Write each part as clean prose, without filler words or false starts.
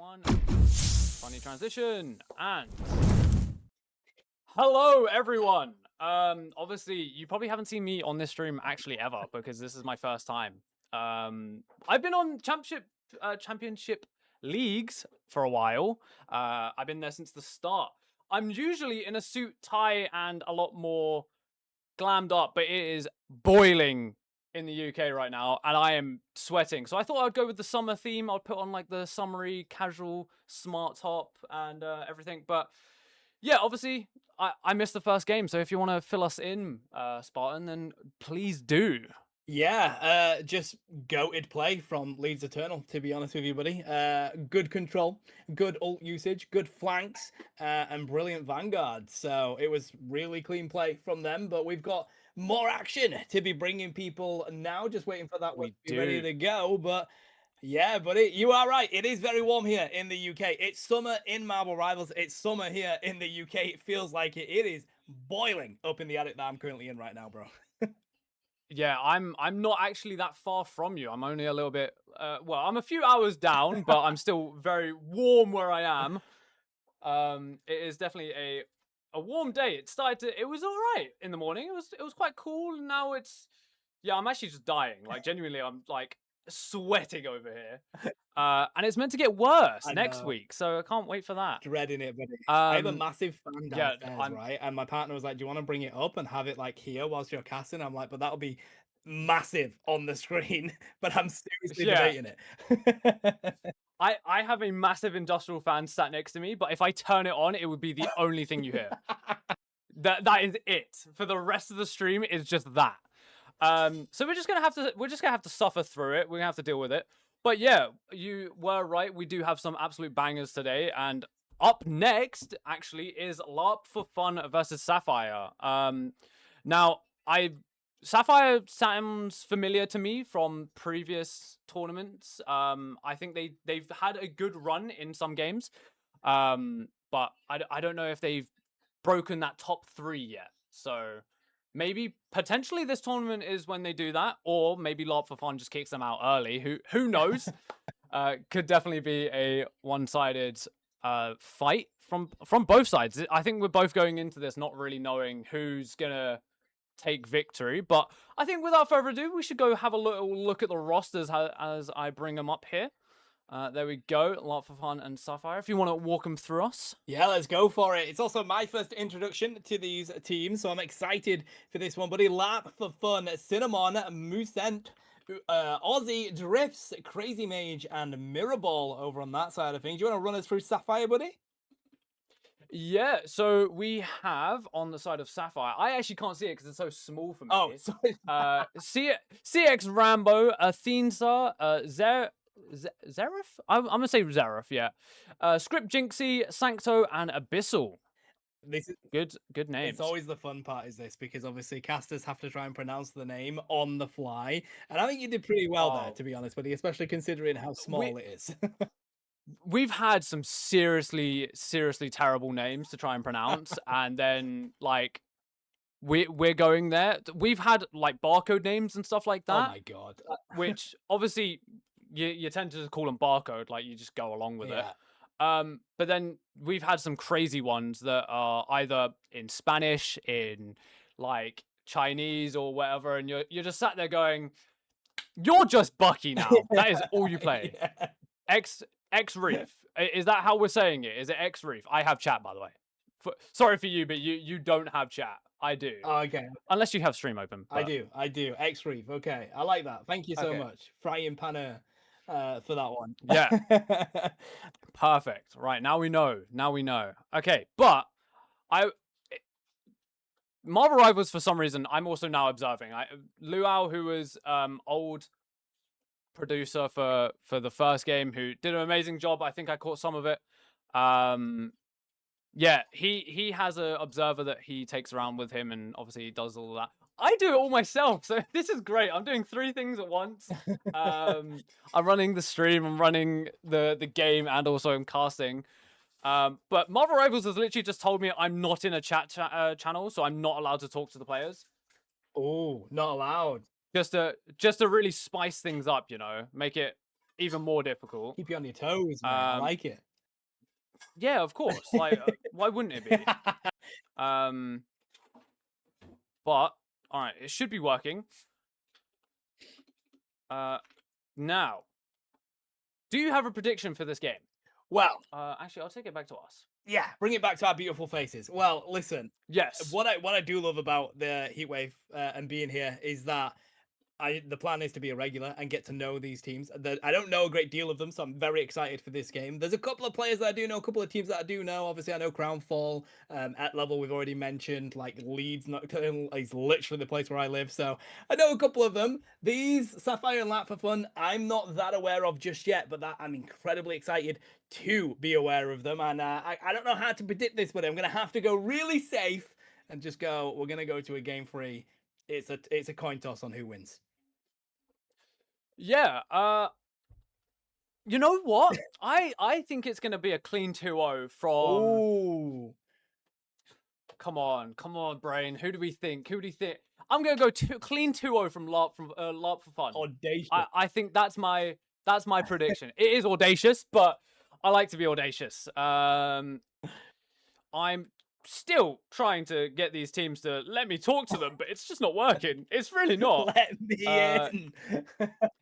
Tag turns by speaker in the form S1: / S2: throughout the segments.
S1: one. Funny transition. And hello, everyone. Obviously, you probably haven't seen me on this stream actually ever because this is my first time. I've been on championship leagues for a while. I've been there since the start. I'm usually in a suit, tie, and a lot more glammed up, but it is boiling in the UK right now, and I am sweating. So I thought I'd go with the summer theme. I'd put on like the summery, casual, smart top and everything. But yeah, obviously, I missed the first game. So if you want to fill us in, Spartan, then please do.
S2: Yeah, just goated play from Leeds Eternal, to be honest with you, buddy. Good control, good ult usage, good flanks, and brilliant vanguard. So it was really clean play from them, but we've got more action to be bringing people now, just waiting for that one
S1: We
S2: to be ready
S1: do.
S2: to go. But yeah, buddy, you are right. It is very warm here in the UK. It's summer in Marble Rivals. It's summer here in the UK. It feels like it. It is boiling up in the attic that I'm currently in right now, bro.
S1: Yeah, I'm not actually that far from you. I'm only a little bit well, I'm a few hours down, but I'm still very warm where I am. It is definitely a warm day. It was all right in the morning. It was quite cool. And now it's yeah, I'm actually just dying. Like genuinely I'm like sweating over here. And it's meant to get worse
S2: I
S1: next
S2: know.
S1: week, so I can't wait for that.
S2: Dreading it, buddy. I have a
S1: Um
S2: massive fan
S1: yeah,
S2: downstairs,
S1: I'm
S2: right? And my partner was like, "Do you want to bring it up and have it like here whilst you're casting?" I'm like, "But that'll be massive on the screen." But I'm seriously
S1: yeah,
S2: debating it.
S1: I have a massive industrial fan sat next to me, but if I turn it on, it would be the only thing you hear. That is it. For the rest of the stream is just that. So we're just gonna have to suffer through it. We're gonna have to deal with it. But yeah, you were right. We do have some absolute bangers today. And up next, actually, is LARP for Fun versus Sapphire. Now Sapphire sounds familiar to me from previous tournaments. I think they've had a good run in some games. But I don't know if they've broken that top 3 yet. So maybe potentially this tournament is when they do that, or maybe LARP for Fun just kicks them out early. Who knows? Could definitely be a one-sided fight from both sides. I think we're both going into this not really knowing who's gonna take victory. But I think without further ado, we should go have a little look at the rosters as I bring them up here. There we go, LARP for Fun and Sapphire. If you want to walk them through us.
S2: Yeah, let's go for it. It's also my first introduction to these teams, so I'm excited for this one, buddy. Lap for Fun, Cinnamon, Musent, Aussie, Drifts, Crazy Mage, and Mirrorball over on that side of things. Do you want to run us through Sapphire, buddy?
S1: Yeah, so we have on the side of Sapphire. I actually can't see it because it's so small for me.
S2: Oh, sorry.
S1: CX Rambo, Athensa, Zerif? I'm gonna say Zerif, yeah. Script Jinxie, Sancto, and Abyssal.
S2: This is
S1: Good names.
S2: It's always the fun part is this because obviously casters have to try and pronounce the name on the fly, and I think you did pretty well there, to be honest, buddy, especially considering how small it is.
S1: We've had some seriously terrible names to try and pronounce, and then like we're going there. We've had like barcode names and stuff like
S2: Oh
S1: that.
S2: my god.
S1: Which obviously you tend to call them barcode, like you just go along with it.
S2: Yeah.
S1: But then we've had some crazy ones that are either in Spanish, in like Chinese or whatever, and you're just sat there going, "You're just Bucky now." That is all you play.
S2: Yeah.
S1: X Reef. Is that how we're saying it? Is it X Reef? I have chat, by the way. Sorry for you, but you don't have chat. I do.
S2: Oh, okay.
S1: Unless you have stream open.
S2: I
S1: But...
S2: do. X-Reef. Okay. I like that. Thank you so
S1: Okay.
S2: much. Frying panner for that one.
S1: Yeah. Perfect. Right, now we know. Okay, but Marvel Rivals, for some reason, I'm also now observing. Luau, who was old producer for the first game, who did an amazing job. I think I caught some of it. Yeah, he has a observer that he takes around with him, and obviously he does all of that. I do it all myself, so this is great. I'm doing 3 things at once. I'm running the stream, I'm running the game, and also I'm casting. But Marvel Rivals has literally just told me I'm not in a chat channel, so I'm not allowed to talk to the players.
S2: Oh, not allowed.
S1: Just to really spice things up, you know, make it even more difficult.
S2: Keep you on your toes, man. I like it.
S1: Yeah, of course. Like, why wouldn't it be? But all right, it should be working. Now, do you have a prediction for this game?
S2: Well,
S1: Actually, I'll take it back to us.
S2: yeah, bring it back to our beautiful faces. Well, listen,
S1: Yes.
S2: what I do love about the Heatwave and being here is that the plan is to be a regular and get to know these teams. I don't know a great deal of them, so I'm very excited for this game. There's a couple of players that I do know, a couple of teams that I do know. Obviously, I know Crownfall at level we've already mentioned. Like Leeds Nocturnal is literally the place where I live, so I know a couple of them. These Sapphire and Lat for Fun, I'm not that aware of just yet, but that I'm incredibly excited to be aware of them. And I don't know how to predict this, but I'm gonna have to go really safe and just go. We're gonna go to a game 3. It's a coin toss on who wins.
S1: Yeah. You know what? I think it's gonna be a clean 2-0 from.
S2: Oh,
S1: Come on, brain. Who do we think? I'm gonna go clean 2-0 from LARP for Fun.
S2: audacious!
S1: I think that's my prediction. It is audacious, but I like to be audacious. I'm still trying to get these teams to let me talk to them, but it's just not working. It's really not.
S2: Let me in.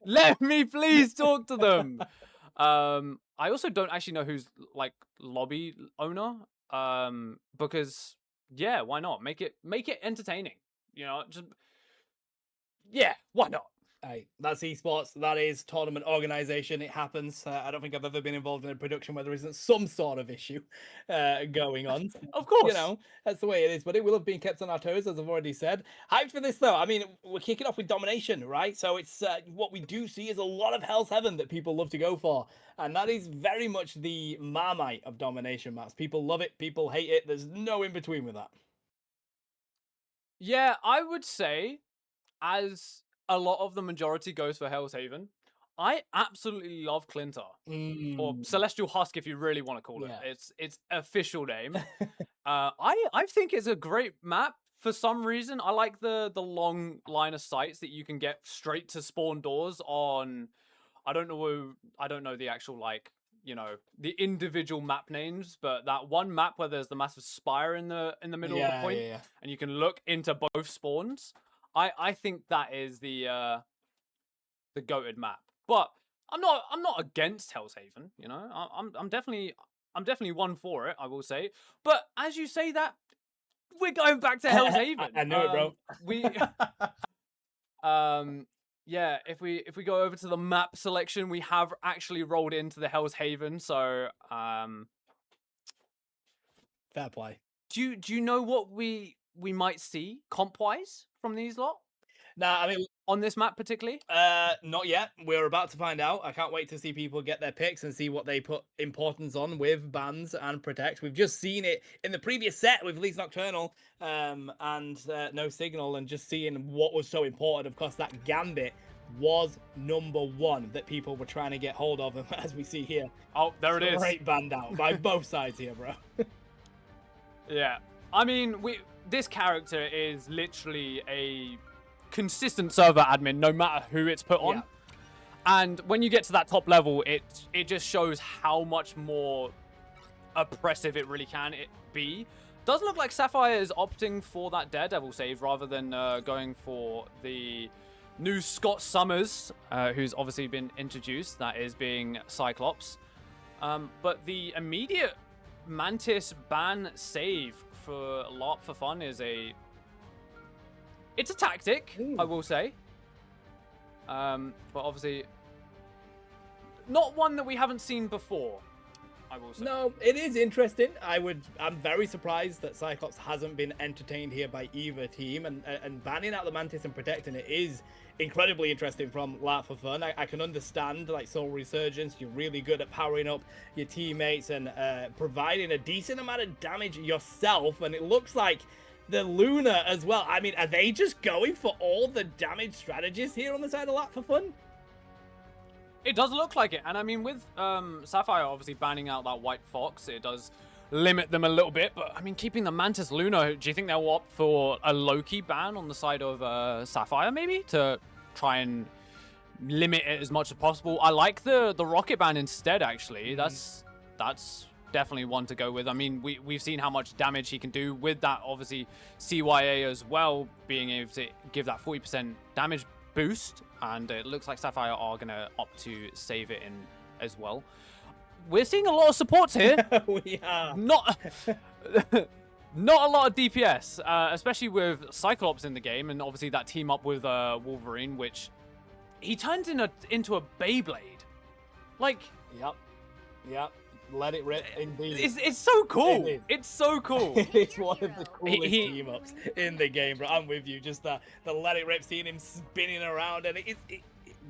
S1: Let me please talk to them. I also don't actually know who's like lobby owner. Because yeah, why not? Make it entertaining. You know, just yeah, why not?
S2: Hey, that's esports. That is tournament organization. It happens. I don't think I've ever been involved in a production where there isn't some sort of issue going on.
S1: Of course.
S2: You know, that's the way it is. But it will have been kept on our toes, as I've already said. Hyped for this, though. I mean, we're kicking off with domination, right? So it's what we do see is a lot of Hell's Heaven that people love to go for. And that is very much the Marmite of domination maps. People love it. People hate it. There's no in between with that.
S1: Yeah, I would say, as a lot of the majority goes for Hell's Haven, I absolutely love Clintar. Or Celestial Husk, if you really want to call it. Its official name. I think it's a great map. For some reason, I like the long line of sights that you can get straight to spawn doors on. I don't know the actual, like, you know, the individual map names, but that one map where there's the massive spire in the middle of the point, and you can look into both spawns. I think that is the goated map. But I'm not against Hell's Haven, you know. I'm definitely one for it, I will say. But as you say that, we're going back to Hell's Haven.
S2: I knew it, bro.
S1: Yeah, if we go over to the map selection, we have actually rolled into the Hell's Haven, so
S2: fair play.
S1: Do you know what we might see comp-wise from these lot?
S2: Nah, I mean,
S1: on this map particularly?
S2: Not yet. We're about to find out. I can't wait to see people get their picks and see what they put importance on with bans and protect. We've just seen it in the previous set with Leeds Nocturnal and No Signal, and just seeing what was so important. Of course, that Gambit was #1 that people were trying to get hold of, and as we see here.
S1: Oh, there it is.
S2: Great banned out by both sides here, bro.
S1: Yeah. I mean, this character is literally a consistent server admin no matter who it's put on. And when you get to that top level, it just shows how much more oppressive it really can be. Does look like Sapphire is opting for that Daredevil save rather than going for the new Scott Summers, who's obviously been introduced, that is being Cyclops. But the immediate Mantis ban save for LARP for Fun is it's a tactic, I will say. But obviously, not one that we haven't seen before, I will say.
S2: No, it is interesting. I'm very surprised that Cyclops hasn't been entertained here by either team, and banning out the Mantis and protecting it is incredibly interesting from LARP for Fun. I can understand, like, Soul Resurgence, you're really good at powering up your teammates and providing a decent amount of damage yourself, and it looks like the Luna as well. I mean, are they just going for all the damage strategies here on the side of LARP for Fun?
S1: It does look like it. And I mean, with Sapphire obviously banning out that White Fox, it does limit them a little bit. But I mean, keeping the Mantis Luna, do you think they'll opt for a Loki ban on the side of Sapphire maybe to try and limit it as much as possible? I like the Rocket ban instead, actually. That's definitely one to go with. I mean, we've seen how much damage he can do with that, obviously, CYA as well, being able to give that 40% damage boost, and it looks like Sapphire are going to opt to save it in as well. We're seeing a lot of supports here.
S2: We are.
S1: Not a lot of DPS, especially with Cyclops in the game, and obviously that team up with Wolverine, which he turns into a Beyblade. Like,
S2: Yep. Let it rip, indeed.
S1: It's so cool. It's so cool.
S2: It's one of the coolest team ups in the game, bro. I'm with you. Just the let it rip, seeing him spinning around, and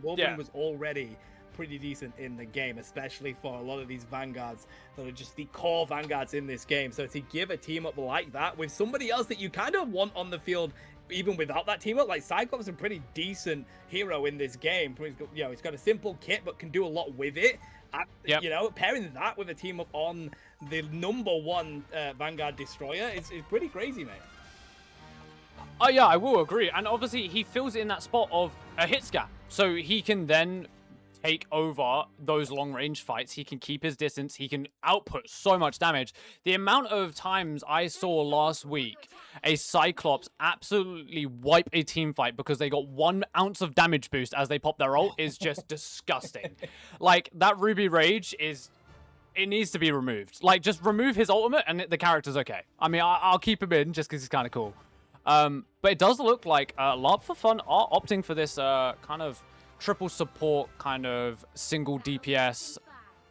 S2: Wolverine was already pretty decent in the game, especially for a lot of these Vanguards that are just the core Vanguards in this game. So to give a team up like that with somebody else that you kind of want on the field, even without that team up, like Cyclops is a pretty decent hero in this game. You know, he's got a simple kit, but can do a lot with it. You know, pairing that with a team up on the #1 Vanguard Destroyer is pretty crazy, mate.
S1: Oh yeah, I will agree. And obviously he fills in that spot of a hit scan, so he can then take over those long range fights. He can keep his distance. He can output so much damage. The amount of times I saw last week a Cyclops absolutely wipe a team fight because they got 1 ounce of damage boost as they pop their ult is just disgusting. Like, that Ruby Rage it needs to be removed. Like, just remove his ultimate and the character's okay. I mean, I'll keep him in just because he's kind of cool. But it does look like LARP for Fun are opting for this kind of triple support, kind of single DPS,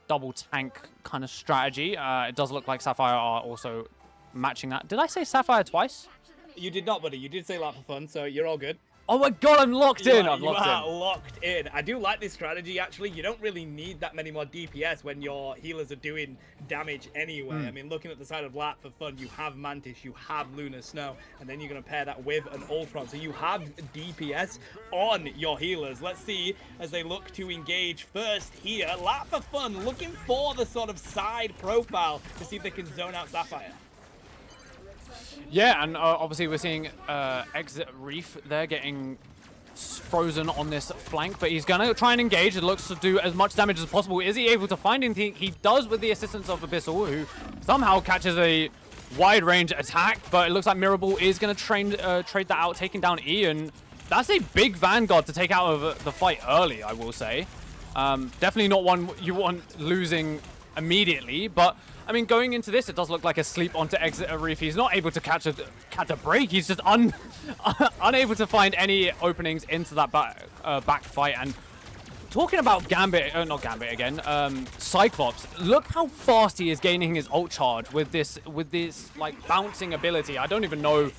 S1: double tank kind of strategy. It does look like Sapphire are also matching that. Did I say Sapphire twice?
S2: You did not, buddy. You did say LARP for Fun, so you're all good.
S1: Oh my god, I'm locked in. I'm
S2: You are locked in. I do like this strategy, actually. You don't really need that many more DPS when your healers are doing damage anyway. I mean, looking at the side of LARP for Fun, you have Mantis, you have Lunar Snow, and then you're going to pair that with an Ultron. So you have DPS on your healers. Let's see as they look to engage first here. LARP for Fun looking for the sort of side profile to see if they can zone out Sapphire.
S1: Yeah, and obviously we're seeing Exit Reef there getting frozen on this flank, but he's going to try and engage. It looks to do as much damage as possible. Is he able to find anything? He does with the assistance of Abyssal, who somehow catches a wide range attack, but it looks like Mirabal is going to trade that out, taking down Ian. That's a big Vanguard to take out of the fight early, I will say. Definitely not one you want losing immediately, but I mean, going into this, it does look like a sleep onto Exit Reef. He's not able to catch a break. He's just unable to find any openings into that back fight. And talking about Gambit, not Gambit again, Cyclops. Look how fast he is gaining his ult charge with this like bouncing ability. I don't even know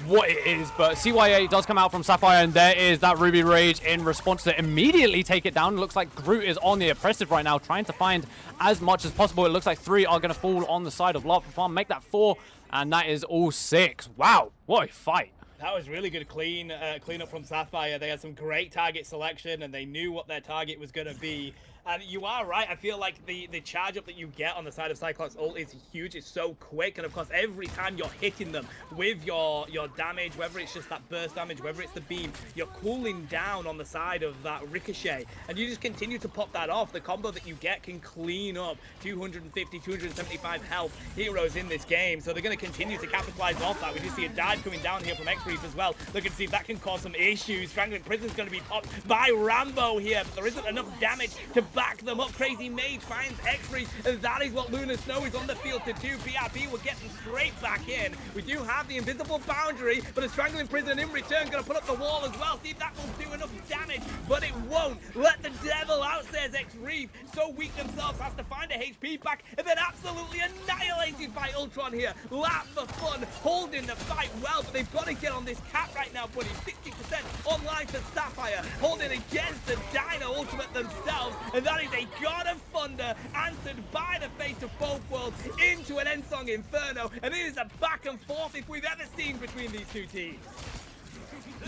S1: what it is, but CYA does come out from Sapphire, and there is that Ruby Rage in response to immediately take it down. It looks like Groot is on the oppressive right now, trying to find as much as possible. It looks like 3 are going to fall on the side of LARP for Fun, make that 4, and that is all 6. Wow, what a fight.
S2: That was really good clean up from Sapphire. They had some great target selection, and they knew what their target was going to be. And you are right. I feel like the charge up that you get on the side of Cyclops ult is huge. It's so quick. And of course, every time you're hitting them with your damage, whether it's just that burst damage, whether it's the beam, you're cooling down on the side of that ricochet. And you just continue to pop that off. The combo that you get can clean up 250, 275 health heroes in this game. So they're going to continue to capitalize off that. We do see a dive coming down here from X-Reef as well. Looking to see if that can cause some issues. Strangling Prison's going to be popped by Rambo here, but there isn't enough damage to back them up. Crazy Mage finds X-Reef, and that is what Lunar Snow is on the field to do. BRB will get them straight back in. We do have the invisible boundary, but a Strangling Prison in return going to put up the wall as well. See if that will do enough damage, but it won't. Let the devil out, says X-Reef. So weak themselves, has to find a HP back, and then absolutely annihilated by Ultron here. LARP for Fun, holding the fight well, but they've got to get on this cap right now, buddy. 60% online for Sapphire, holding against the Dino Ultimate themselves, and that is a God of Thunder answered by the fate of both worlds into an Ensong Inferno, and it is a back and forth if we've ever seen between these two teams.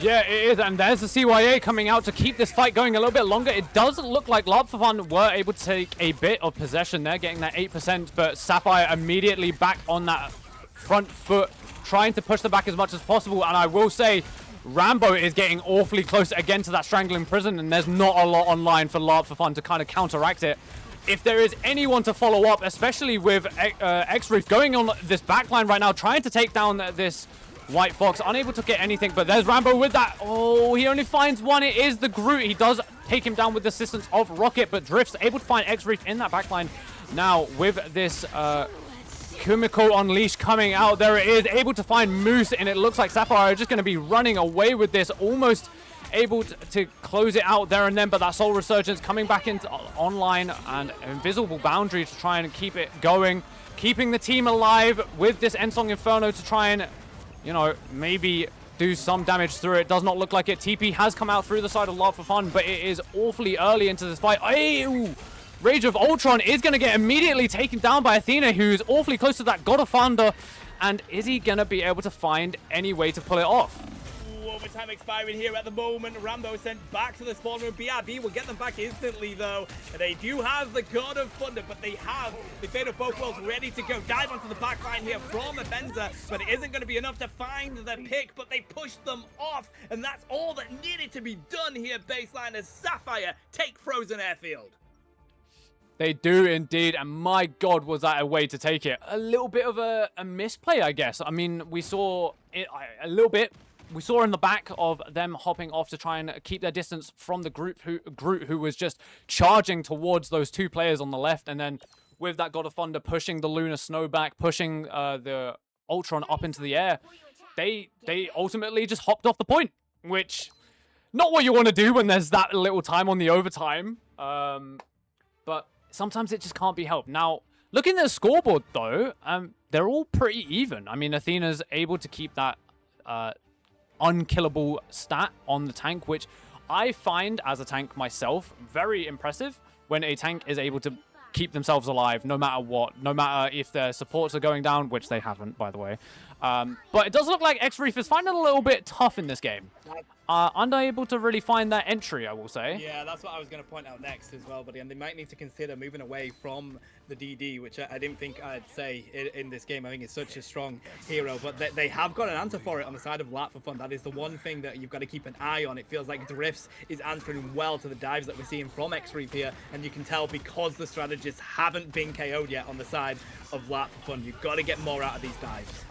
S1: Yeah, it is, and there's the CYA coming out to keep this fight going a little bit longer. It doesn't look like LARP for Fun were able to take a bit of possession there, getting that 8%, but Sapphire immediately back on that front foot, trying to push them back as much as possible. And I will say, Rambo is getting awfully close again to that Strangling Prison, and there's not a lot online for LARP for Fun to kind of counteract it. if there is anyone to follow up, especially with X-Reef going on this backline right now, trying to take down this White Fox, unable to get anything, but there's Rambo with that. Oh, he only finds one. It is the Groot. He does take him down with the assistance of Rocket, but Drift's able to find X-Reef in that backline. Now, with this Kumiko Unleashed coming out, there it is, able to find Moose, and it looks like Sapphire are just going to be running away with this, almost able to close it out there and then, but that Soul Resurgence coming back into online and Invisible Boundary to try and keep it going, keeping the team alive with this Ensong Inferno to try and, you know, maybe do some damage through it. Does not look like it. TP has come out through the side of Love for Fun, but it is awfully early into this fight. Ew. Rage of Ultron is going to get immediately taken down by Athena, who's awfully close to that God of Thunder, and is he going to be able to find any way to pull it off?
S2: Overtime expiring here at the moment. Rambo sent back to the spawn room. BRB will get them back instantly though. And they do have the God of Thunder, but they have the Fate of both worlds ready to go. Dive onto the back line here from Abenza, but it isn't going to be enough to find the pick, but they pushed them off. And that's all that needed to be done here, baseline, as Sapphire take Frozen Airfield.
S1: They do indeed, and my God, was that a way to take it. A little bit of a misplay, I guess. I mean, we saw it a little bit. We saw in the back of them hopping off to try and keep their distance from the Groot who was just charging towards those two players on the left, and then with that God of Thunder pushing the Lunar Snow back, pushing the Ultron up into the air, they ultimately just hopped off the point, which not what you want to do when there's that little time on the overtime. But sometimes it just can't be helped. Now, looking at the scoreboard, though, they're all pretty even. I mean, Athena's able to keep that unkillable stat on the tank, which I find, as a tank myself, very impressive when a tank is able to keep themselves alive no matter what, no matter if their supports are going down, which they haven't, by the way. But it does look like X-Reef is finding it a little bit tough in this game. Unable to really find that entry, I will say.
S2: Yeah, that's what I was going to point out next as well, buddy. And they might need to consider moving away from the DD, which I didn't think I'd say in this game. I think it's such a strong hero, but they have got an answer for it on the side of Lat for Fun. That is the one thing that you've got to keep an eye on. It feels like Drifts is answering well to the dives that we're seeing from X-Reef here, and you can tell because the strategists haven't been KO'd yet on the side of Lat for Fun. You've got to get more out of these dives.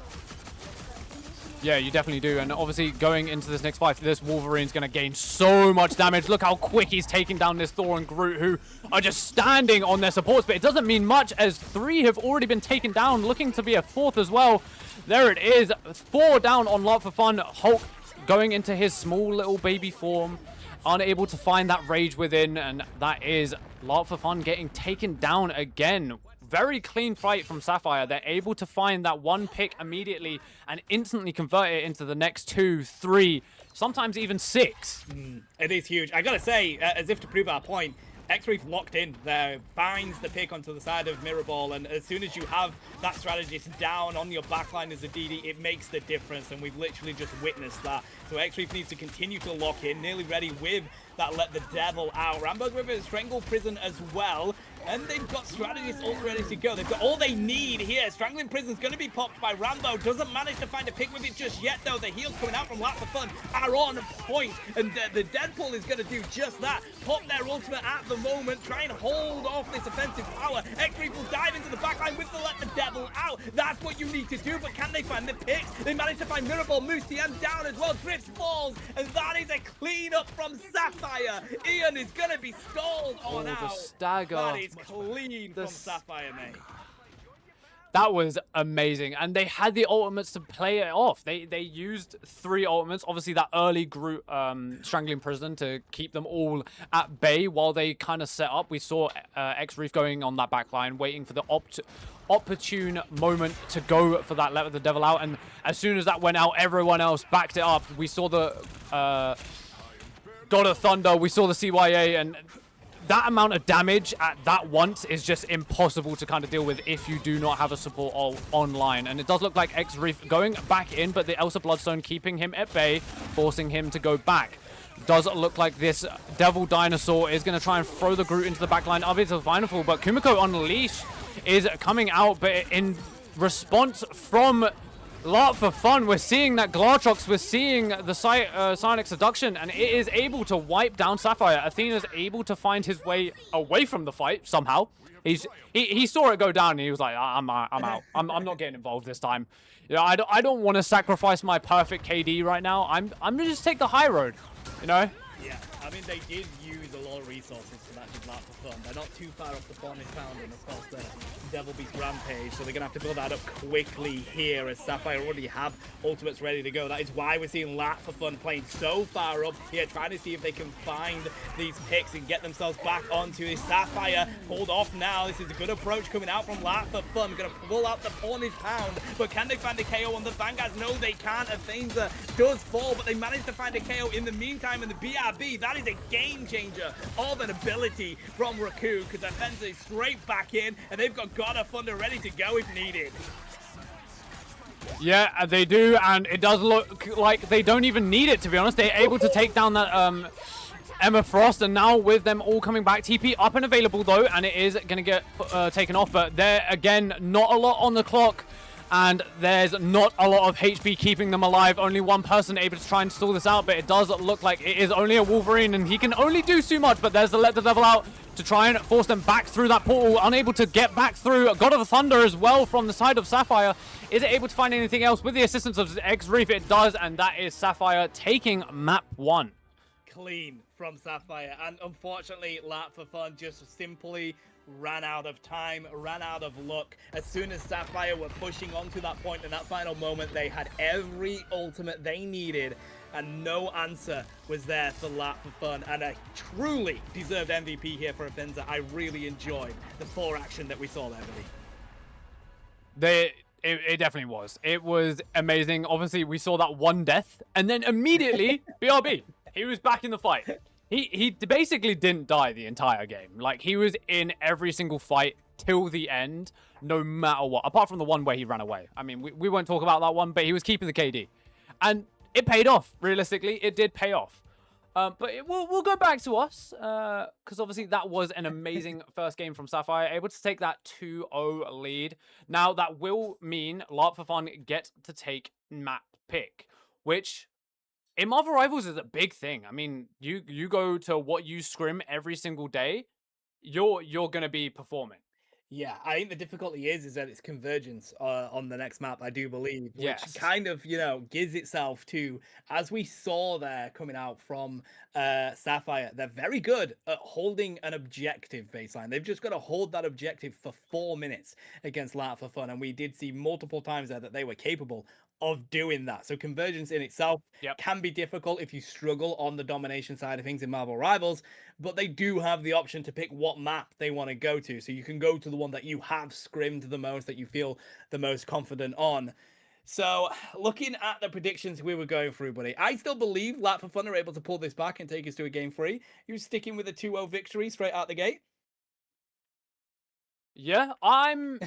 S1: Yeah, you definitely do. And obviously, going into this next fight, this Wolverine's going to gain so much damage. Look how quick he's taking down this Thor and Groot, who are just standing on their supports. But it doesn't mean much, as 3 have already been taken down, looking to be a 4th as well. There it is. 4 down on Lot for Fun. Hulk going into his small little baby form, unable to find that rage within. And that is Lot for Fun getting taken down again. Very clean fight from Sapphire. They're able to find that one pick immediately and instantly convert it into the next 2, 3, sometimes even 6.
S2: It is huge. I gotta say, as if to prove our point, X-Reef locked in there, finds the pick onto the side of Mirror Ball, and as soon as you have that strategist down on your backline as a DD, it makes the difference, and we've literally just witnessed that. So X-Reef needs to continue to lock in, nearly ready with that Let the Devil Out. Rambo's with a Strangle Prison as well, and they've got strategists also ready to go. They've got all they need here. Strangling Prison's going to be popped by Rambo. Doesn't manage to find a pick with it just yet, though. The heals coming out from Lat for Fun are on point, and the Deadpool is going to do just that. Pop their ultimate at the moment, try and hold off this offensive power. X-Reef will dive into the backline with the Let the Devil Out. That's what you need to do, but can they find the picks? They managed to find Mirrorball, Moose DM down as well. Drifts falls, and that is a clean up from Sapphire. Ian is going to be stalled on out.
S1: The stagger.
S2: That is clean from Sapphire, mate.
S1: That was amazing, and they had the ultimates to play it off. They used 3 ultimates. Obviously, that early Groot Strangling Prison to keep them all at bay while they kind of set up. We saw X-Reef going on that back line, waiting for the opportune moment to go for that Let the Devil Out, and as soon as that went out, everyone else backed it up. We saw the God of Thunder, we saw the CYA, and that amount of damage at that once is just impossible to kind of deal with if you do not have a support online. And it does look like X-Reef going back in, but the Elsa Bloodstone keeping him at bay, forcing him to go back. Does look like this Devil Dinosaur is going to try and throw the Groot into the backline of it to the final fall, but Kumiko Unleashed is coming out, but in response from lot for fun. We're seeing that Glartrox, we're seeing the Psionic Seduction, and it is able to wipe down Sapphire. Athena's able to find his way away from the fight somehow. He saw it go down and he was like, I'm out. I'm not getting involved this time. You know, I don't want to sacrifice my perfect KD right now. I'm gonna just take the high road, you know?
S2: Yeah, I mean, they did use a lot of resources to that just not for fun. They're not too far off the Fortnite Pound and, of course, the Devil Beast Rampage, so they're going to have to build that up quickly here as Sapphire already have ultimates ready to go. That is why we're seeing Lat for Fun playing so far up here, trying to see if they can find these picks and get themselves back onto this. Sapphire pulled off now. This is a good approach coming out from Lat for Fun. Going to pull out the Fortnite Pound, but can they find a KO on the Vanguards? No, they can't. Athenza does fall, but they managed to find a KO in the meantime, and the BRB, that is a game changer of an ability from Raku, because Athenza is straight back in, and they've got God of Thunder ready to go if needed.
S1: Yeah, they do, and it does look like they don't even need it, to be honest. They're able to take down that Emma Frost, and now with them all coming back, TP up and available though, and it is going to get taken off, but there again, not a lot on the clock. And there's not a lot of HP keeping them alive. Only one person able to try and stall this out, but it does look like it is only a Wolverine, and he can only do so much. But there's the Let the Devil Out to try and force them back through that portal. Unable to get back through. God of the Thunder as well from the side of Sapphire. Is it able to find anything else with the assistance of X-Reef? It does, and that is Sapphire taking map 1.
S2: Clean from Sapphire, and unfortunately, Lat for Fun just simply ran out of time, ran out of luck. As soon as Sapphire were pushing onto that point in that final moment, they had every ultimate they needed, and no answer was there for Lat for Fun, and a truly deserved MVP here for Athenza. I really enjoyed the 4 action that we saw there, buddy.
S1: It definitely was. It was amazing. Obviously, we saw that one death, and then immediately, BRB. He was back in the fight. He basically didn't die the entire game. Like, he was in every single fight till the end, no matter what. Apart from the one where he ran away. I mean, we won't talk about that one, but he was keeping the KD. And it paid off, realistically. It did pay off. But we'll go back to us, because obviously that was an amazing first game from Sapphire, able to take that 2-0 lead. Now, that will mean LARP for Fun get to take map pick, which in Marvel Rivals is a big thing. I mean, you go to what you scrim every single day, you're going to be performing.
S2: Yeah, I think the difficulty is that it's convergence on the next map, I do believe, which
S1: Yes.
S2: kind of, gives itself to, as we saw there coming out from Sapphire, they're very good at holding an objective baseline. They've just got to hold that objective for 4 minutes against Lat for Fun, and we did see multiple times there that they were capable of doing that. So convergence in itself can be difficult if you struggle on the domination side of things in Marvel Rivals, but they do have the option to pick what map they want to go to. So you can go to the one that you have scrimmed the most, that you feel the most confident on. So looking at the predictions we were going through, buddy, I still believe Lat for Fun are able to pull this back and take us to a game 3. You sticking with a 2-0 victory straight out the gate?
S1: Yeah, I'm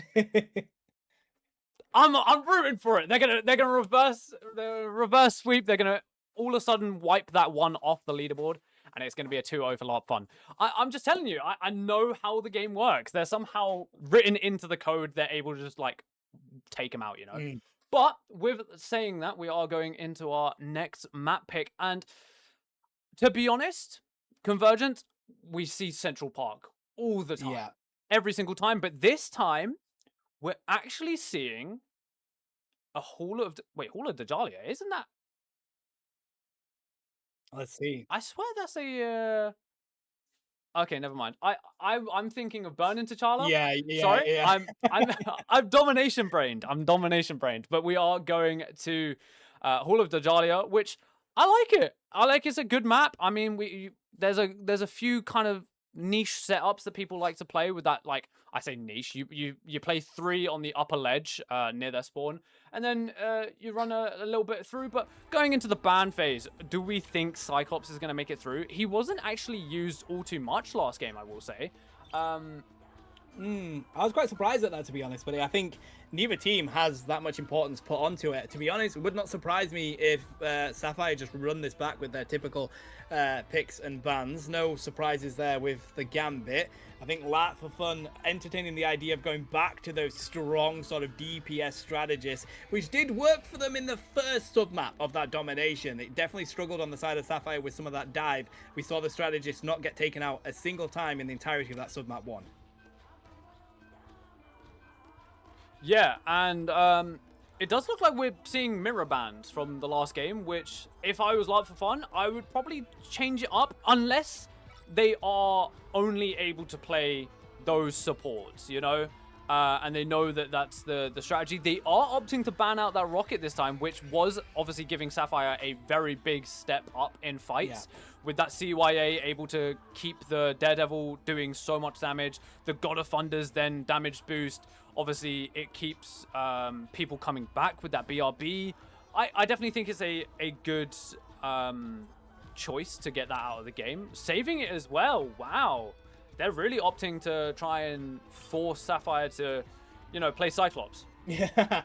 S1: rooting for it. They're gonna reverse sweep. They're gonna all of a sudden wipe that one off the leaderboard, and it's gonna be a 2-0 for LARP Fun. I'm just telling you, I know how the game works. They're somehow written into the code. They're able to just like take them out, you know. But with saying that, we are going into our next map pick, and to be honest, Convergent, we see Central Park all the time, every single time. But this time, we're actually seeing a Hall of Dajaliah, isn't that?
S2: Let's see.
S1: I swear that's a. Okay, never mind. I'm thinking of Burning T'Challa. Sorry,
S2: yeah.
S1: I'm domination brained. But we are going to Hall of Dajaliah, which I like it. I like it's a good map. I mean, there's a few kind of niche setups that people like to play with that. Like, I say niche, you play 3 on the upper ledge near their spawn, and then you run a little bit through. But going into the ban phase, do we think Cyclops is going to make it through? He wasn't actually used all too much last game, I will say.
S2: I was quite surprised at that, to be honest, but I think neither team has that much importance put onto it. To be honest, it would not surprise me if Sapphire just run this back with their typical picks and bans. No surprises there with the Gambit. I think Lat for Fun entertaining the idea of going back to those strong sort of DPS strategists, which did work for them in the first submap of that domination. It definitely struggled on the side of Sapphire with some of that dive. We saw the strategists not get taken out a single time in the entirety of that submap 1.
S1: Yeah, and it does look like we're seeing mirror bans from the last game, which, if I was Live for Fun, I would probably change it up, unless they are only able to play those supports, you know? And they know that that's the strategy. They are opting to ban out that rocket this time, which was obviously giving Sapphire a very big step up in fights. Yeah. With that CYA able to keep the Daredevil doing so much damage, the God of Thunders then damage boost. Obviously, it keeps people coming back with that BRB. I definitely think it's a good choice to get that out of the game. Saving it as well. Wow. They're really opting to try and force Sapphire to, you know, play Cyclops.
S2: Yeah,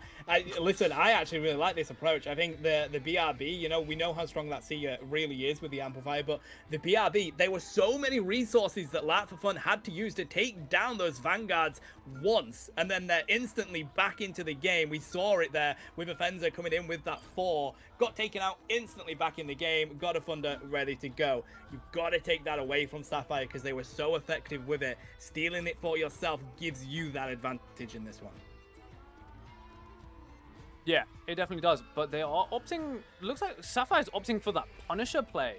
S2: listen, I actually really like this approach. I think the BRB, you know, we know how strong that Seer really is with the Amplifier, but the BRB, there were so many resources that Lat for Fun had to use to take down those Vanguards once, and then they're instantly back into the game. We saw it there with Offenza coming in with that 4, got taken out instantly back in the game, God of Thunder ready to go. You've got to take that away from Sapphire because they were so effective with it. Stealing it for yourself gives you that advantage in this one.
S1: Yeah, it definitely does. But they are opting... Looks like Sapphire's opting for that Punisher play.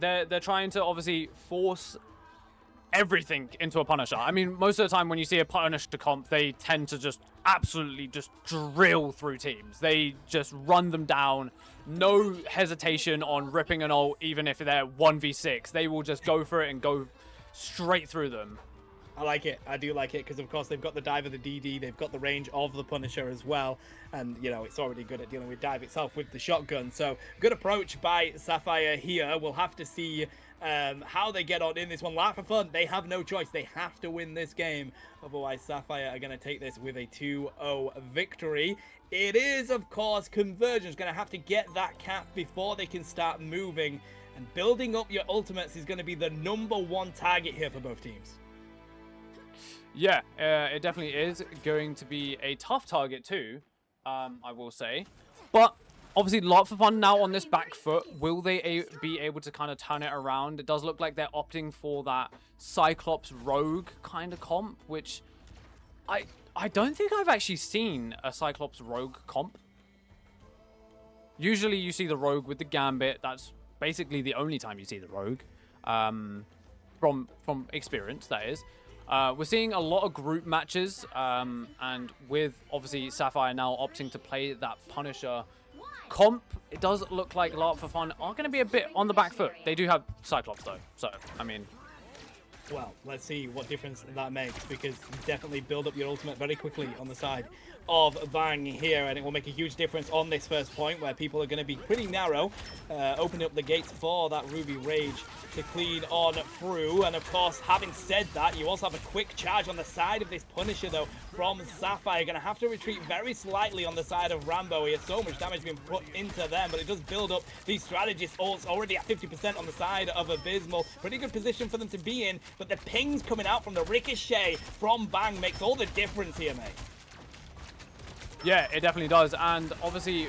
S1: They're trying to obviously force everything into a Punisher. I mean, most of the time when you see a Punisher comp, they tend to just absolutely just drill through teams. They just run them down. No hesitation on ripping an ult, even if they're 1v6. They will just go for it and go straight through them.
S2: I like it. I do like it because, of course, they've got the dive of the DD. They've got the range of the Punisher as well. And, you know, it's already good at dealing with dive itself with the shotgun. So, good approach by Sapphire here. We'll have to see how they get on in this one. Lat for Fun, they have no choice. They have to win this game. Otherwise, Sapphire are going to take this with a 2-0 victory. It is, of course, Convergence going to have to get that cap before they can start moving. And building up your ultimates is going to be the #1 target here for both teams.
S1: Yeah, it definitely is going to be a tough target too, I will say. But obviously, Lot for Fun now on this back foot. Will they be able to kind of turn it around? It does look like they're opting for that Cyclops Rogue kind of comp, which I don't think I've actually seen a Cyclops Rogue comp. Usually you see the Rogue with the Gambit. That's basically the only time you see the Rogue, from experience, that is. We're seeing a lot of group matches, and with obviously Sapphire now opting to play that Punisher comp, it does look like Lot for Fun are going to be a bit on the back foot. They do have Cyclops though, so I mean...
S2: Well, let's see what difference that makes, because you definitely build up your ultimate very quickly on the side of Bang here, and it will make a huge difference on this first point where people are going to be pretty narrow, opening up the gates for that Ruby Rage to clean on through. And of course, having said that, you also have a quick charge on the side of this Punisher though from Sapphire. Going to have to retreat very slightly on the side of Rambo. He has so much damage being put into them, but it does build up these strategists. Also already at 50% on the side of Abysmal. Pretty good position for them to be in, but the pings coming out from the ricochet from Bang makes all the difference here, mate.
S1: Yeah, it definitely does. And obviously,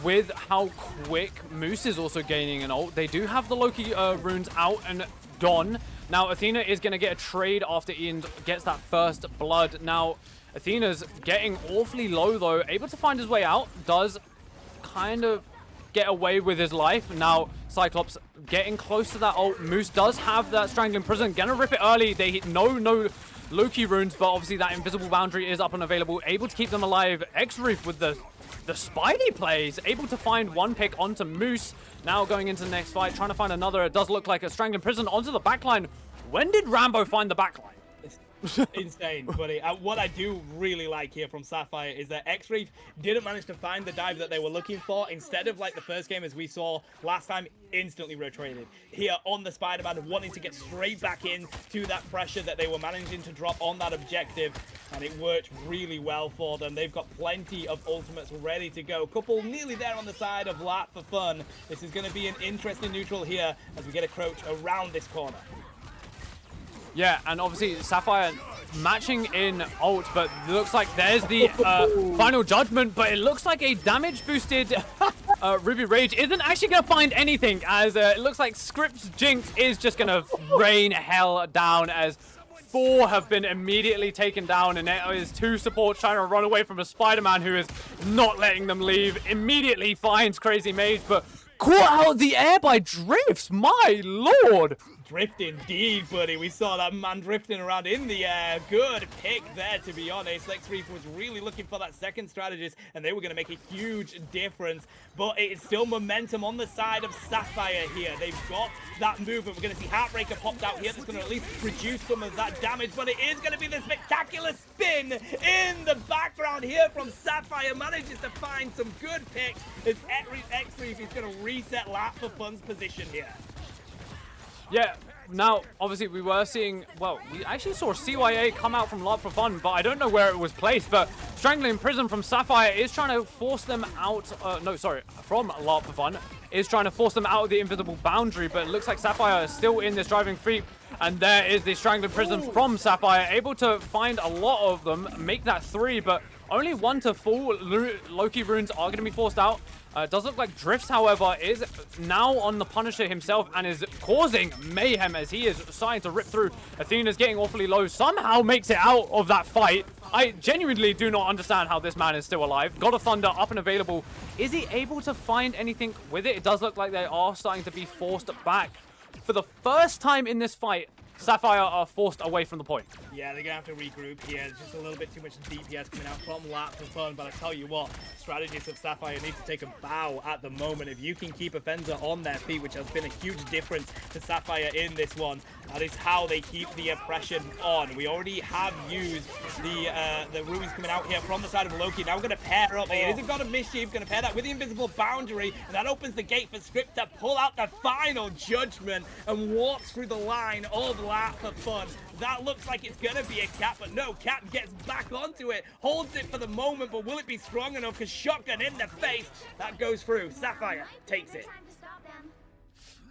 S1: with how quick Moose is also gaining an ult, they do have the Loki runes out and gone. Now, Athena is going to get a trade after Ian gets that first blood. Now, Athena's getting awfully low, though. Able to find his way out. Does kind of get away with his life. Now, Cyclops getting close to that ult. Moose does have that Strangling Prison. Gonna rip it early. They hit no Loki runes, but obviously that invisible boundary is up and available. Able to keep them alive. X-Reef with the Spidey plays. Able to find one pick onto Moose. Now going into the next fight, trying to find another. It does look like a Strangling Prison onto the backline. When did Rambo find the backline?
S2: Insane, buddy. What I do really like here from Sapphire is that X-Reef didn't manage to find the dive that they were looking for. Instead of like the first game as we saw last time, instantly rotated. Here on the Spider-Man, wanting to get straight back in to that pressure that they were managing to drop on that objective. And it worked really well for them. They've got plenty of ultimates ready to go. Couple nearly there on the side of Lat for fun. This is going to be an interesting neutral here as we get a Croach around this corner.
S1: Yeah, and obviously Sapphire matching in ult, but looks like there's the final judgment, but it looks like a damage boosted Ruby Rage isn't actually going to find anything, as it looks like Script's Jinx is just going to rain hell down, as 4 have been immediately taken down, and it is 2 supports trying to run away from a Spider-Man who is not letting them leave. Immediately finds Crazy Mage, but caught out of the air by Drifts, my lord!
S2: Drift indeed, buddy. We saw that man drifting around in the air. Good pick there, to be honest. X-Reef was really looking for that second strategist, and they were going to make a huge difference. But it's still momentum on the side of Sapphire here. They've got that movement. We're going to see Heartbreaker popped out here. That's going to at least reduce some of that damage. But it is going to be the spectacular spin in the background here from Sapphire. Manages to find some good picks as X-Reef is going to reset Lat for Fun's position here.
S1: Yeah, now, obviously, we were seeing, well, we actually saw CYA come out from Lot for Fun, but I don't know where it was placed, but Strangling Prison from Sapphire is trying to force them out, from Lot for Fun, is trying to force them out of the invisible boundary, but it looks like Sapphire is still in this driving feet, and there is the Strangling Prison from Sapphire, able to find a lot of them, make that 3, but only 1 to fall. Loki runes are going to be forced out. Does look like Drifts, however, is now on the Punisher himself and is causing mayhem as he is starting to rip through. Athena's getting awfully low, somehow makes it out of that fight. I genuinely do not understand how this man is still alive. God of Thunder up and available. Is he able to find anything with it? It does look like they are starting to be forced back. For the first time in this fight, Sapphire are forced away from the point.
S2: Yeah, they're going to have to regroup here. There's just a little bit too much DPS coming out from Lat for Fun, but I tell you what, strategists of Sapphire need to take a bow at the moment. If you can keep Offenser on their feet, which has been a huge difference to Sapphire in this one, that is how they keep the oppression on. We already have used the ruins coming out here from the side of Loki. Now we're going to pair up. It isn't got a Mischief, going to pair that with the invisible boundary, and that opens the gate for Script to pull out the final judgment and walks through the line of Lat for Fun. That looks like it's going to be a Cat, but no, Cat gets back onto it, holds it for the moment, but will it be strong enough? Because shotgun in the face, that goes through. Sapphire takes it.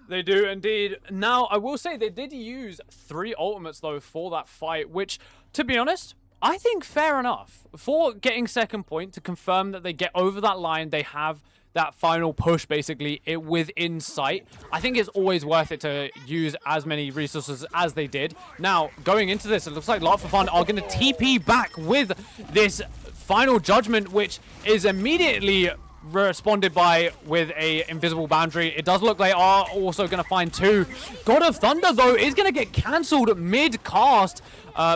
S1: They do indeed. Now, I will say they did use 3 ultimates, though, for that fight, which, to be honest, I think fair enough. For getting second point, to confirm that they get over that line, they have that final push, basically, it within sight. I think it's always worth it to use as many resources as they did. Now, going into this, it looks like Lot for Fun are going to TP back with this final judgment, which is immediately responded by with a invisible boundary. It does look like they are also going to find 2. God of Thunder, though, is going to get cancelled mid-cast.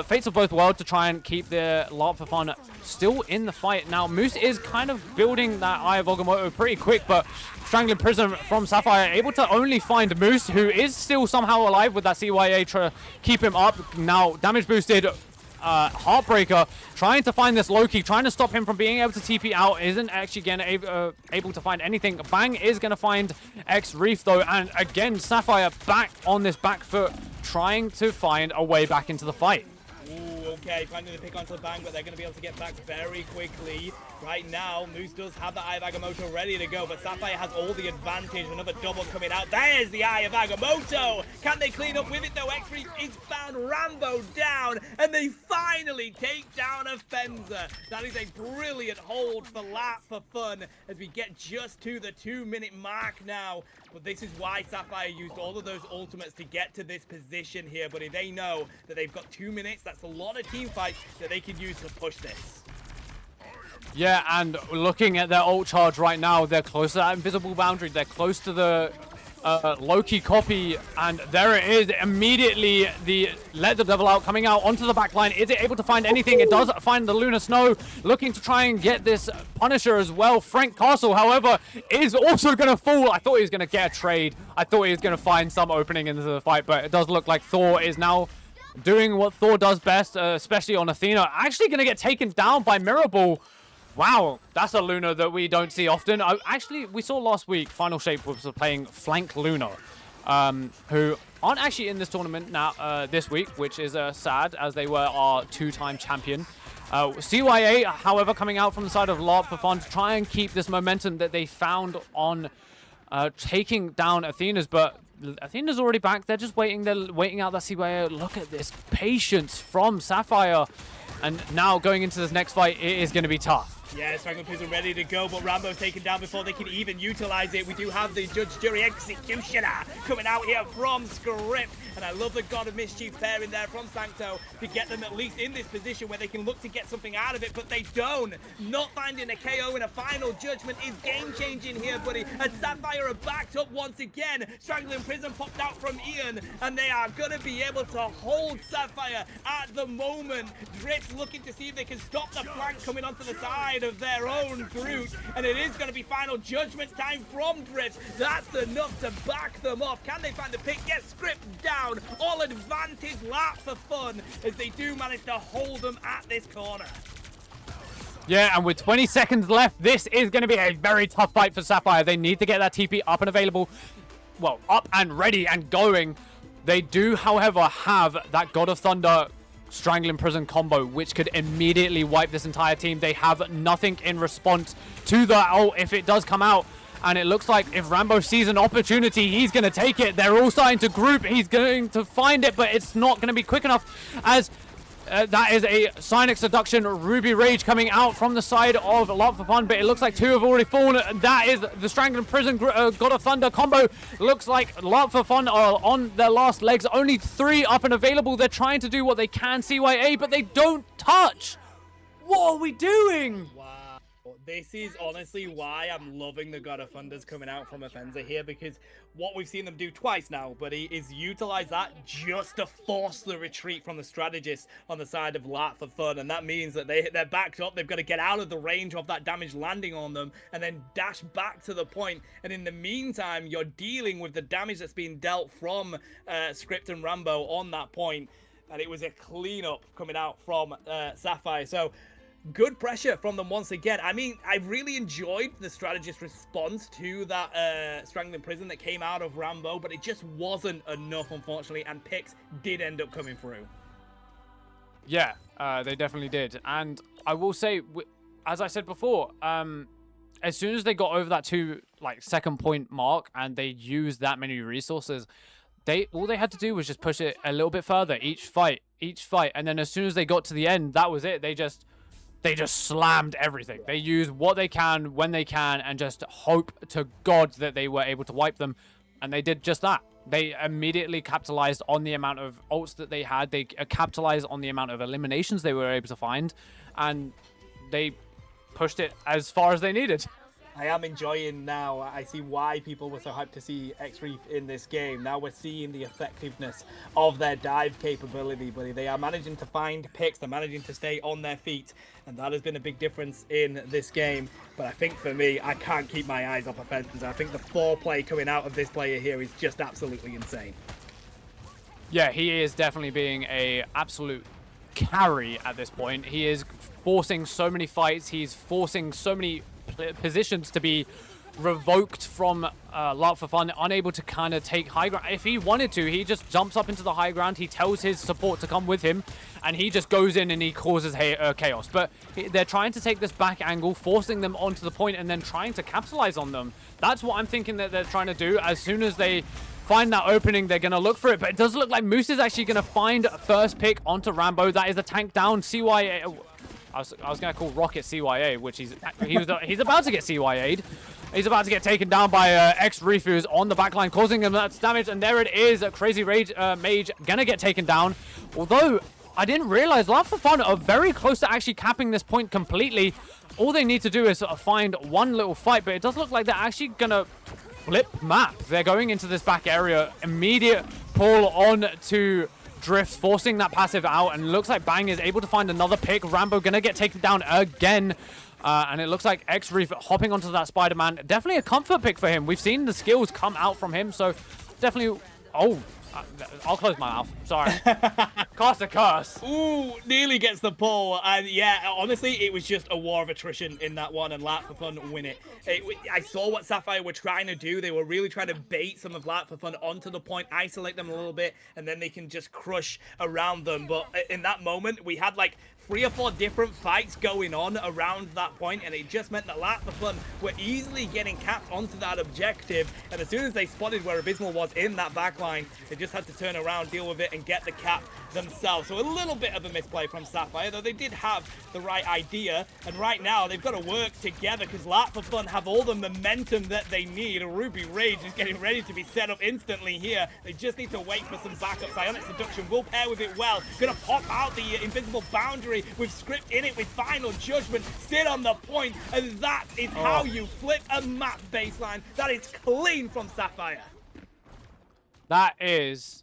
S1: Fates of Both Worlds to try and keep their Lot for Fun still in the fight. Now, Moose is kind of building that Eye of Agamotto pretty quick, but Strangling Prison from Sapphire able to only find Moose, who is still somehow alive with that CYA to keep him up. Now, damage boosted Heartbreaker trying to find this Loki, trying to stop him from being able to TP out, isn't actually again able to find anything. Bang is going to find X-Reef, though, and again, Sapphire back on this back foot, trying to find a way back into the fight.
S2: Ooh, okay, finding the pick onto the Bang, but they're going to be able to get back very quickly. Right now, Moose does have the Eye of Agamotto ready to go, but Sapphire has all the advantage. Another double coming out. There's the Eye of Agamotto. Can they clean up with it, though? X-Reef is found Rambo down, and they finally take down Offenser. That is a brilliant hold for Lat for Fun as we get just to the 2-minute mark now. But this is why Sapphire used all of those ultimates to get to this position here, buddy. They know that they've got 2 minutes. That's a lot of team fights that they can use to push this.
S1: Yeah, and looking at their ult charge right now, they're close to that invisible boundary. They're close to the Loki copy, and there it is. Immediately, the Let the Devil Out coming out onto the back line. Is it able to find anything? It does find the Lunar Snow, looking to try and get this Punisher as well. Frank Castle, however, is also going to fall. I thought he was going to get a trade. I thought he was going to find some opening into the fight, but it does look like Thor is now doing what Thor does best, especially on Athena. Actually going to get taken down by Mirrorball. Wow, that's a Luna that we don't see often. Actually, we saw last week, Final Shape was playing Flank Luna, who aren't actually in this tournament now this week, which is sad, as they were our 2-time champion. CYA, however, coming out from the side of LARP for fun to try and keep this momentum that they found on taking down Athena's, but Athena's already back. They're just waiting. They're waiting out that CYA. Look at this patience from Sapphire. And now going into this next fight, it is going to be tough.
S2: Yeah, Strangling Prison ready to go, but Rambo's taken down before they can even utilize it. We do have the Judge, Jury, Executioner coming out here from Script. And I love the God of Mischief pairing there from Sancto to get them at least in this position where they can look to get something out of it, but they don't. Not finding a KO in a final judgment is game-changing here, buddy. And Sapphire are backed up once again. Strangling Prison popped out from Ian, and they are going to be able to hold Sapphire at the moment. Drift's looking to see if they can stop the flank coming onto the side of their own Groot, and it is going to be final judgment time from Drift. That's enough to back them off. Can they find the pick? Get Script down. All advantage lap for fun as they do manage to hold them at this corner.
S1: Yeah, and with 20 seconds left, this is going to be a very tough fight for Sapphire. They need to get that TP up and available, well, up and ready and going. They do, however, have that God of Thunder Strangling Prison combo, which could immediately wipe this entire team. They have nothing in response to that. Oh, if it does come out, and it looks like if Rambo sees an opportunity, he's going to take it. They're all starting to group. He's going to find it, but it's not going to be quick enough, as that is a Psionic Seduction Ruby Rage coming out from the side of Lot for Fun, but it looks like 2 have already fallen. That is the Strangling Prison God of Thunder combo. Looks like Lot for Fun are on their last legs. Only 3 up and available. They're trying to do what they can, CYA, but they don't touch. What are we doing?
S2: Wow. This is honestly why I'm loving the God of Thunders coming out from Offenza here, because what we've seen them do twice now, buddy, is utilize that just to force the retreat from the strategist on the side of Lat for Fun, and that means that they're backed up. They've got to get out of the range of that damage landing on them and then dash back to the point, and in the meantime, you're dealing with the damage that's being dealt from Script and Rambo on that point, and it was a cleanup coming out from Sapphire. So good pressure from them once again. I mean, I really enjoyed the strategist response to that Strangling Prison that came out of Rambo, but it just wasn't enough, unfortunately, and picks did end up coming through.
S1: Yeah, they definitely did. And I will say, as I said before, as soon as they got over that 2-second point mark and they used that many resources, all they had to do was just push it a little bit further each fight, and then as soon as they got to the end, that was it. They just slammed everything. They used what they can, when they can, and just hope to God that they were able to wipe them. And they did just that. They immediately capitalized on the amount of ults that they had. They capitalized on the amount of eliminations they were able to find. And they pushed it as far as they needed.
S2: I am enjoying now. I see why people were so hyped to see X-Reef in this game. Now we're seeing the effectiveness of their dive capability, buddy. They are managing to find picks. They're managing to stay on their feet. And that has been a big difference in this game. But I think for me, I can't keep my eyes off Offenza. I think the foreplay coming out of this player here is just absolutely insane.
S1: Yeah, he is definitely being a absolute carry at this point. He is forcing so many fights. He's forcing so many positions to be revoked from Lark for Fun, unable to kind of take high ground. If he wanted to, he just jumps up into the high ground, he tells his support to come with him, and he just goes in and he causes chaos. But they're trying to take this back angle, forcing them onto the point and then trying to capitalize on them. That's what I'm thinking that they're trying to do. As soon as they find that opening, they're going to look for it. But it does look like Moose is actually going to find first pick onto Rambo. That is a tank down. CYA... I was going to call Rocket CYA, which he's about to get CYA'd. He's about to get taken down by X-Reef, who's on the backline, causing him that damage. And there it is, a Crazy Rage Mage going to get taken down. Although, I didn't realize Laugh for Fun are very close to actually capping this point completely. All they need to do is find one little fight, but it does look like they're actually going to flip map. They're going into this back area. Immediate pull on to Drift, forcing that passive out, and looks like Bang is able to find another pick. Rambo gonna get taken down again, and it looks like X-Reef hopping onto that Spider-Man. Definitely a comfort pick for him. We've seen the skills come out from him, so definitely... Oh, I'll close my mouth. Sorry. Cast a curse.
S2: Ooh, nearly gets the pull. And yeah, honestly, it was just a war of attrition in that one, and Lat for Fun win it. I saw what Sapphire were trying to do. They were really trying to bait some of Lat for Fun onto the point, isolate them a little bit, and then they can just crush around them. But in that moment, we had like 3 or 4 different fights going on around that point, and it just meant that Lat for Fun were easily getting capped onto that objective. And as soon as they spotted where Abysmal was in that backline, they just had to turn around, deal with it, and get the cap themselves. So a little bit of a misplay from Sapphire, though they did have the right idea. And right now, they've got to work together because Lat for Fun have all the momentum that they need. Ruby Rage is getting ready to be set up instantly here. They just need to wait for some backup. Psionic Seduction will pair with it well. Gonna pop out the invisible boundary with Script in it with Final Judgment. Sit on the point, and that is how you flip a map baseline. That is clean from Sapphire.
S1: That is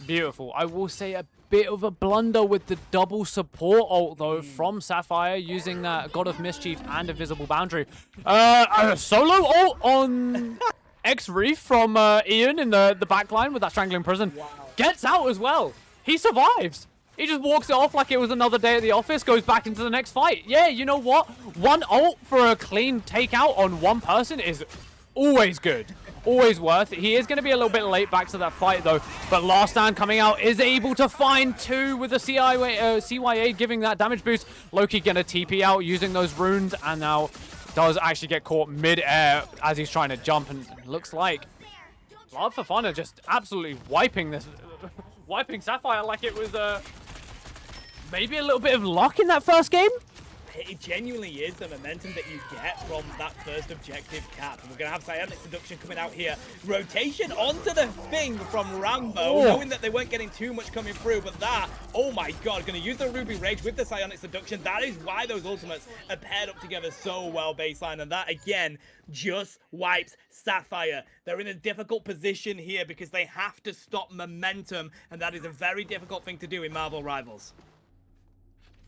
S1: beautiful. I will say a bit of a blunder with the double support ult, though, from Sapphire, using that God of Mischief and Invisible Boundary. A solo ult on X-Reef from Ian in the backline with that Strangling Prison.
S2: Wow.
S1: Gets out as well. He survives. He just walks it off like it was another day at the office, goes back into the next fight. Yeah, you know what? One ult for a clean takeout on one person is always good. Always worth it. He is going to be a little bit late back to that fight, though. But Last Stand coming out is able to find 2 with the CYA giving that damage boost. Loki going to TP out using those runes, and now does actually get caught mid-air as he's trying to jump. And it looks like Love for Fun are just absolutely wiping this, wiping Sapphire like it was maybe a little bit of luck in that first game.
S2: It genuinely is the momentum that you get from that first objective cap. We're going to have Psionic Seduction coming out here. Rotation onto the thing from Rambo, knowing that they weren't getting too much coming through. But that, oh my god, going to use the Ruby Rage with the Psionic Seduction. That is why those ultimates are paired up together so well, baseline. And that, again, just wipes Sapphire. They're in a difficult position here because they have to stop momentum. And that is a very difficult thing to do in Marvel Rivals.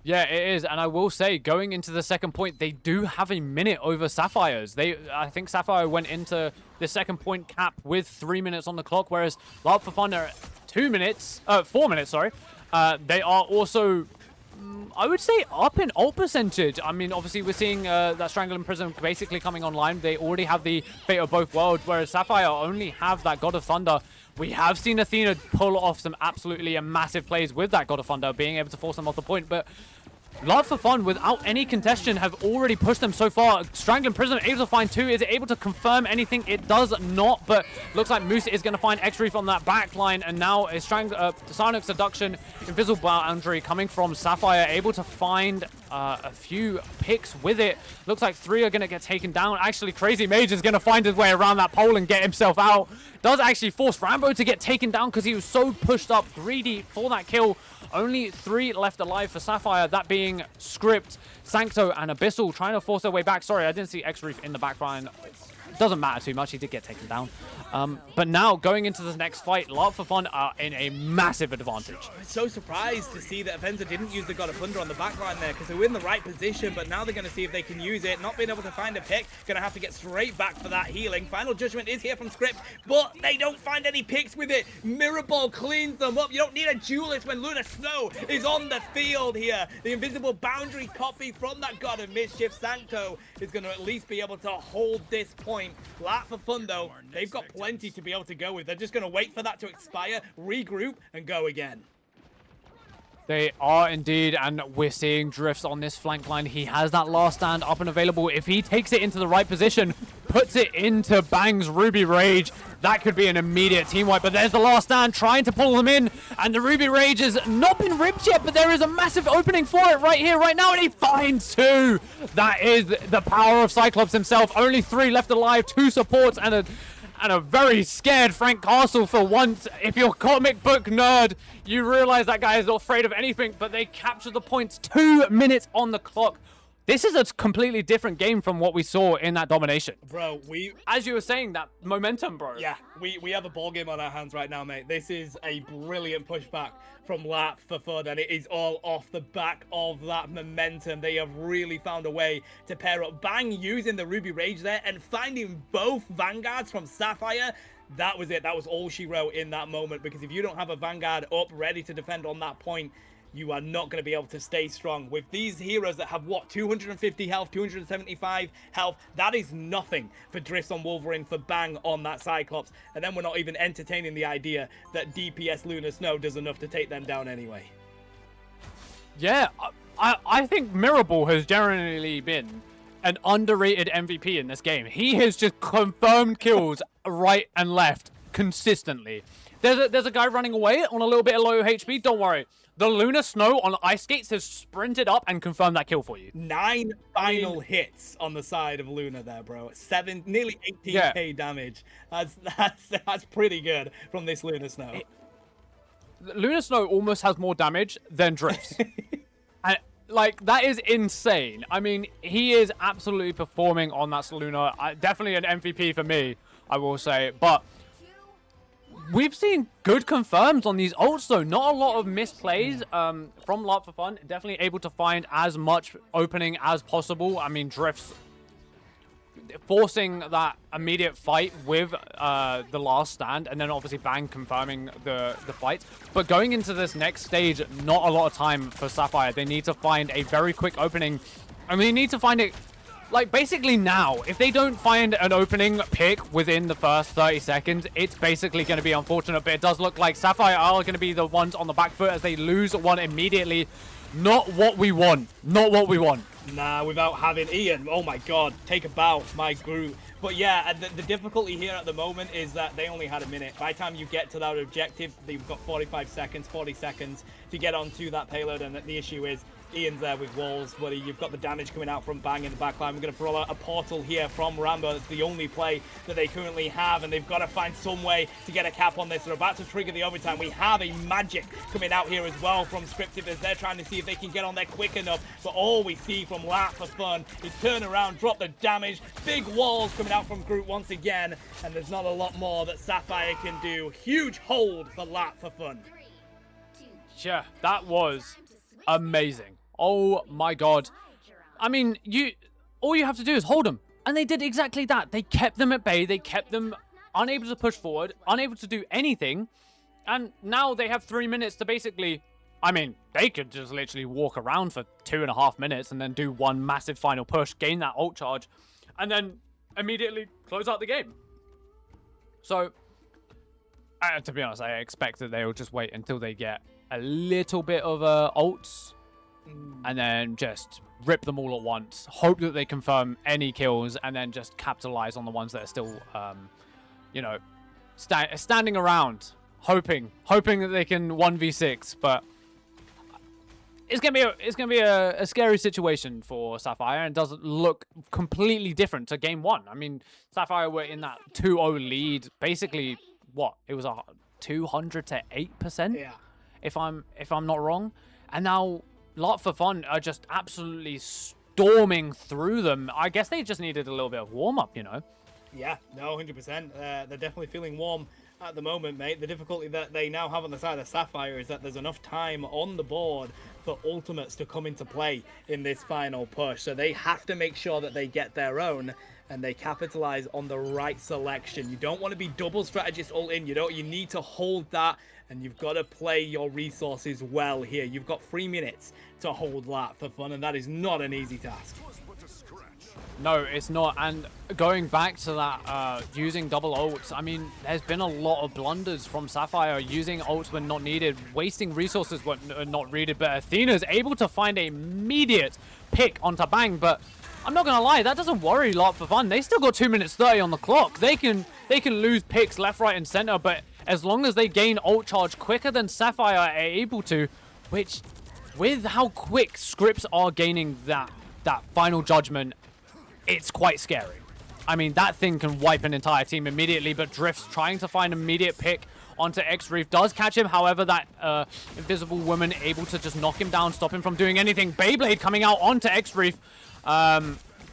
S1: Yeah, it is, and I will say, going into the second point, they do have a minute over Sapphires. I think Sapphire went into the second point cap with 3 minutes on the clock, whereas Love for Fun are 4 minutes, sorry. They are also, I would say, up in ult percentage. I mean, obviously, we're seeing that Strangling Prism basically coming online. They already have the Fate of Both Worlds, whereas Sapphire only have that God of Thunder. We have seen Athena pull off some absolutely massive plays with that God of Thunder, being able to force them off the point, but Love for Fun, without any contention, have already pushed them so far. Strangling Prism able to find 2. Is it able to confirm anything? It does not, but looks like Moose is going to find X-Reef on that back line, and now is Psionic Seduction, Invisible Boundary coming from Sapphire, able to find a few picks with it. Looks like 3 are going to get taken down. Actually, Crazy Mage is going to find his way around that pole and get himself out. Does actually force Rambo to get taken down because he was so pushed up, greedy for that kill. Only 3 left alive for Sapphire, that being Script, Sancto, and Abyssal, trying to force their way back. Sorry, I didn't see X-Reef in the backline. Doesn't matter too much, he did get taken down. But now, going into this next fight, Love for Fun are in a massive advantage.
S2: I'm so surprised to see that Avenza didn't use the God of Thunder on the backline there, because they were in the right position, but now they're going to see if they can use it. Not being able to find a pick, going to have to get straight back for that healing. Final Judgment is here from Script, but they don't find any picks with it. Mirror Ball cleans them up. You don't need a duelist when Luna Snow is on the field here. The Invisible Boundary copy from that God of Mischief. Sancto is going to at least be able to hold this point. Lat for Fun, though, they've got plenty to be able to go with. They're just going to wait for that to expire, regroup, and go again.
S1: They are indeed, and we're seeing drifts on this flank line. He has that Last Stand up and available. If he takes it into the right position, puts it into Bang's Ruby Rage, that could be an immediate team wipe. But there's the Last Stand trying to pull them in, and the Ruby Rage has not been ripped yet, but there is a massive opening for it right here, right now, and he finds 2. That is the power of Cyclops himself. Only 3 left alive, 2 supports, and a very scared Frank Castle for once. If you're a comic book nerd, you realize that guy is not afraid of anything, but they capture the points. 2 minutes on the clock. This is a completely different game from what we saw in that domination.
S2: Bro,
S1: as you were saying, that momentum, bro.
S2: Yeah, we have a ball game on our hands right now, mate. This is a brilliant pushback from Lat for Fun, and it is all off the back of that momentum. They have really found a way to pair up. Bang using the Ruby Rage there and finding both Vanguards from Sapphire. that was it. That was all she wrote in that moment, because if you don't have a Vanguard up ready to defend on that point, you are not going to be able to stay strong. With these heroes that have, what, 250 health, 275 health, that is nothing for Drifts on Wolverine, for Bang on that Cyclops. And then we're not even entertaining the idea that DPS Lunar Snow does enough to take them down anyway.
S1: Yeah, I think Mirrorball has generally been an underrated MVP in this game. He has just confirmed kills right and left consistently. There's a guy running away on a little bit of low HP. Don't worry. The Lunar Snow on ice skates has sprinted up and confirmed that kill for you.
S2: 9 final hits on the side of Luna there, bro. Nearly 18k damage. That's pretty good from this Lunar Snow.
S1: Lunar Snow almost has more damage than Drifts. And, like, that is insane. I mean, he is absolutely performing on that Luna. Definitely an MVP for me, I will say. But we've seen good confirms on these ults, though. Not a lot of misplays from Lot for Fun. Definitely able to find as much opening as possible. I mean, Drifts forcing that immediate fight with the last stand, and then obviously Bang confirming the fight. But going into this next stage, not a lot of time for Sapphire. They need to find a very quick opening, and they need to find it like basically now. If they don't find an opening pick within the first 30 seconds, it's basically going to be unfortunate. But it does look like Sapphire are going to be the ones on the back foot as they lose one immediately. Not what we want. Not what we want.
S2: Nah, without having Ian. Oh my god, take a bow, my Groot. But yeah, the difficulty here at the moment is that they only had a minute. By the time you get to that objective, they've got 45 seconds, 40 seconds to get onto that payload. And the issue is, Ian's there with walls, buddy. You've got the damage coming out from Bang in the backline. We're going to throw out a portal here from Rambo. It's the only play that they currently have, and they've got to find some way to get a cap on this. They're about to trigger the overtime. We have a magic coming out here as well from Scripted as they're trying to see if they can get on there quick enough. But all we see from Lat for Fun is turn around, drop the damage. Big walls coming out from Groot once again, and there's not a lot more that Sapphire can do. Huge hold for Lat for Fun.
S1: Yeah, that was amazing. Oh my god. I mean, all you have to do is hold them. And they did exactly that. They kept them at bay. They kept them unable to push forward, unable to do anything. And now they have 3 minutes to basically... I mean, they could just literally walk around for 2.5 minutes and then do one massive final push, gain that ult charge, and then immediately close out the game. So, to be honest, I expect that they will just wait until they get a little bit of ults and then just rip them all at once. Hope that they confirm any kills and then just capitalize on the ones that are still, you know, standing around, hoping that they can 1v6. But it's gonna be a scary situation for Sapphire, and doesn't look completely different to game one. I mean, Sapphire were in that 2-0 lead, basically. What, it was a 200 to 8%.
S2: Yeah.
S1: If I'm not wrong, and now Lot for Fun are just absolutely storming through them. I guess they just needed a little bit of warm up, you know.
S2: Yeah, no, 100%. They're definitely feeling warm at the moment, mate. The difficulty that they now have on the side of Sapphire is that there's enough time on the board for ultimates to come into play in this final push. So they have to make sure that they get their own and they capitalize on the right selection. You don't want to be double strategist ult in. You need to hold that, and you've got to play your resources well here. You've got 3 minutes to hold that for Fun, and that is not an easy task.
S1: No, it's not. And going back to that, using double ults, I mean, there's been a lot of blunders from Sapphire, using ults when not needed, wasting resources when not needed. But Athena's able to find an immediate pick onto Bang. But I'm not gonna lie, that doesn't worry Lot for Fun. They still got 2 minutes 30 on the clock. They can lose picks left, right, and center. But as long as they gain ult charge quicker than Sapphire are able to, which with how quick Scripts are gaining that final judgment, it's quite scary. I mean, that thing can wipe an entire team immediately, but Drift's trying to find immediate pick onto X-Reef. Does catch him, however, that invisible woman able to just knock him down, stop him from doing anything. Beyblade coming out onto X-Reef,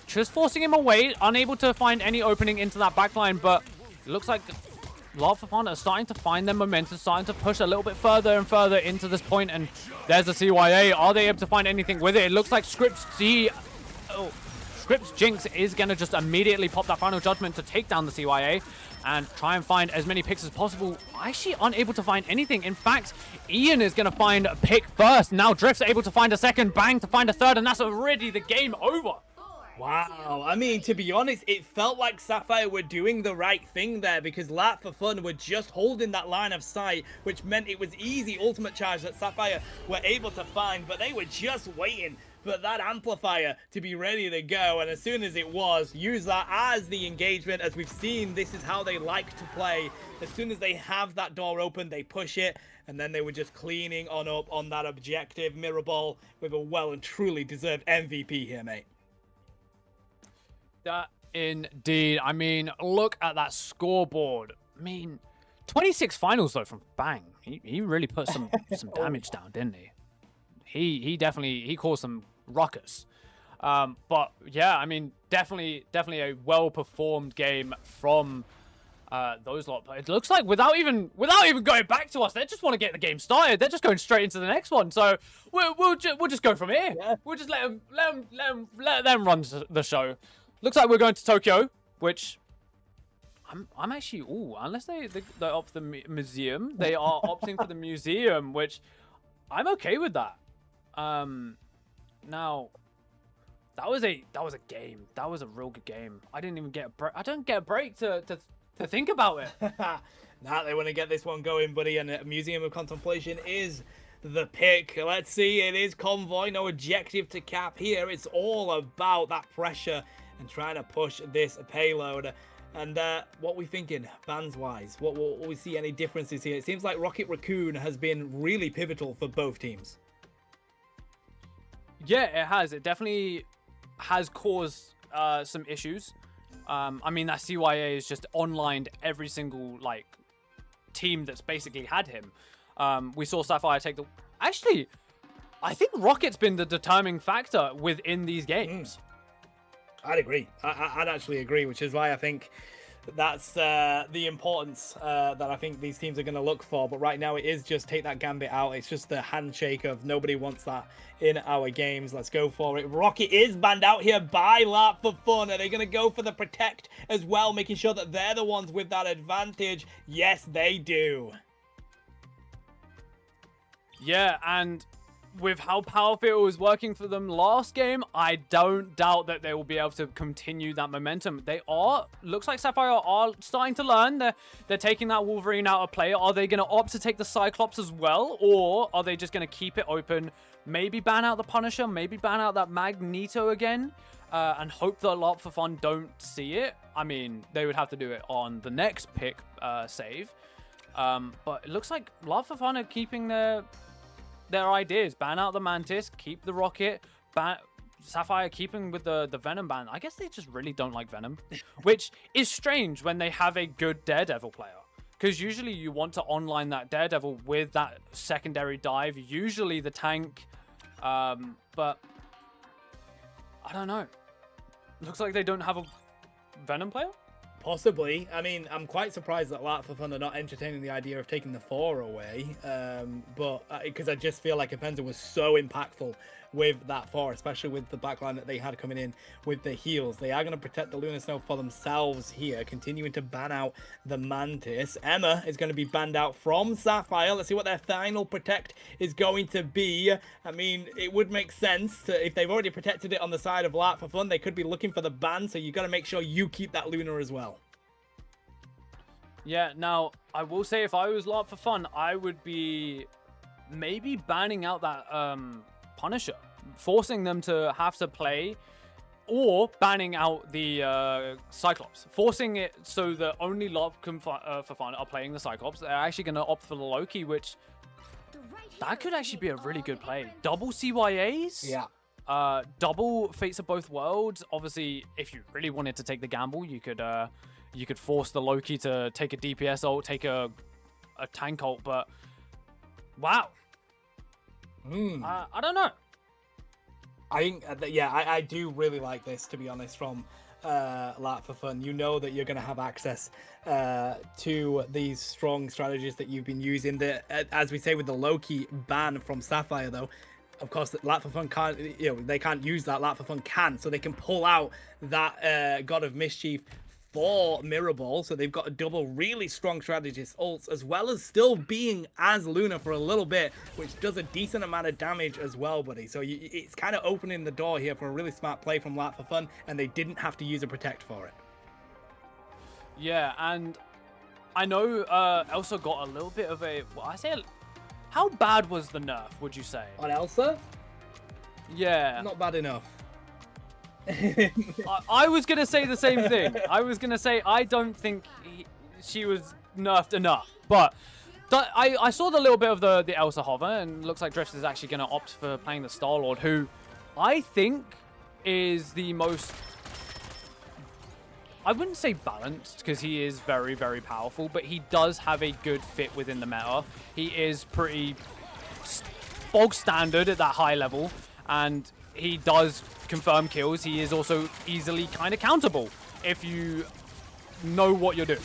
S1: just forcing him away, unable to find any opening into that backline, but it looks like Lot for Fun are starting to find their momentum, starting to push a little bit further and further into this point, and there's the CYA. Are they able to find anything with it? It looks like Scripts Jinx is going to just immediately pop that final judgment to take down the CYA. and try and find as many picks as possible. Actually unable to find anything. In fact, Ian is going to find a pick first. Now Drift's able to find a second, Bang to find a third, and that's already the game over.
S2: Wow, I mean, to be honest, it felt like Sapphire were doing the right thing there because Lat for Fun were just holding that line of sight, which meant it was easy ultimate charge that Sapphire were able to find, but they were just waiting for that amplifier to be ready to go, and as soon as it was, use that as the engagement. As we've seen, this is how they like to play. As soon as they have that door open, they push it, and then they were just cleaning on up on that objective. Mirror Ball with a well and truly deserved MVP here, mate.
S1: That indeed. I mean, look at that scoreboard. I mean, 26 finals though from Bang. He really put some damage down, didn't he? He definitely caused some ruckus. But yeah, I mean, definitely a well-performed game from those lot. But it looks like without even going back to us, they just want to get the game started. They're just going straight into the next one. So we'll just go from here.
S2: Yeah.
S1: We'll just let them run the show. Looks like we're going to Tokyo, which I'm actually unless they opt for the museum, they are opting for the museum, which I'm okay with that. Now that was a game. That was a real good game. I didn't even get a break. I don't get a break to think about it.
S2: Now they want to get this one going, buddy, and Museum of Contemplation is the pick. Let's see, it is Convoy, no objective to cap here. It's all about that pressure and trying to push this payload. And what we thinking, bans-wise? What will we see any differences here? It seems like Rocket Raccoon has been really pivotal for both teams.
S1: Yeah, it has. It definitely has caused some issues. I mean, that CYA is just onlined every single team that's basically had him. We saw Sapphire take the... Actually, I think Rocket's been the determining factor within these games.
S2: I'd agree. I'd actually agree, which is why I think that's the importance that I think these teams are going to look for. But right now it is just take that Gambit out. It's just the handshake of nobody wants that in our games. Let's go for it. Rocket is banned out here by Lat for Fun. Are they going to go for the Protect as well, making sure that they're the ones with that advantage? Yes, they do.
S1: Yeah, and with how powerful it was working for them last game, I don't doubt that they will be able to continue that momentum. They are, looks like Sapphire are starting to learn. They're taking that Wolverine out of play. Are they going to opt to take the Cyclops as well? Or are they just going to keep it open? Maybe ban out the Punisher, maybe ban out that Magneto again, and hope that Lot for Fun don't see it. I mean, they would have to do it on the next pick save. But it looks like Lot for Fun are keeping their ideas. Ban out the Mantis, keep the Rocket, Sapphire keeping with the Venom ban. I guess they just really don't like Venom, which is strange when they have a good Daredevil player. Because usually you want to online that Daredevil with that secondary dive, usually the tank. But I don't know. Looks like they don't have a Venom player?
S2: Possibly. I mean, I'm quite surprised that Lat for Fun are not entertaining the idea of taking the 4 away. But because I just feel like Offensive was so impactful with that 4, especially with the backline that they had coming in with the heals. They are going to protect the Lunar Snow for themselves here, continuing to ban out the Mantis. Emma is going to be banned out from Sapphire. Let's see what their final protect is going to be. I mean, it would make sense to, if they've already protected it on the side of Lat for Fun, they could be looking for the ban, so you got to make sure you keep that Lunar as well.
S1: Yeah, now, I will say if I was Lot for Fun, I would be maybe banning out that Punisher, forcing them to have to play, or banning out the Cyclops, forcing it so that only Lot for Fun are playing the Cyclops. They're actually going to opt for the Loki, which that could actually be a really good play. Double CYAs?
S2: Yeah.
S1: Double Fates of Both Worlds. Obviously, if you really wanted to take the gamble, you could force the Loki to take a DPS ult, take a tank ult, but wow. I don't know.
S2: I think, yeah, I do really like this, to be honest, from Lat for Fun. You know that you're going to have access to these strong strategies that you've been using. As we say with the Loki ban from Sapphire, though, of course, Lat for Fun can't, they can't use that. Lat for Fun can, so they can pull out that God of Mischief for Mirror Ball, so they've got a double really strong strategist ults, as well as still being as Luna for a little bit, which does a decent amount of damage as well, buddy. So it's kind of opening the door here for a really smart play from Lat for Fun, and they didn't have to use a Protect for it.
S1: Yeah, and I know Elsa got a little bit of a... Well, how bad was the nerf, would you say?
S2: On Elsa?
S1: Yeah.
S2: Not bad enough.
S1: I was going to say the same thing. I was going to say I don't think she was nerfed enough. But I saw the little bit of the Elsa hover, and looks like Drift is actually going to opt for playing the Star-Lord, who I think is the most... I wouldn't say balanced, because he is very, very powerful, but he does have a good fit within the meta. He is pretty bog standard at that high level, and he does confirm kills. He is also easily kind of countable if you know what you're doing.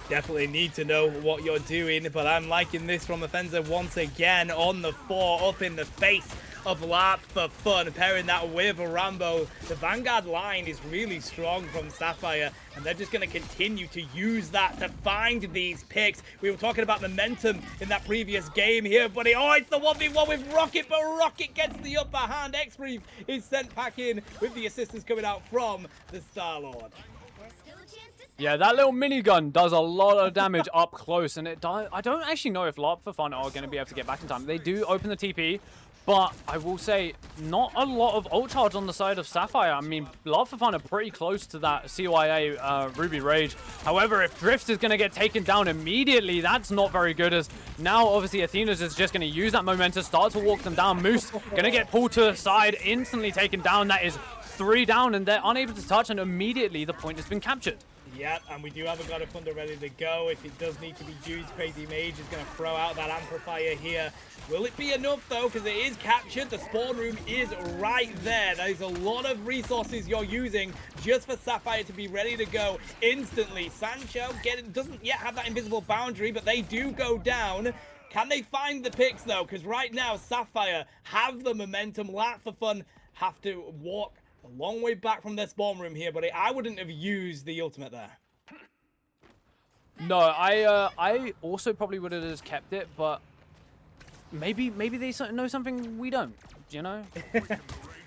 S2: Definitely need to know what you're doing, but I'm liking this from Offensive once again on the 4, up in the face of Lat for Fun, pairing that with Rambo. The Vanguard line is really strong from Sapphire, and they're just going to continue to use that to find these picks. We were talking about momentum in that previous game here, buddy. Oh, it's the 1v1 with Rocket, but Rocket gets the upper hand. X-Reef is sent back in with the assistance coming out from the Star-Lord.
S1: Yeah, that little minigun does a lot of damage up close, and I don't actually know if Lat for Fun are going to be able to get back in time. They do open the TP, but I will say not a lot of ult charge on the side of Sapphire. I mean, Lat for Fun are pretty close to that CYA Ruby Rage. However, if Drift is going to get taken down immediately, that's not very good, as now obviously Athena's is just going to use that momentum, start to walk them down. Moose going to get pulled to the side, instantly taken down. That is 3 down, and they're unable to touch, and immediately the point has been captured.
S2: Yep, and we do have a God of Thunder ready to go. If it does need to be used, Crazy Mage is going to throw out that amplifier here. Will it be enough, though? Because it is captured. The spawn room is right there. There's a lot of resources you're using just for Sapphire to be ready to go instantly. Sancho doesn't yet have that invisible boundary, but they do go down. Can they find the picks, though? Because right now, Sapphire have the momentum. Lat for Fun have to walk a long way back from their spawn room here, buddy. I wouldn't have used the ultimate there.
S1: No, I also probably would have just kept it, but maybe they know something we don't, you know?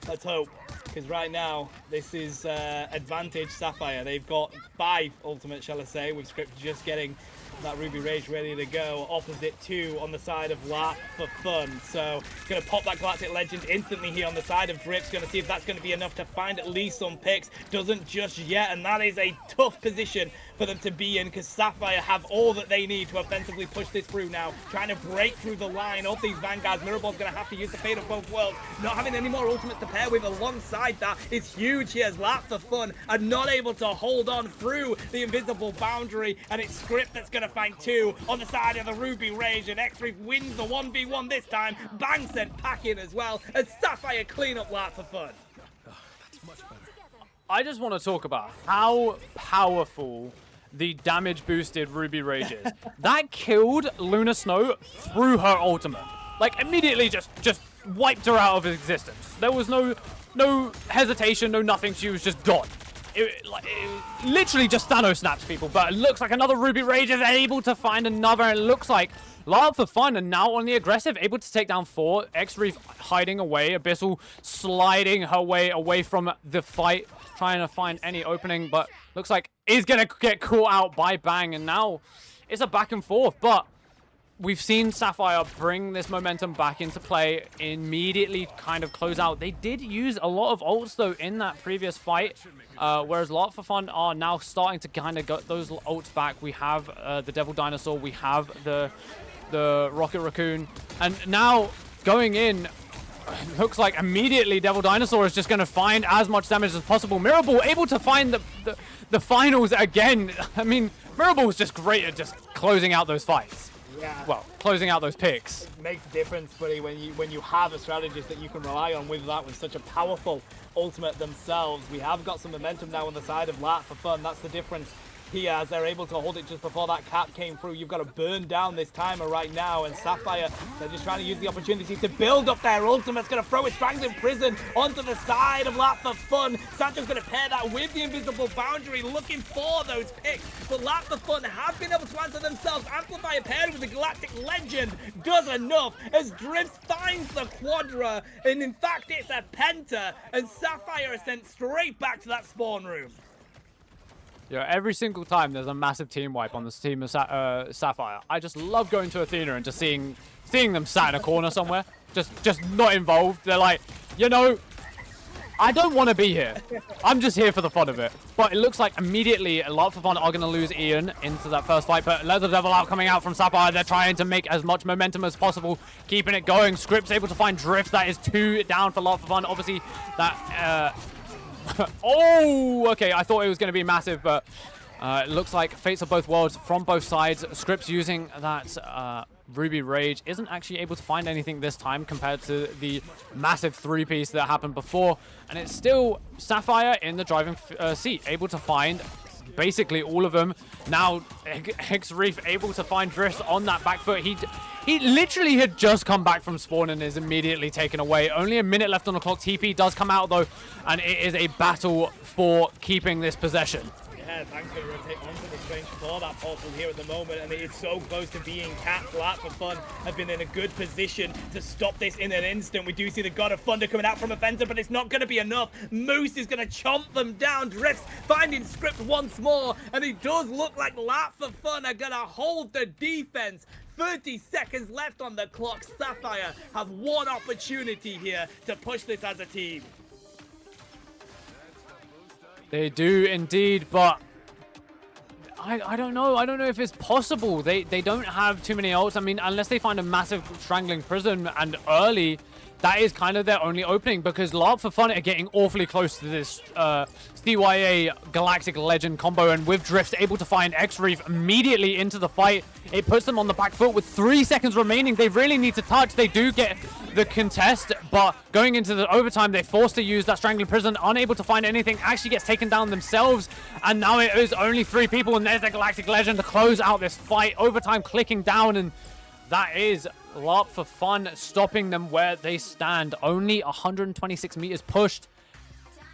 S2: Let's hope, because right now, this is advantage Sapphire. They've got 5 ultimates, shall I say, with Script just getting that Ruby Rage ready to go, opposite 2 on the side of Lat for Fun. So going to pop that Galactic Legend instantly here on the side of Drips. Going to see if that's going to be enough to find at least some picks. Doesn't just yet, and that is a tough position for them to be in, because Sapphire have all that they need to offensively push this through now, trying to break through the line of these Vanguards. Mirrorball's going to have to use the Fate of both worlds. Not having any more ultimates to pair with alongside that is huge here, as Lat for Fun are not able to hold on through the invisible boundary, and it's Script that's going to find 2 on the side of the Ruby Rage, and X-Reef wins the 1v1 this time. Bang sent packing as well, as Sapphire clean up Lat for Fun.
S1: I just want to talk about how powerful the damage boosted Ruby Rage is. That killed Luna Snow through her ultimate. Like, immediately just wiped her out of existence. There was no hesitation, no nothing. She was just gone. It literally just Thanos snaps people, but it looks like another Ruby Rage is able to find another, and it looks like Lat for Fun and now on the aggressive, able to take down 4. X-Reef hiding away, Abyssal sliding her way away from the fight, trying to find any opening, but looks like is going to get caught out by Bang, and now it's a back and forth, but we've seen Sapphire bring this momentum back into play, immediately kind of close out. They did use a lot of ults, though, in that previous fight, whereas Lat for Fun are now starting to kind of get those ults back. We have the Devil Dinosaur, we have the Rocket Raccoon, and now going in, looks like immediately Devil Dinosaur is just going to find as much damage as possible. Mirrorball able to find the finals again. I mean, Mirrorball is just great at just closing out those fights.
S2: Yeah.
S1: Well, closing out those picks.
S2: It makes a difference, buddy, when you have a strategist that you can rely on with that, with such a powerful ultimate themselves. We have got some momentum now on the side of Lat for Fun. That's the difference here as they're able to hold it just before that cap came through. You've got to burn down this timer right now, and Sapphire, they're just trying to use the opportunity to build up their ultimate. It's going to throw a Strangling Prison onto the side of Lap for Fun. Sancho's going to pair that with the Invisible Boundary, looking for those picks, but Lap for Fun have been able to answer themselves. Amplifier paired with the Galactic Legend does enough as Drift finds the Quadra, and in fact it's a Penta, and Sapphire is sent straight back to that spawn room.
S1: Yeah, every single time there's a massive team wipe on this team of Sapphire, I just love going to Athena and just seeing them sat in a corner somewhere, just not involved. They're like, you know, I don't want to be here. I'm just here for the fun of it. But it looks like immediately a lot for fun are going to lose Ian into that first fight. But Leather Devil out coming out from Sapphire. They're trying to make as much momentum as possible, keeping it going. Script's able to find Drift. That is 2 down for lot for fun. Obviously, that... oh, okay. I thought it was going to be massive, but it looks like Fates of both worlds from both sides. Scripts using that Ruby Rage isn't actually able to find anything this time compared to the massive 3-piece that happened before. And it's still Sapphire in the driving seat, able to find basically all of them. Now, X-Reef able to find Drift on that back foot. He literally had just come back from spawn and is immediately taken away. Only a minute left on the clock. TP does come out, though, and it is a battle for keeping this possession.
S2: Yeah, Thank's going to rotate onto the Strange for that portal here at the moment, and it is so close to being capped. Lap for Fun have been in a good position to stop this in an instant. We do see the God of Thunder coming out from Offensive, but it's not going to be enough. Moose is going to chomp them down. Drifts finding Script once more, and it does look like Lap for Fun are going to hold the defense. 30 seconds left on the clock. Sapphire have one opportunity here to push this as a team.
S1: They do indeed, but I don't know. I don't know if it's possible. They don't have too many ults. I mean, unless they find a massive Strangling Prison and early, that is kind of their only opening, because Larp for Fun are getting awfully close to this CYA Galactic Legend combo, and with Drift able to find X-Reef immediately into the fight. It puts them on the back foot with 3 seconds remaining. They really need to touch. They do get the contest, but going into the overtime, they're forced to use that Strangling Prison, unable to find anything, actually gets taken down themselves, and now it is only 3 people, and there's the Galactic Legend to close out this fight. Overtime clicking down, and that is Larp for Fun stopping them where they stand. Only 126 meters pushed.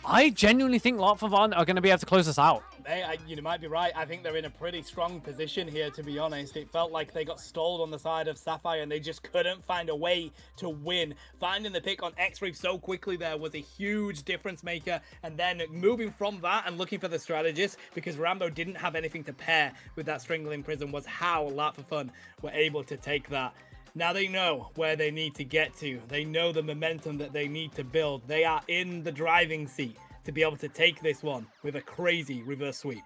S1: I genuinely think Larp for Fun are going to be able to close this out.
S2: Hey, you might be right. I think they're in a pretty strong position here, to be honest. It felt like they got stalled on the side of Sapphire and they just couldn't find a way to win. Finding the pick on X-Reef so quickly there was a huge difference maker. And then moving from that and looking for the strategist, because Rambo didn't have anything to pair with that Strangling Prison, was how Larp for Fun were able to take that. Now they know where they need to get to. They know the momentum that they need to build. They are in the driving seat to be able to take this one with a crazy reverse sweep.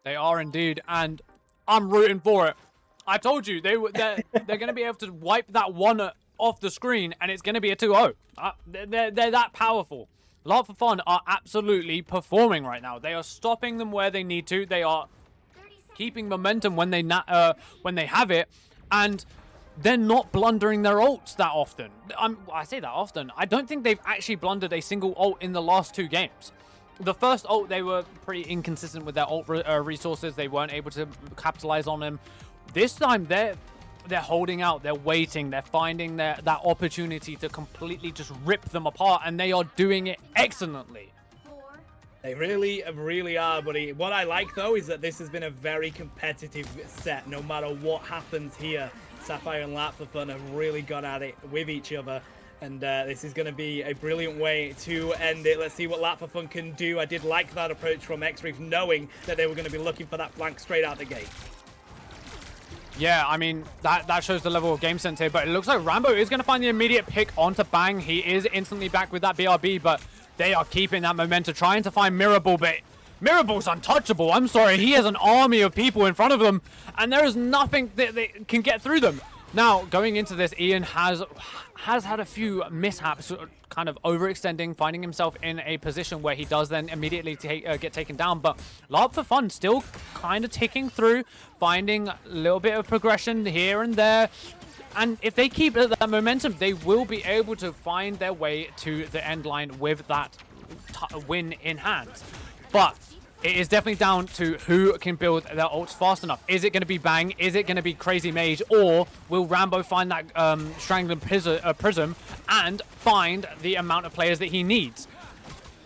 S1: They are indeed, and I'm rooting for it. I told you, they're going to be able to wipe that one off the screen, and it's going to be a 2-0. They're that powerful. Larp for Fun are absolutely performing right now. They are stopping them where they need to. They are keeping momentum when they have it, and they're not blundering their ults that often. I say that often. I don't think they've actually blundered a single ult in the last 2 games. The first ult, they were pretty inconsistent with their ult resources. They weren't able to capitalize on them. This time, they're holding out. They're waiting. They're finding that opportunity to completely just rip them apart, and they are doing it excellently.
S2: They really, really are, buddy. What I like, though, is that this has been a very competitive set, no matter what happens here. Sapphire and Larp for Fun have really gone at it with each other, and this is going to be a brilliant way to end it. Let's see what Larp for Fun can do. I did like that approach from X-Reef, knowing that they were going to be looking for that flank straight out the gate.
S1: Yeah, I mean, that shows the level of game sense here, but it looks like Rambo is going to find the immediate pick onto Bang. He is instantly back with that BRB, but they are keeping that momentum, trying to find Mirable, but Mirable's untouchable. I'm sorry, he has an army of people in front of them, and there is nothing that they can get through them. Now, going into this, Ian has had a few mishaps, kind of overextending, finding himself in a position where he does then immediately get taken down. But Larp for Fun still kind of ticking through, finding a little bit of progression here and there. And if they keep that momentum, they will be able to find their way to the end line with that win in hand. But it is definitely down to who can build their ults fast enough. Is it going to be Bang? Is it going to be Crazy Mage? Or will Rambo find that Strangling Prism and find the amount of players that he needs?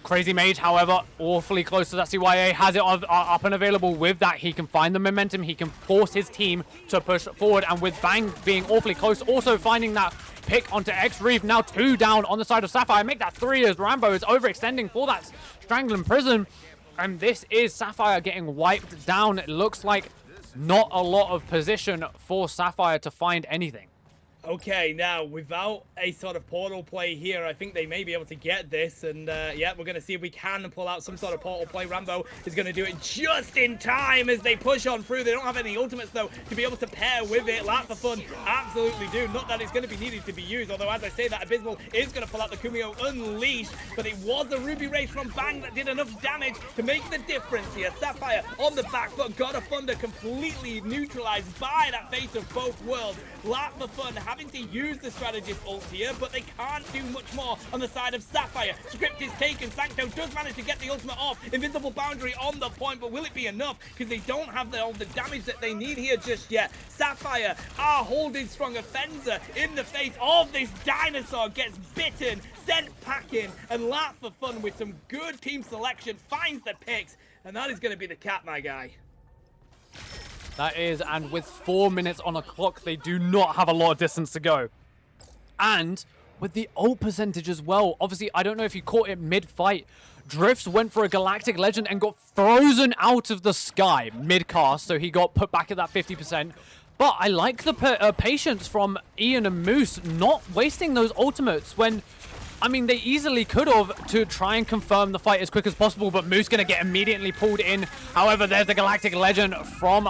S1: Crazy Mage, however, awfully close to that CYA, has it up and available. With that, he can find the momentum. He can force his team to push forward. And with Bang being awfully close, also finding that pick onto X-Reef. Now 2 down on the side of Sapphire. Make that 3 as Rambo is overextending for that Strangling Prism. And this is Sapphire getting wiped down. It looks like not a lot of position for Sapphire to find anything.
S2: Okay, now, without a sort of portal play here, I think they may be able to get this. And, yeah, we're going to see if we can pull out some sort of portal play. Rambo is going to do it just in time as they push on through. They don't have any ultimates, though, to be able to pair with it. Lots of fun, absolutely do. Not that it's going to be needed to be used, although, as I say that, Abysmal is going to pull out the Kumio Unleashed. But it was a Ruby Race from Bang that did enough damage to make the difference here. Sapphire on the back foot. God of Thunder completely neutralized by that Face of Both Worlds. Lots of fun having to use the strategist ult here, but they can't do much more on the side of Sapphire. Script is taken. Sancto does manage to get the ultimate off. Invisible Boundary on the point, but will it be enough? Because they don't have all the damage that they need here just yet. Sapphire are holding strong. Offenser in the face of this dinosaur gets bitten, sent packing, and lots of fun with some good team selection. Finds the picks, and that is going to be the cap, my guy.
S1: That is, and with 4 minutes on a clock, they do not have a lot of distance to go. And with the ult percentage as well, obviously, I don't know if you caught it mid-fight, Drifts went for a Galactic Legend and got frozen out of the sky mid-cast, so he got put back at that 50%. But I like the patience from Ian and Moose not wasting those ultimates when, I mean, they easily could have to try and confirm the fight as quick as possible, but Moose going to get immediately pulled in. However, there's the Galactic Legend from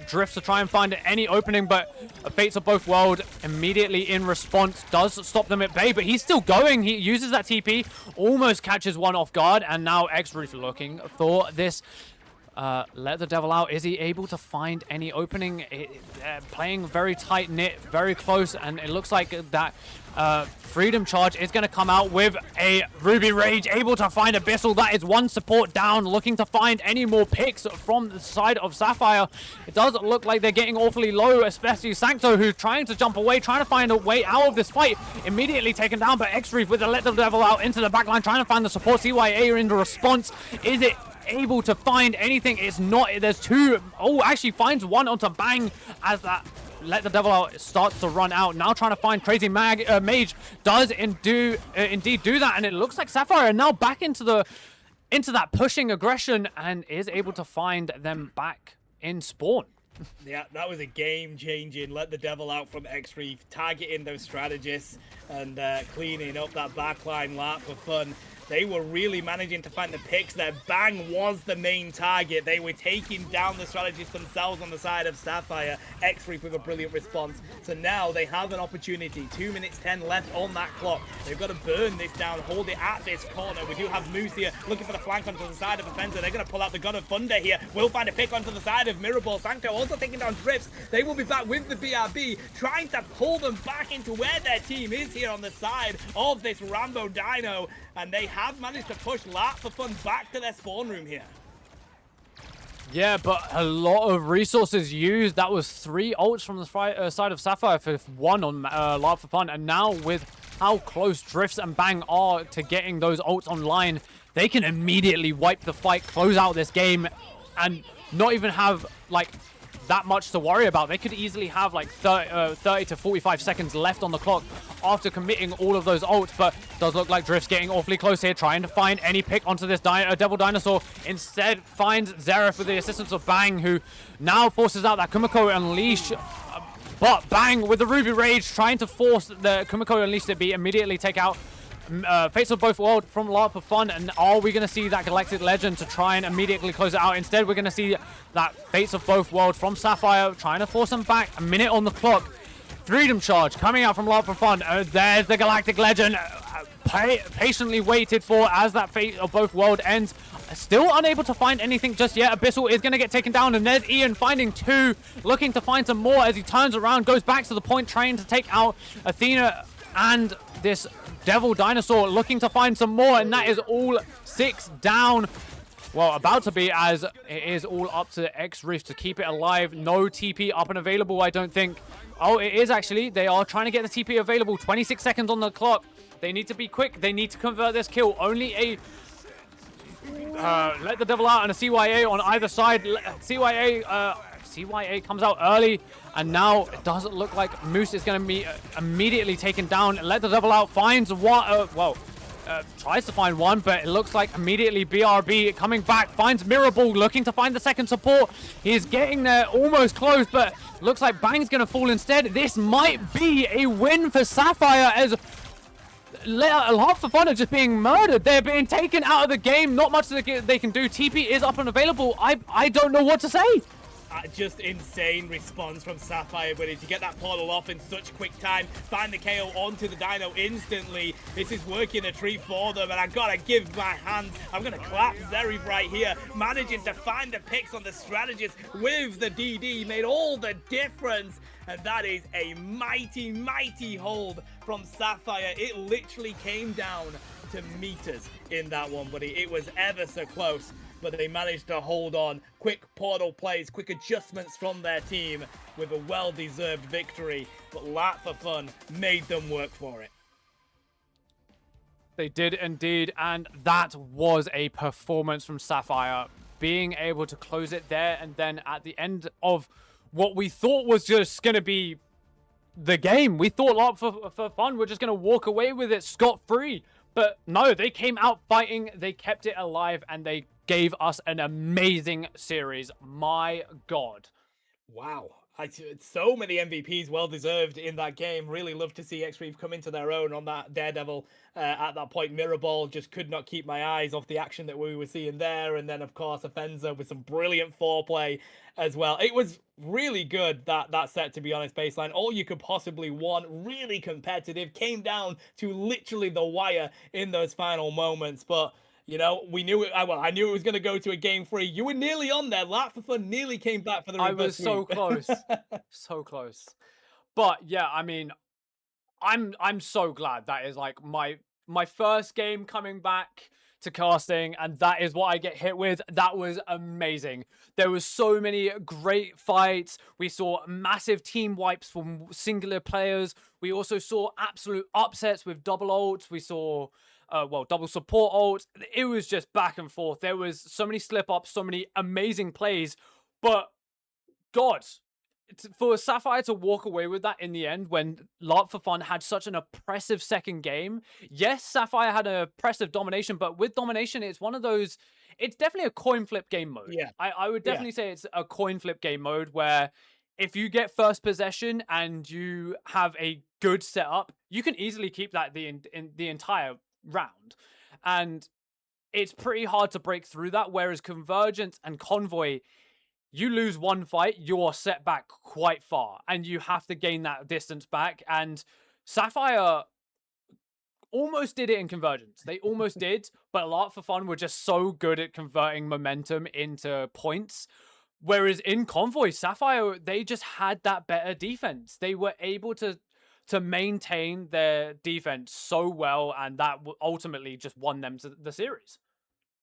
S1: Drift to try and find any opening, but Fates of Both World immediately in response does stop them at bay, but he's still going. He uses that TP, almost catches one off guard, and now X-Reef looking for this. Let the devil out. Is he able to find any opening? Playing very tight-knit, very close, and it looks like that Freedom Charge is going to come out with a Ruby Rage, able to find Abyssal. That is one support down, looking to find any more picks from the side of Sapphire. It does look like they're getting awfully low, especially Sancto, who's trying to jump away, trying to find a way out of this fight. Immediately taken down by X-Reef with the Let the Devil Out into the backline, trying to find the support. CYA in the response. Is it able to find anything? It's not. There's 2. Oh, actually finds one onto Bang as that Let the Devil Out starts to run out. Now trying to find Crazy Mage does indeed do that, and it looks like Sapphire are now back into that pushing aggression and is able to find them back in spawn.
S2: Yeah, that was a game-changing Let the Devil Out from X-Reef, targeting those strategists and cleaning up that backline lot for fun. They were really managing to find the picks there. Bang was the main target. They were taking down the strategists themselves on the side of Sapphire. X-Reef with a brilliant response. So now they have an opportunity. 2 minutes 10 left on that clock. They've got to burn this down, hold it at this corner. We do have Moose here looking for the flank onto the side of Offenser. They're going to pull out the God of Thunder here. Will find a pick onto the side of Mirrorball. Sancto also taking down Drifts. They will be back with the BRB, trying to pull them back into where their team is here on the side of this Rambo Dino. And they have managed to push Lat for fun back to their spawn room here.
S1: Yeah, but a lot of resources used. That was 3 ults from the side of Sapphire for 1 on Lat for fun. And now with how close Drifts and Bang are to getting those ults online, they can immediately wipe the fight, close out this game, and not even have, like, that much to worry about. They could easily have like 30 to 45 seconds left on the clock after committing all of those ults, but it does look like Drift's getting awfully close here, trying to find any pick onto this Devil Dinosaur. Instead finds Xerath with the assistance of Bang, who now forces out that Kumiko Unleash. But Bang with the Ruby Rage, trying to force the Kumiko Unleash to be immediately take out Fates of Both World from LARP for fun. And are we going to see that Galactic Legend to try and immediately close it out? Instead, we're going to see that Fates of Both World from Sapphire trying to force them back. A minute on the clock. Freedom Charge coming out from LARP for fun. There's the Galactic Legend. Patiently waited for as that Fate of Both World ends. Still unable to find anything just yet. Abyssal is going to get taken down, and there's Ian finding 2, looking to find some more as he turns around, goes back to the point, trying to take out Athena and this Devil Dinosaur, looking to find some more, and that is all 6 down. Well, about to be, as it is all up to X-Riff to keep it alive. No TP up and available, I don't think. Oh, it is actually. They are trying to get the TP available. 26 seconds on the clock. They need to be quick. They need to convert this kill. Only a... let the devil out and a CYA on either side. CYA comes out early, and now it doesn't look like Moose is going to be immediately taken down. Let the devil out, finds one, tries to find one, but it looks like immediately BRB coming back, finds Mirrorball, looking to find the second support. He's getting there, almost close, but looks like Bang's going to fall instead. This might be a win for Sapphire, as Half for Fun are just being murdered. They're being taken out of the game. Not much that they can do. TP is up and available. I don't know what to say.
S2: Just insane response from Sapphire, buddy, to get that portal off in such quick time, find the KO onto the Dino instantly. This is working a treat for them, and I gotta give my hands, I'm gonna clap Zerif right here, managing to find the picks on the strategist with the DD made all the difference, and that is a mighty hold from Sapphire. It literally came down to meters in that one, buddy. It was ever so close, but they managed to hold on. Quick portal plays, quick adjustments from their team with a well-deserved victory. But Lat for Fun made them work for it.
S1: They did indeed, and that was a performance from Sapphire. Being able to close it there, and then at the end of what we thought was just going to be the game. We thought Lat for Fun were just going to walk away with it scot-free. But no, they came out fighting, they kept it alive, and they gave us an amazing series. My God.
S2: Wow. So many MVPs well-deserved in that game. Really love to see X-Reef come into their own on that Daredevil. At that point, Mirrorball just could not keep my eyes off the action that we were seeing there. And then, of course, Offenza with some brilliant foreplay as well. It was really good, that set, to be honest, baseline. All you could possibly want. Really competitive. Came down to literally the wire in those final moments. But... you know, we knew it. Well, I knew it was going to go to a game 3. You were nearly on there. Lat for Fun nearly came back for the reverse
S1: I was so close. So close. But yeah, I mean, I'm so glad that is like my first game coming back to casting, and that is what I get hit with. That was amazing. There was so many great fights. We saw massive team wipes from singular players. We also saw absolute upsets with double ults. We saw double support ults. It was just back and forth. There was so many slip-ups, so many amazing plays. But, God, for Sapphire to walk away with that in the end when Lat for Fun had such an oppressive second game. Yes, Sapphire had an oppressive domination, but with domination, it's one of those... it's definitely a coin flip game mode.
S2: Yeah.
S1: I would definitely say it's a coin flip game mode where if you get first possession and you have a good setup, you can easily keep that the entire round, and it's pretty hard to break through that. Whereas Convergence and Convoy, you lose one fight, you're set back quite far, and you have to gain that distance back. And Sapphire almost did it in Convergence. They almost did, but Lat for Fun were just so good at converting momentum into points. Whereas in Convoy, Sapphire, they just had that better defense. They were able to maintain their defense so well, and that ultimately just won them to the series.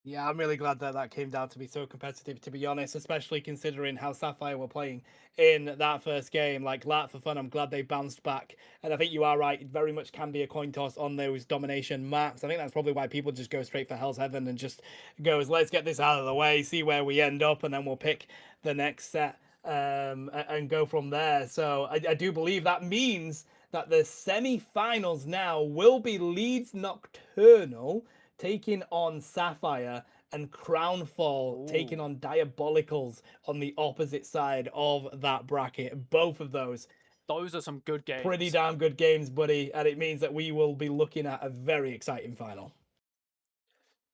S2: Yeah, I'm really glad that that came down to be so competitive, to be honest, especially considering how Sapphire were playing in that first game. Like, Lat for Fun, I'm glad they bounced back. And I think you are right, it very much can be a coin toss on those domination maps. I think that's probably why people just go straight for Hell's Heaven and just goes, let's get this out of the way, see where we end up, and then we'll pick the next set and go from there. So I do believe that means that the semi-finals now will be Leeds Nocturnal taking on Sapphire, and Crownfall taking on Diabolicals on the opposite side of that bracket. Both of those
S1: are some good games.
S2: Pretty damn good games, buddy. And it means that we will be looking at a very exciting final.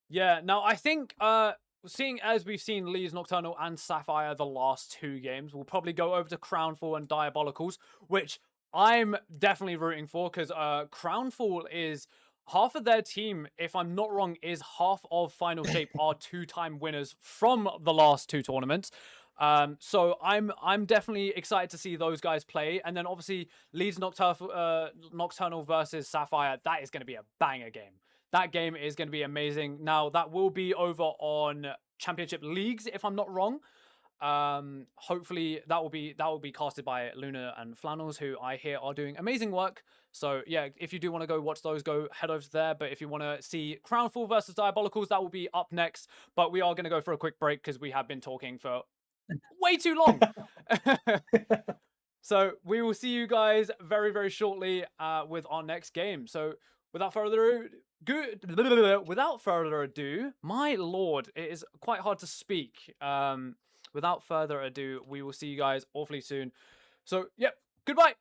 S1: Yeah, now I think seeing as we've seen Leeds Nocturnal and Sapphire the last 2 games, we'll probably go over to Crownfall and Diabolicals, which I'm definitely rooting for, because Crownfall is half of their team, if I'm not wrong, is half of Final Shape are 2-time winners from the last 2 tournaments. So I'm definitely excited to see those guys play. And then obviously Leeds Nocturnal versus Sapphire, that is going to be a banger game. That game is going to be amazing. Now, that will be over on championship leagues, if I'm not wrong. Hopefully that will be casted by Luna and Flannels, who I hear are doing amazing work. So yeah, if you do want to go watch those, go head over there. But if you want to see Crownfall versus Diabolicals, that will be up next. But we are going to go for a quick break because we have been talking for way too long. So we will see you guys very, very shortly with our next game. So without further ado, my lord, it is quite hard to speak. Without further ado, we will see you guys awfully soon. So, yep, goodbye.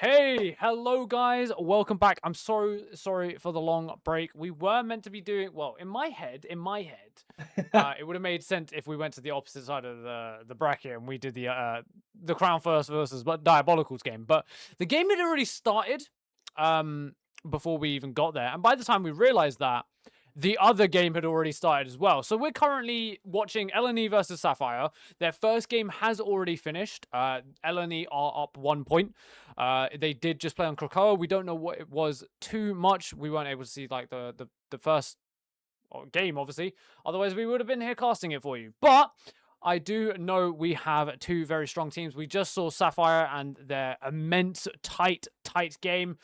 S1: Hey, hello guys, welcome back. I'm so sorry for the long break. We were meant to be doing, well, in my head, it would have made sense if we went to the opposite side of the bracket and we did the Crown First versus Diabolicals game. But the game had already started before we even got there. And by the time we realized that, the other game had already started as well. So we're currently watching LNE versus Sapphire. Their first game has already finished. LNE are up 1 point. They did just play on Krakoa. We don't know what it was too much. We weren't able to see like the first game, obviously. Otherwise, we would have been here casting it for you. But I do know we have two very strong teams. We just saw Sapphire and their immense, tight game.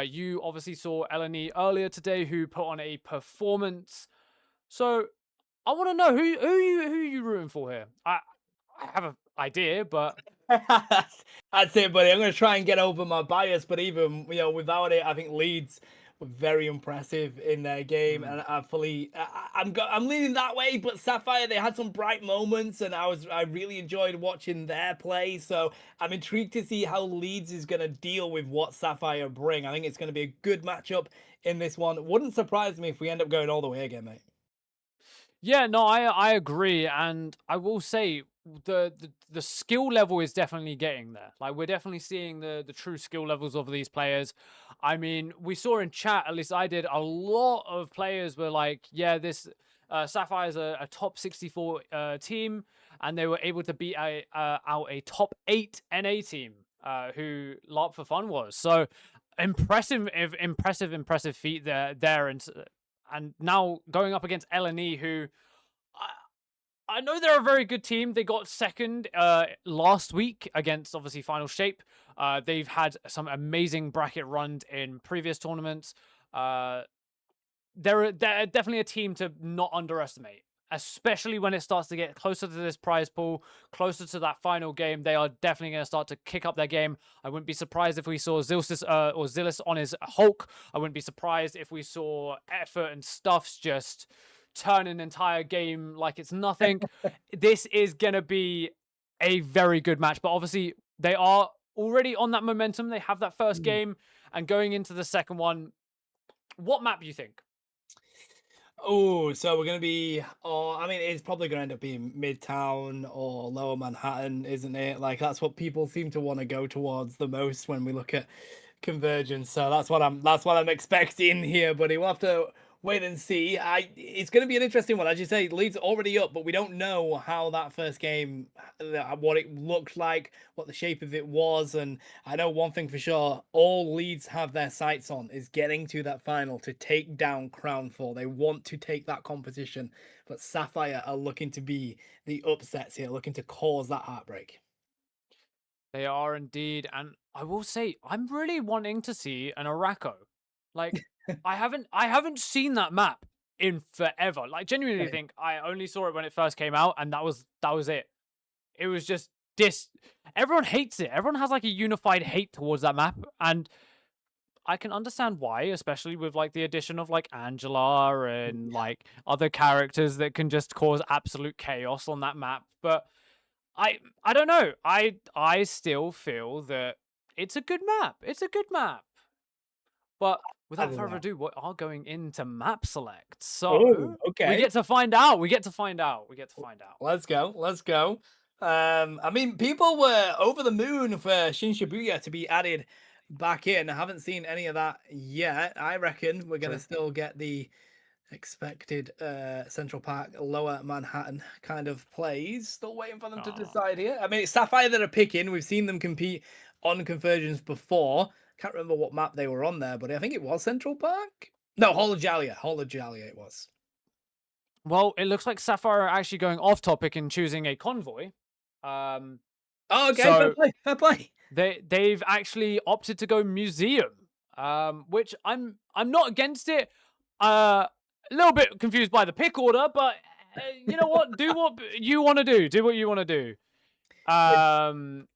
S1: You obviously saw LNE earlier today, who put on a performance. So I want to know who you rooting for here. I have an idea, but
S2: That's it, buddy. I'm going to try and get over my bias, but even without it, I think Leeds were very impressive in their game, and I'm leaning that way. But Sapphire, they had some bright moments, and I really enjoyed watching their play. So I'm intrigued to see how Leeds is going to deal with what Sapphire bring. I think it's going to be a good matchup in this one. Wouldn't surprise me if we end up going all the way again, mate.
S1: yeah, no, I agree, and I will say the skill level is definitely getting there. Like we're definitely seeing the true skill levels of these players. I mean, we saw in chat, at least I did, a lot of players were like, yeah, this Sapphire is a top 64 team, and they were able to beat out a top 8 NA team who LARP for Fun was. So impressive feat there, and now going up against LNE, who I know they're a very good team. They got second last week against obviously Final Shape. They've had some amazing bracket runs in previous tournaments. They're definitely a team to not underestimate, especially when it starts to get closer to this prize pool, closer to that final game. They are definitely going to start to kick up their game. I wouldn't be surprised if we saw Zillis on his Hulk. I wouldn't be surprised if we saw Effort and Stuffs just turn an entire game like it's nothing. This is going to be a very good match, but obviously they are already on that momentum. They have that first game, and going into the second one, what map do you think?
S2: Oh, so we're gonna be, oh, I mean, it's probably gonna end up being Midtown or Lower Manhattan, isn't it? Like that's what people seem to want to go towards the most when we look at convergence. So that's what I'm expecting here, buddy. We'll have to wait and see. It's going to be an interesting one, as you say. Leeds already up, but we don't know how that first game, what it looked like, what the shape of it was. And I know one thing for sure: all Leeds have their sights on is getting to that final to take down Crown 4. They want to take that competition, but Sapphire are looking to be the upsets here, looking to cause that heartbreak.
S1: They are indeed, and I will say I'm really wanting to see an Araco. Like I haven't seen that map in forever. Like genuinely
S2: Right.
S1: think I only saw it when it first came out, and that was it. It was just dis. Everyone hates it. Everyone has like a unified hate towards that map, and I can understand why, especially with like the addition of like Angela and like other characters that can just cause absolute chaos on that map. But I don't know. I still feel that it's a good map. It's a good map. But
S2: I
S1: without
S2: don't
S1: further
S2: know.
S1: ado, we are going into map select.
S2: Oh,
S1: So we
S2: okay.
S1: get to find out. We get to find out. We get to find out.
S2: Let's go. Let's go. I mean, people were over the moon for Shin Shibuya to be added back in. I haven't seen any of that yet. I reckon we're gonna
S1: True.
S2: still get the expected Central Park, Lower Manhattan kind of plays. Still waiting for them to
S1: Ah.
S2: decide here. I mean, it's Sapphire that are picking. We've seen them compete on conversions before. Can't remember what map they were on there, but I think it was Central Park. No, Holojalia. Holojalia it was.
S1: Well, it looks like Sapphire are actually going off topic and choosing a convoy. Um,
S2: Oh, okay, fair
S1: so
S2: play, fair play.
S1: they've actually opted to go museum, which I'm not against it. A little bit confused by the pick order, but you know what? Do what you want to do. Do what you want to do. Um,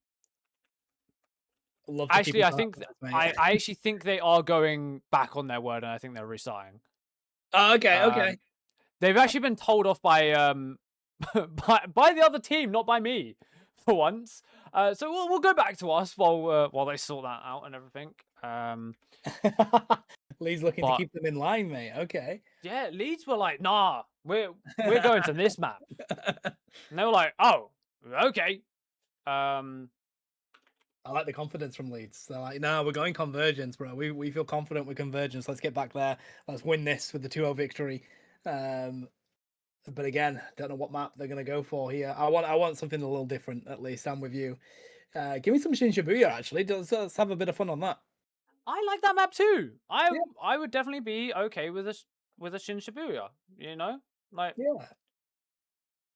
S2: Love to keep
S1: actually,
S2: it
S1: I
S2: that,
S1: think
S2: mate.
S1: I actually think they are going back on their word, and I think they're restarting.
S2: Oh, okay,
S1: Um,
S2: okay.
S1: they've actually been told off by by the other team, not by me. for once. So we'll go back to us while they sort that out and everything.
S2: Lee's looking to
S1: But
S2: keep them in line, mate. Okay.
S1: yeah, Leeds were like, nah, we're going to this map. And they were like, oh, okay.
S2: I like the confidence from Leeds. They're like, no, we're going convergence, bro. We feel confident with convergence. Let's get back there. Let's win this with the 2-0 victory. But again, don't know what map they're going to go for here. I want something a little different, at least. I'm with you. Give me some Shin Shibuya, actually. Let's have a bit of fun on that.
S1: I like that map too.
S2: Yeah.
S1: I would definitely be okay with a Shin Shibuya, you know? Like
S2: Yeah.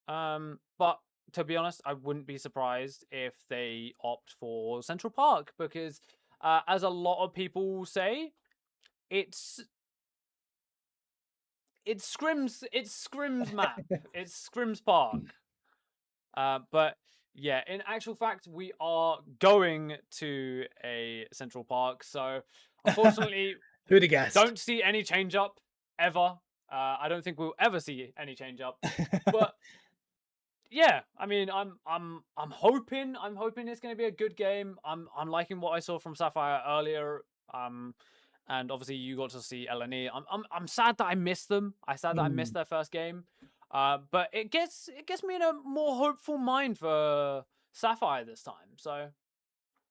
S1: but to be honest, I wouldn't be surprised if they opt for Central Park because as a lot of people say, it's Scrim's map. It's Scrim's Park. But yeah, in actual fact, we are going to a Central Park. So unfortunately,
S2: Who'd have guessed?
S1: don't see any change up ever. I don't think we'll ever see any change up. But yeah, I mean, I'm hoping it's going to be a good game. I'm liking what I saw from Sapphire earlier. And obviously you got to see LNE. I'm sad that I missed them. That I missed their first game. But it gets me in a more hopeful mind for Sapphire this time. So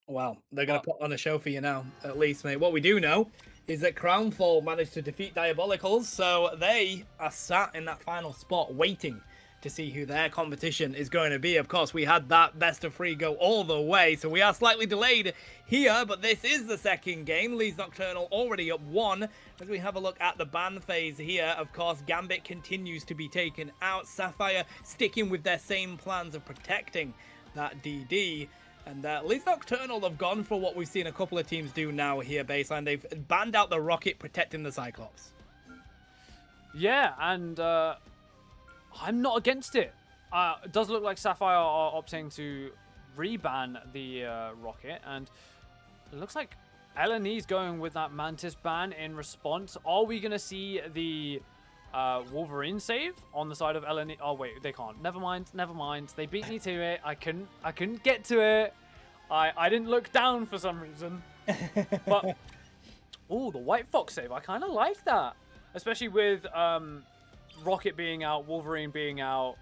S2: well, they're going to put on a show for you now, at least, mate. What we do know is that Crownfall managed to defeat Diabolicals, so they are sat in that final spot waiting to see who their competition is going to be. Of course, we had that best of 3 go all the way, so we are slightly delayed here, but this is the second game. Leeds Nocturnal already up 1. As we have a look at the ban phase here, of course, Gambit continues to be taken out. Sapphire sticking with their same plans of protecting that DD. And Leeds Nocturnal have gone for what we've seen a couple of teams do now here, baseline. They've banned out the Rocket, protecting the Cyclops.
S1: Yeah, and I'm not against it. It does look like Sapphire are opting to reban the Rocket, and it looks like LNE's going with that Mantis ban in response. Are we going to see the Wolverine save on the side of LNE? Oh wait, they can't. Never mind. They beat me to it. I couldn't get to it. I didn't look down for some reason. But oh, the White Fox save. I kind of like that, especially with Rocket being out, Wolverine being out,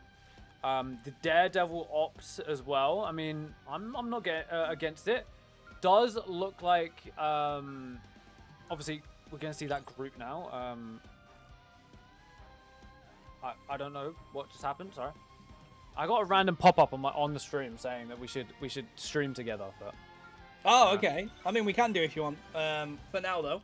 S1: the Daredevil ops as well. I mean, I'm not against it. Does look like obviously we're gonna see that group now. I don't know what just happened. Sorry, I got a random pop up on the stream saying that we should stream together. But
S2: oh, okay. I mean, we can do if you want. For now though.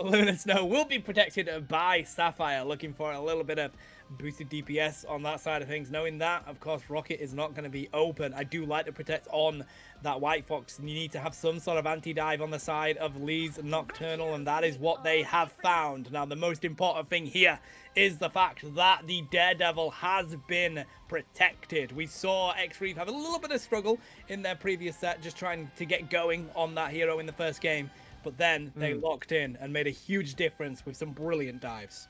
S2: Lunar Snow will be protected by Sapphire, looking for a little bit of boosted DPS on that side of things. Knowing that, of course, Rocket is not going to be open. I do like to protect on that White Fox. You need to have some sort of anti-dive on the side of Leeds Nocturnal, and that is what they have found. Now, the most important thing here is the fact that the Daredevil has been protected. We saw X-Reef have a little bit of struggle in their previous set, just trying to get going on that hero in the first game. But then they locked in and made a huge difference with some brilliant dives.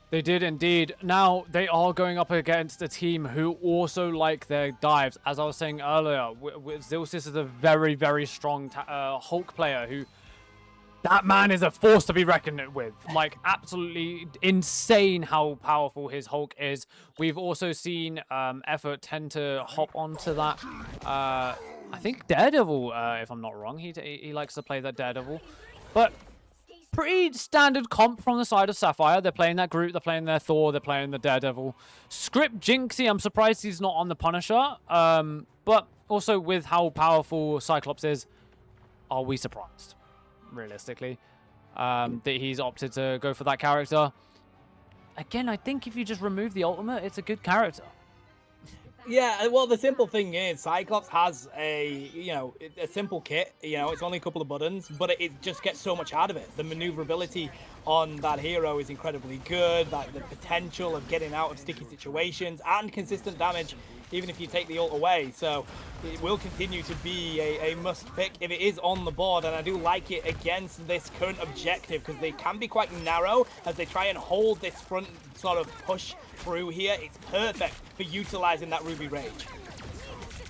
S1: They did indeed. Now, they are going up against a team who also like their dives. As I was saying earlier, Zilsis is a very, very strong Hulk player who... That man is a force to be reckoned with. Like, absolutely insane how powerful his Hulk is. We've also seen Effort tend to hop onto that... I think Daredevil, if I'm not wrong. He likes to play that Daredevil. But... pretty standard comp from the side of Sapphire. They're playing that group, they're playing their Thor, they're playing the Daredevil. Script Jinxie, I'm surprised he's not on the Punisher. But also with how powerful Cyclops is, are we surprised, realistically, that he's opted to go for that character? Again, I think if you just remove the ultimate, it's a good character.
S2: Yeah, well, the simple thing is, Cyclops has a simple kit. It's only a couple of buttons, but it just gets so much out of it. The maneuverability on that hero is incredibly good. Like the potential of getting out of sticky situations and consistent damage, even if you take the ult away. So it will continue to be a must pick if it is on the board, and I do like it against this current objective because they can be quite narrow as they try and hold this front sort of push through here. It's perfect for utilizing that Ruby Rage.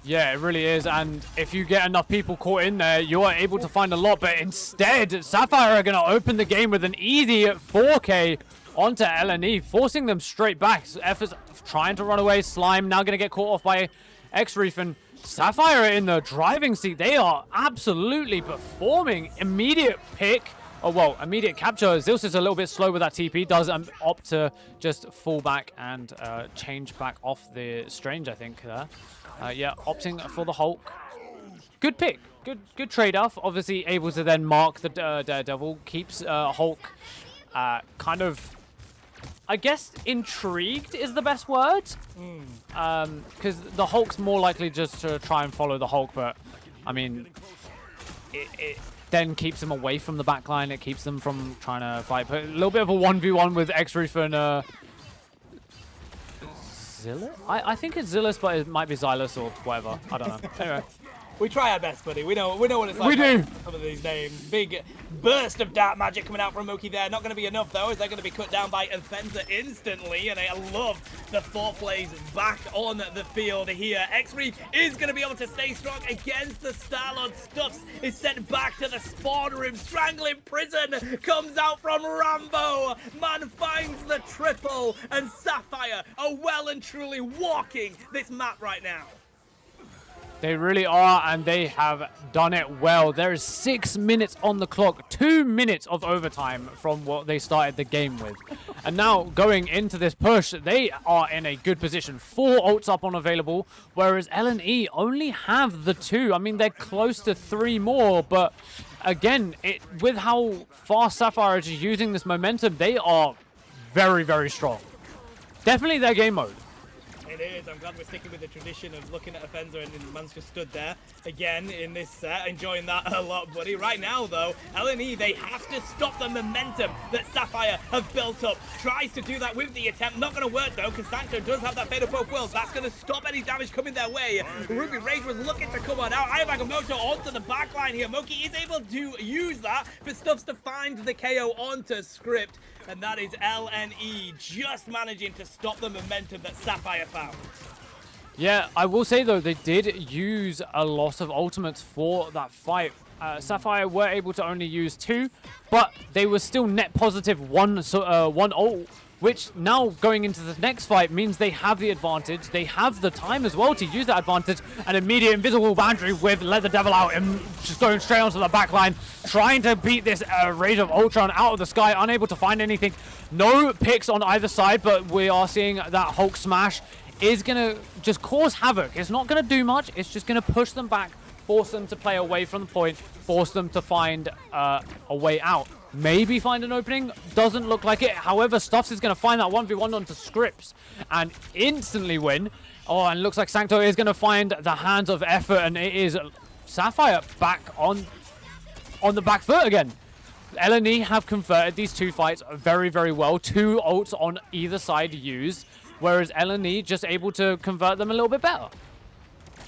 S1: Yeah, it really is, and if you get enough people caught in there, you are able to find a lot, but instead, Sapphire are going to open the game with an easy 4K onto LNE, forcing them straight back. Efforts trying to run away, Slime now going to get caught off by X-Reef, and Sapphire in the driving seat. They are absolutely performing. Immediate pick. Oh, well, immediate capture. Zeus is a little bit slow with that TP. Does opt to just fall back and change back off the Strange, I think, there. Yeah, opting for the Hulk. Good pick. Good trade-off. Obviously able to then mark the Daredevil. Keeps Hulk kind of, I guess, intrigued is the best word. Because the Hulk's more likely just to try and follow the Hulk, but, I mean, it then keeps them away from the backline. It keeps them from trying to fight. But a little bit of a 1v1 with X-Reef and Zillus? I think it's Zillus, but it might be Xylus or whatever. I don't know. Anyway.
S2: We try our best, buddy. We know what it's like.
S1: We do.
S2: Some of these names. Big burst of dark magic coming out from Moki there. Not going to be enough, though, as they're going to be cut down by Offenser instantly. And I love the 4 plays back on the field here. X-Reef is going to be able to stay strong against the Star-Lord. Stuffs is sent back to the spawn room. Strangling Prison comes out from Rambo. Man finds the triple. And Sapphire are well and truly walking this map right now.
S1: They really are, and they have done it well. There is 6 minutes on the clock, 2 minutes of overtime from what they started the game with. And now going into this push, they are in a good position. 4 ults up on available, whereas LNE only have the 2. I mean, they're close to 3 more, but again, with how fast Sapphire is using this momentum, they are very, very strong. Definitely their game mode.
S2: It is. I'm glad we're sticking with the tradition of looking at Offenser, and man's just stood there again in this set, enjoying that a lot, buddy. Right now, though, LNE, they have to stop the momentum that Sapphire have built up. Tries to do that with the attempt. Not going to work, though, because Sancho does have that Fate of Both Worlds. That's going to stop any damage coming their way. Ruby Rage was looking to come on out. Ayabagamoto onto the backline here. Moki is able to use that for Stuffs to find the KO onto Script. And that is LNE just managing to stop the momentum that Sapphire found.
S1: Yeah, I will say, though, they did use a lot of ultimates for that fight. Sapphire were able to only use 2, but they were still net positive one ult, which now going into the next fight means they have the advantage. They have the time as well to use that advantage. An immediate invisible boundary with Let the Devil Out and just going straight onto the back line, trying to beat this Rage of Ultron out of the sky, unable to find anything. No picks on either side, but we are seeing that Hulk smash is going to just cause havoc. It's not going to do much. It's just going to push them back, force them to play away from the point, force them to find a way out. Maybe find an opening. Doesn't look like it. However, Stuffs is going to find that 1v1 onto Scripts and instantly win. Oh, and looks like Sancto is going to find the hands of effort, and it is Sapphire back on the back foot again. LNE have converted these 2 fights very, very well. 2 ults on either side used, whereas LNE just able to convert them a little bit better.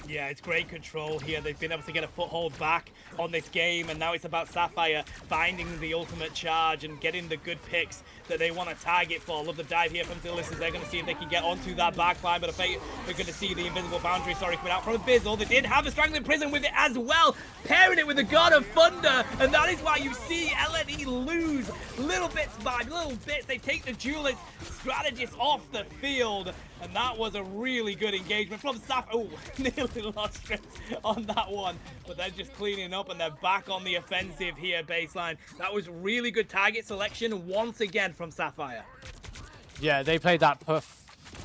S2: Yeah, it's great control here. They've been able to get a foothold back on this game, and now it's about Sapphire finding the ultimate charge and getting the good picks that they want to target for. Love the dive here from Zillus as they're going to see if they can get onto that backline, but I think we're going to see the invisible boundary, coming out from Bizzle. They did have a Strangling Prison with it as well, pairing it with the God of Thunder, and that is why you see LNE lose little bits by little bits. They take the duelist strategist off the field, and that was a really good engagement from Sapphire. Oh, nearly lost strips on that one, but they're just cleaning up and they're back on the offensive here, baseline. That was really good target selection once again from Sapphire.
S1: Yeah, they played that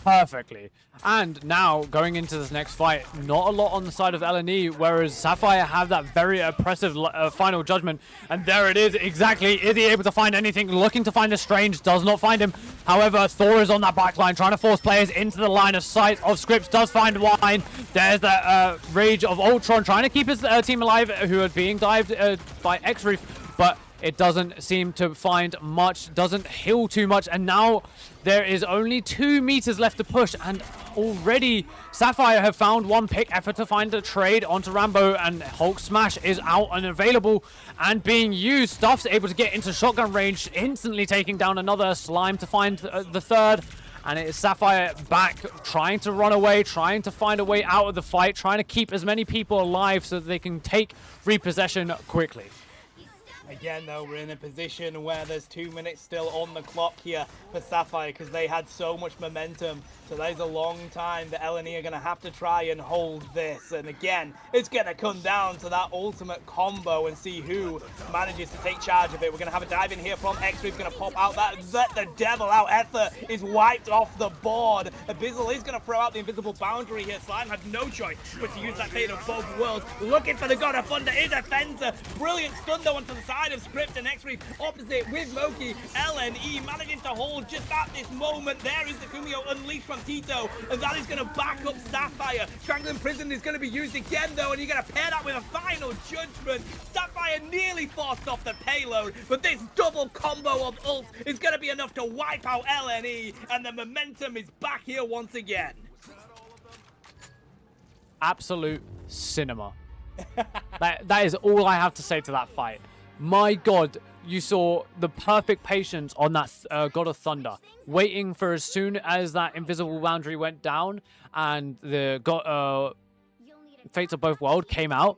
S1: perfectly. And now, going into this next fight, not a lot on the side of LNE, whereas Sapphire have that very oppressive final judgment. And there it is, exactly. Is he able to find anything? Looking to find a Strange, does not find him. However, Thor is on that backline, trying to force players into the line of sight of Scripts, does find Wine. There's the Rage of Ultron, trying to keep his team alive, who are being dived by X-Reef. But It doesn't seem to find much, doesn't heal too much, and now there is only 2 meters left to push, and already Sapphire have found one pick effort to find a trade onto Rambo, and Hulk Smash is out and available and being used. Stuff's able to get into shotgun range, instantly taking down another Slime to find the third. And it is Sapphire back, trying to run away, trying to find a way out of the fight, trying to keep as many people alive so that they can take repossession quickly.
S2: Again, though, we're in a position where there's 2 minutes still on the clock here for Sapphire because they had so much momentum. So there's a long time that LNE are going to have to try and hold this. And again, it's going to come down to that ultimate combo and see who manages to take charge of it. We're going to have a dive in here from X. He's going to pop out that let the devil out. Ether is wiped off the board. Abyssal is going to throw out the invisible boundary here. Slime had no choice but to use that fate of both worlds. Looking for the God of Thunder is a fencer. Brilliant stun though onto the side of Script, and X-Reef opposite with Moki. LNE managing to hold just at this moment. There is the Kumio unleashed from Tito, and that is going to back up Sapphire. Strangling Prison is going to be used again though, and you're going to pair that with a final judgment. Sapphire nearly forced off the payload, but this double combo of ults is going to be enough to wipe out LNE, and the momentum is back here once again.
S1: Absolute cinema. that is all I have to say to that fight. My God, you saw the perfect patience on that God of Thunder, waiting for as soon as that invisible boundary went down and the Fates of Both Worlds came out,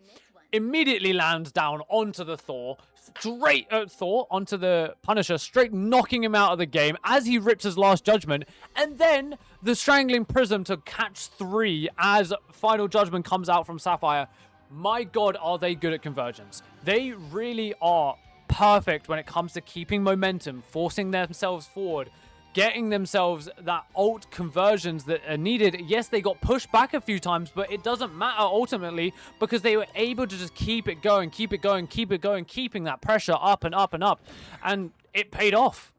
S1: immediately lands down onto the Thor, straight at Thor, onto the Punisher, straight knocking him out of the game as he rips his last judgment, and then the Strangling Prism to catch 3 as final judgment comes out from Sapphire. My God, are they good at conversions. They really are perfect when it comes to keeping momentum, forcing themselves forward, getting themselves that ult conversions that are needed. Yes, they got pushed back a few times, but it doesn't matter ultimately because they were able to just keep it going, keep it going, keep it going, keeping that pressure up and up and up. And it paid off.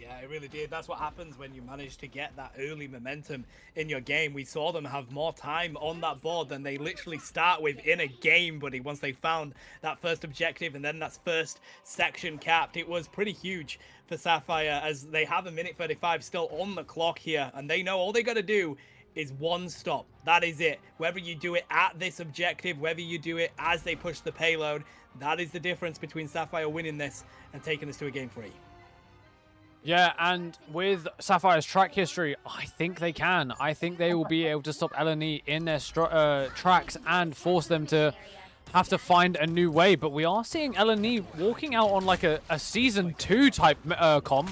S2: Yeah, it really did. That's what happens when you manage to get that early momentum in your game. We saw them have more time on that board than they literally start with in a game, buddy. Once they found that first objective and then that first section capped, it was pretty huge for Sapphire as they have a minute 35 still on the clock here. And they know all they got to do is one stop. That is it. Whether you do it at this objective, whether you do it as they push the payload, that is the difference between Sapphire winning this and taking this to a game 3.
S1: Yeah, and with Sapphire's track history, I think they can. I think they will be able to stop LNE in their tracks and force them to have to find a new way. But we are seeing LNE walking out on like a Season 2 type comp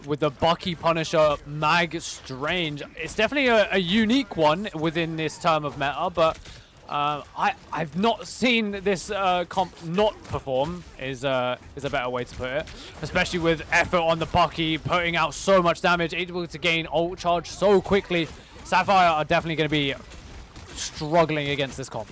S1: with the Bucky, Punisher, Mag, Strange. It's definitely a unique one within this term of meta, but I've not seen this comp not perform is a better way to put it, especially with effort on the Bucky, putting out so much damage, able to gain ult charge so quickly. Sapphire are definitely going to be struggling against this comp.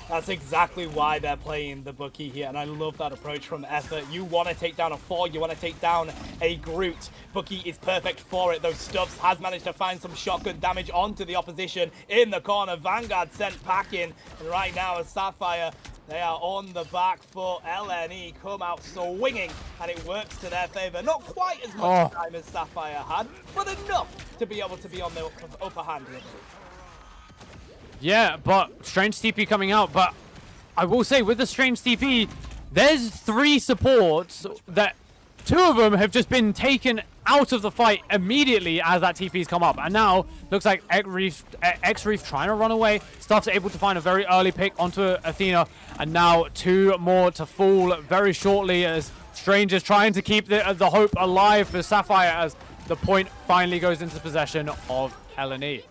S2: That's exactly why they're playing the Bucky here, and I love that approach from Effort. You want to take down a 4, you want to take down a Groot. Bucky is perfect for it, though Stubbs has managed to find some shotgun damage onto the opposition in the corner. Vanguard sent packing, and right now as Sapphire, they are on the back foot. LNE come out swinging, and it works to their favor. Not quite as much time as Sapphire had, but enough to be able to be on the upper hand here.
S1: Yeah, but Strange TP coming out. But I will say, with the Strange TP, there's 3 supports that 2 of them have just been taken out of the fight immediately as that TP's come up. And now, looks like X-Reef trying to run away. Stuff's able to find a very early pick onto Athena. And now 2 more to fall very shortly as Strange is trying to keep the hope alive for Sapphire as the point finally goes into possession of LNE.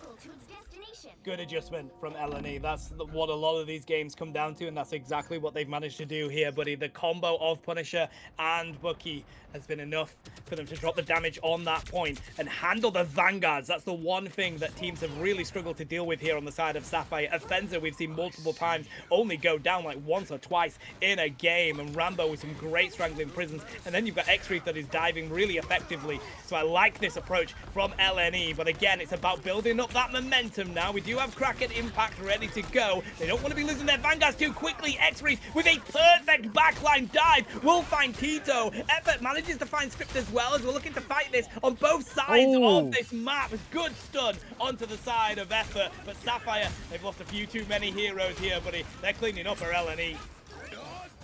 S2: Good adjustment from LNE. That's what a lot of these games come down to, and that's exactly what they've managed to do here, buddy. The combo of Punisher and Bucky has been enough for them to drop the damage on that point and handle the Vanguards. That's the one thing that teams have really struggled to deal with here on the side of Sapphire. Offensive, we've seen multiple times only go down like once or twice in a game, and Rambo with some great strangling prisons, and then you've got X-Reef that is diving really effectively. So I like this approach from LNE, but again, it's about building up that momentum now. We do have Kraken Impact ready to go. They don't want to be losing their Vanguards too quickly. X-Reef with a perfect backline dive will find Tito. Effort manages to find Script as well, as we're looking to fight this on both sides of this map. Good stun onto the side of Effort, but Sapphire, they've lost a few too many heroes here, buddy. They're cleaning up for LNE.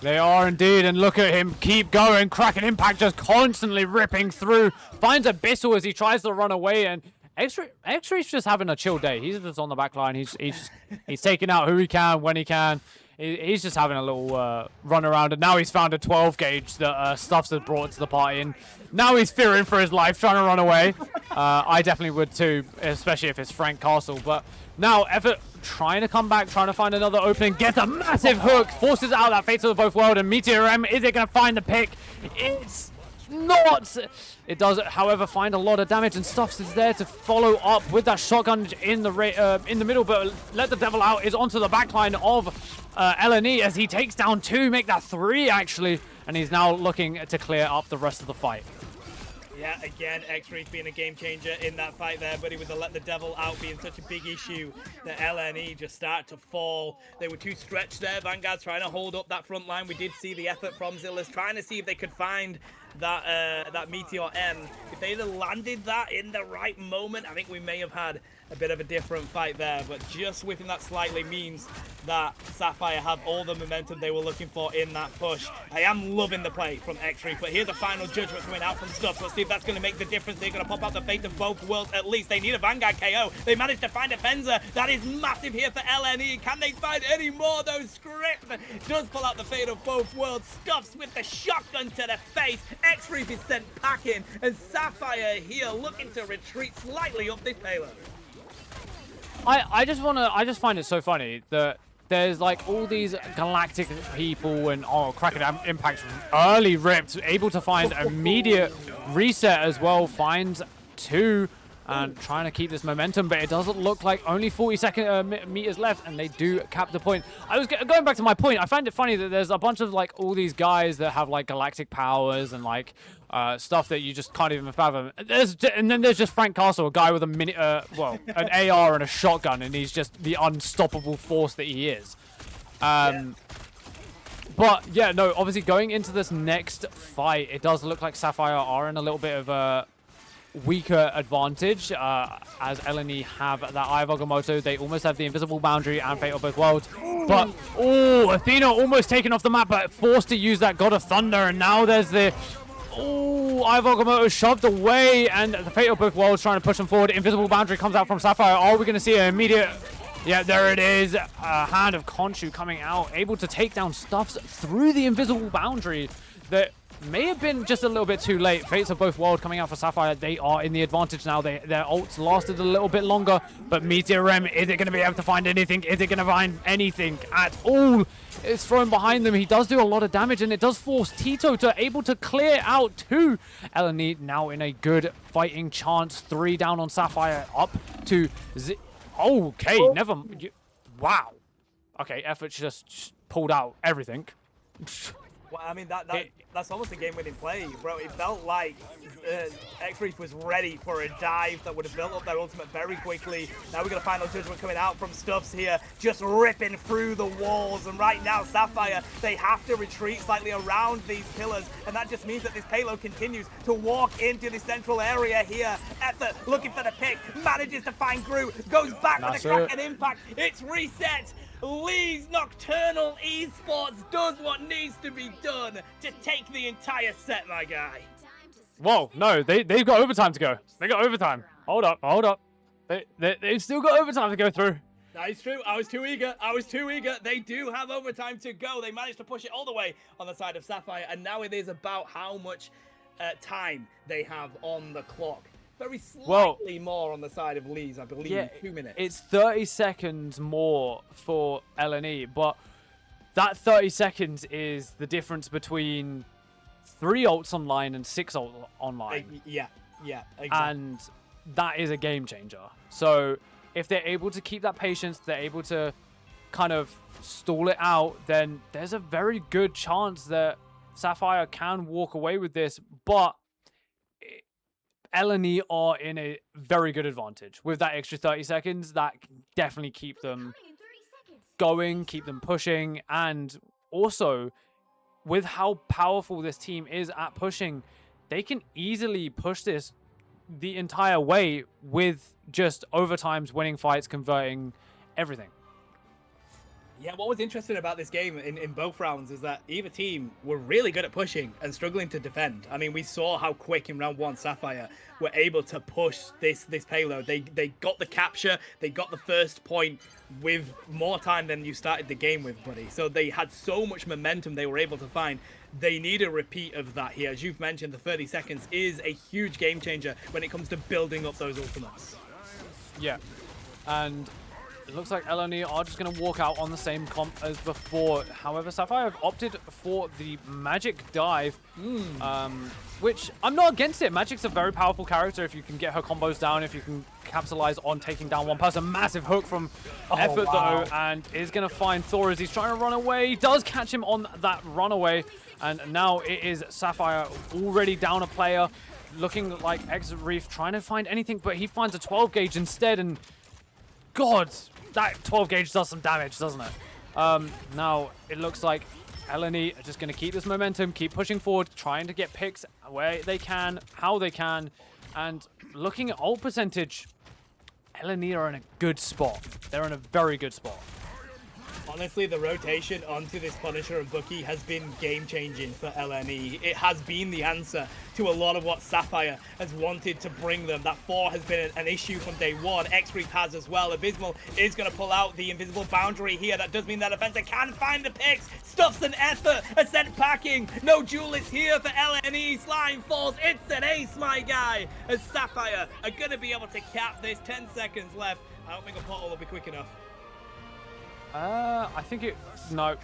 S1: They are indeed, and look at him keep going. Kraken Impact just constantly ripping through. Finds Abyssal as he tries to run away, and X-Ray's just having a chill day. He's just on the back line. He's taking out who he can, when he can. He's just having a little run around, and now he's found a 12 gauge that Stuffs has brought to the party, and now he's fearing for his life, trying to run away. I definitely would too, especially if it's Frank Castle, but now Effort trying to come back, trying to find another opening, gets a massive hook, forces out that Fate of both world, and Meteor M, is it going to find the pick? It's not. It does, however, find a lot of damage, and Stuffs is there to follow up with that shotgun in the middle, but Let the Devil Out is onto the backline of LNE as he takes down 2, make that 3 actually, and he's now looking to clear up the rest of the fight.
S2: Yeah, again, X-Reef being a game changer in that fight there, buddy, with the Let the Devil Out being such a big issue that LNE just start to fall. They were too stretched there. Vanguard's trying to hold up that front line. We did see the effort from Zillas trying to see if they could find that Meteor M. If they'd have landed that in the right moment, I think we may have had a bit of a different fight there, but just whiffing that slightly means that Sapphire have all the momentum they were looking for in that push. I am loving the play from X-Reef, but here's a final judgment coming out from Stuff. Let's see if that's going to make the difference. They're going to pop out the Fate of both worlds at least. They need a Vanguard KO. They managed to find a Fenza. That is massive here for LNE. Can they find any more? Those Script does pull out the Fate of both worlds. Stuffs with the shotgun to the face. X-Reef is sent packing, and Sapphire here looking to retreat slightly up this payload.
S1: I just find it so funny that there's like all these galactic people and Kraken Impact early ripped, able to find immediate reset as well, finds 2 and trying to keep this momentum, but it doesn't look like only 40 meters left, and they do cap the point. I was going back to my point. I find it funny that there's a bunch of like all these guys that have like galactic powers and like stuff that you just can't even fathom. And then there's just Frank Castle, a guy with a an AR and a shotgun, and he's just the unstoppable force that he is. But yeah, no, obviously going into this next fight, it does look like Sapphire are in a little bit of a weaker advantage, as LNE have that Eye of Agamotto. They almost have the invisible boundary and Fate of both worlds, but Athena almost taken off the map, but forced to use that God of Thunder, and now there's the Eye of Agamotto shoved away, and the Fate of both worlds trying to push them forward. Invisible boundary comes out from Sapphire. Are we going to see an immediate? Yeah, there it is. Hand of Khonshu coming out, able to take down Stuffs through the invisible boundary. That may have been just a little bit too late. Fates of both worlds coming out for Sapphire. They are in the advantage now. Their ults lasted a little bit longer, but Meteor M, is it going to be able to find anything? Is it going to find anything at all? It's thrown behind them. He does do a lot of damage, and it does force Tito to able to clear out 2. LNE now in a good fighting chance. 3 down on Sapphire, up to okay, never. Wow. Okay, Effort just pulled out everything.
S2: Well, I mean, that's almost a game-winning play, bro. It felt like X-Reef was ready for a dive that would have built up their ultimate very quickly. Now we got a final judgment coming out from Stuffs here, just ripping through the walls. And right now, Sapphire, they have to retreat slightly around these pillars, and that just means that this payload continues to walk into the central area here. Effort looking for the pick, manages to find Groot, goes back with a Kraken Impact. It's reset. Lee's Nocturnal Esports does what needs to be done to take the entire set, my guy.
S1: Whoa, no, they've got overtime to go. They got overtime. Hold up. They've still got overtime to go through.
S2: That is true. I was too eager. They do have overtime to go. They managed to push it all the way on the side of Sapphire, and now it is about how much time they have on the clock. Very slightly more on the side of Lee's, I believe,
S1: yeah,
S2: 2 minutes.
S1: It's 30 seconds more for LNE, but that 30 seconds is the difference between 3 ults online and 6 ults online.
S2: Yeah, exactly.
S1: And that is a game changer. So if they're able to keep that patience, they're able to kind of stall it out, then there's a very good chance that Sapphire can walk away with this, but LNE are in a very good advantage with that extra 30 seconds. That definitely keep them going, keep them pushing, and also with how powerful this team is at pushing, they can easily push this the entire way with just overtimes, winning fights, converting everything.
S2: Yeah, what was interesting about this game in both rounds is that either team were really good at pushing and struggling to defend. I mean, we saw how quick in round 1 Sapphire were able to push this payload. They got the capture, they got the first point with more time than you started the game with, buddy. So they had so much momentum they were able to find. They need a repeat of that here. As you've mentioned, the 30 seconds is a huge game changer when it comes to building up those ultimates.
S1: Yeah, and it looks like LNE are just going to walk out on the same comp as before. However, Sapphire have opted for the Magic Dive, which I'm not against it. Magic's a very powerful character if you can get her combos down, if you can capitalize on taking down one person. Massive hook from Effort, though, and is going to find Thor as he's trying to run away. He does catch him on that runaway, and now it is Sapphire already down a player, looking like X-Reef trying to find anything, but he finds a 12 gauge instead, and God, that 12 gauge does some damage, doesn't it? Now, it looks like LNE are just going to keep this momentum, keep pushing forward, trying to get picks where they can, how they can, and looking at ult percentage, LNE are in a good spot. They're in a very good spot.
S2: Honestly, the rotation onto this Punisher and Bucky has been game-changing for LNE. It has been the answer to a lot of what Sapphire has wanted to bring them. That 4 has been an issue from day one. X-Reef has as well. Abysmal is going to pull out the invisible boundary here. That does mean that Offensive can find the picks. Stuffs and Effort are sent packing. No duelist here for LNE. Slime falls. It's an ace, my guy. As Sapphire are going to be able to cap this. 10 seconds left. I don't think a portal will be quick enough.
S1: I think no,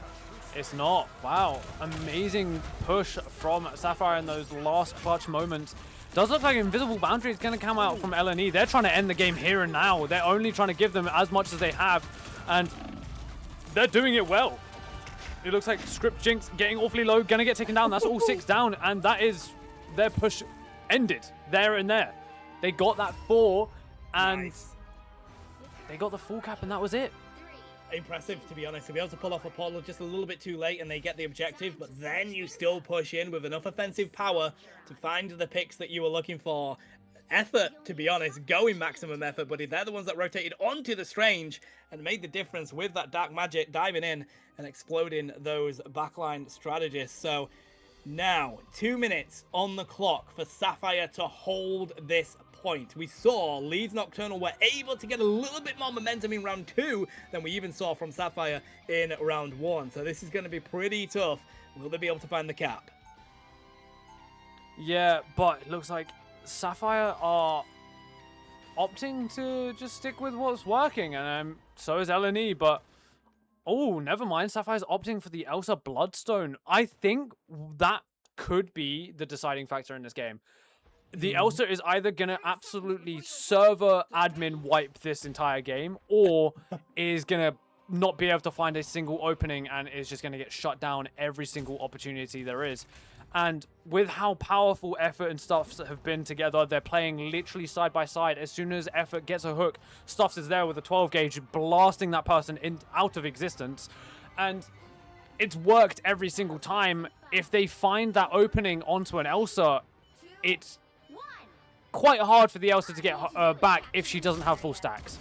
S1: it's not. Wow, amazing push from Sapphire in those last clutch moments. Does look like Invisible Boundary is going to come out from LNE. They're trying to end the game here and now. They're only trying to give them as much as they have, and they're doing it well. It looks like Script Jinx getting awfully low, going to get taken down. That's all 6 down, and that is their push ended there and there. They got that 4, and they got the full cap, and that was it.
S2: Impressive, to be honest, to be able to pull off a portal just a little bit too late and they get the objective, but then you still push in with enough offensive power to find the picks that you were looking for. Effort, to be honest, going maximum effort, buddy. They're the ones that rotated onto the Strange and made the difference with that Dark Magic diving in and exploding those backline strategists. So now 2 minutes on the clock for Sapphire to hold this point. We saw Leeds Nocturnal were able to get a little bit more momentum in round 2 than we even saw from Sapphire in round 1. So this is going to be pretty tough. Will they be able to find the cap?
S1: Yeah, but it looks like Sapphire are opting to just stick with what's working, and so is LNE, but oh, never mind. Sapphire's opting for the Elsa Bloodstone. I think that could be the deciding factor in this game. The Elsa is either going to absolutely server admin wipe this entire game, or is going to not be able to find a single opening and is just going to get shut down every single opportunity there is. And with how powerful Effort and Stuffs have been together, they're playing literally side by side. As soon as Effort gets a hook, Stuffs is there with a 12 gauge, blasting that person out of existence. And it's worked every single time. If they find that opening onto an Elsa, it's quite hard for the Elsa to get back if she doesn't have full stacks.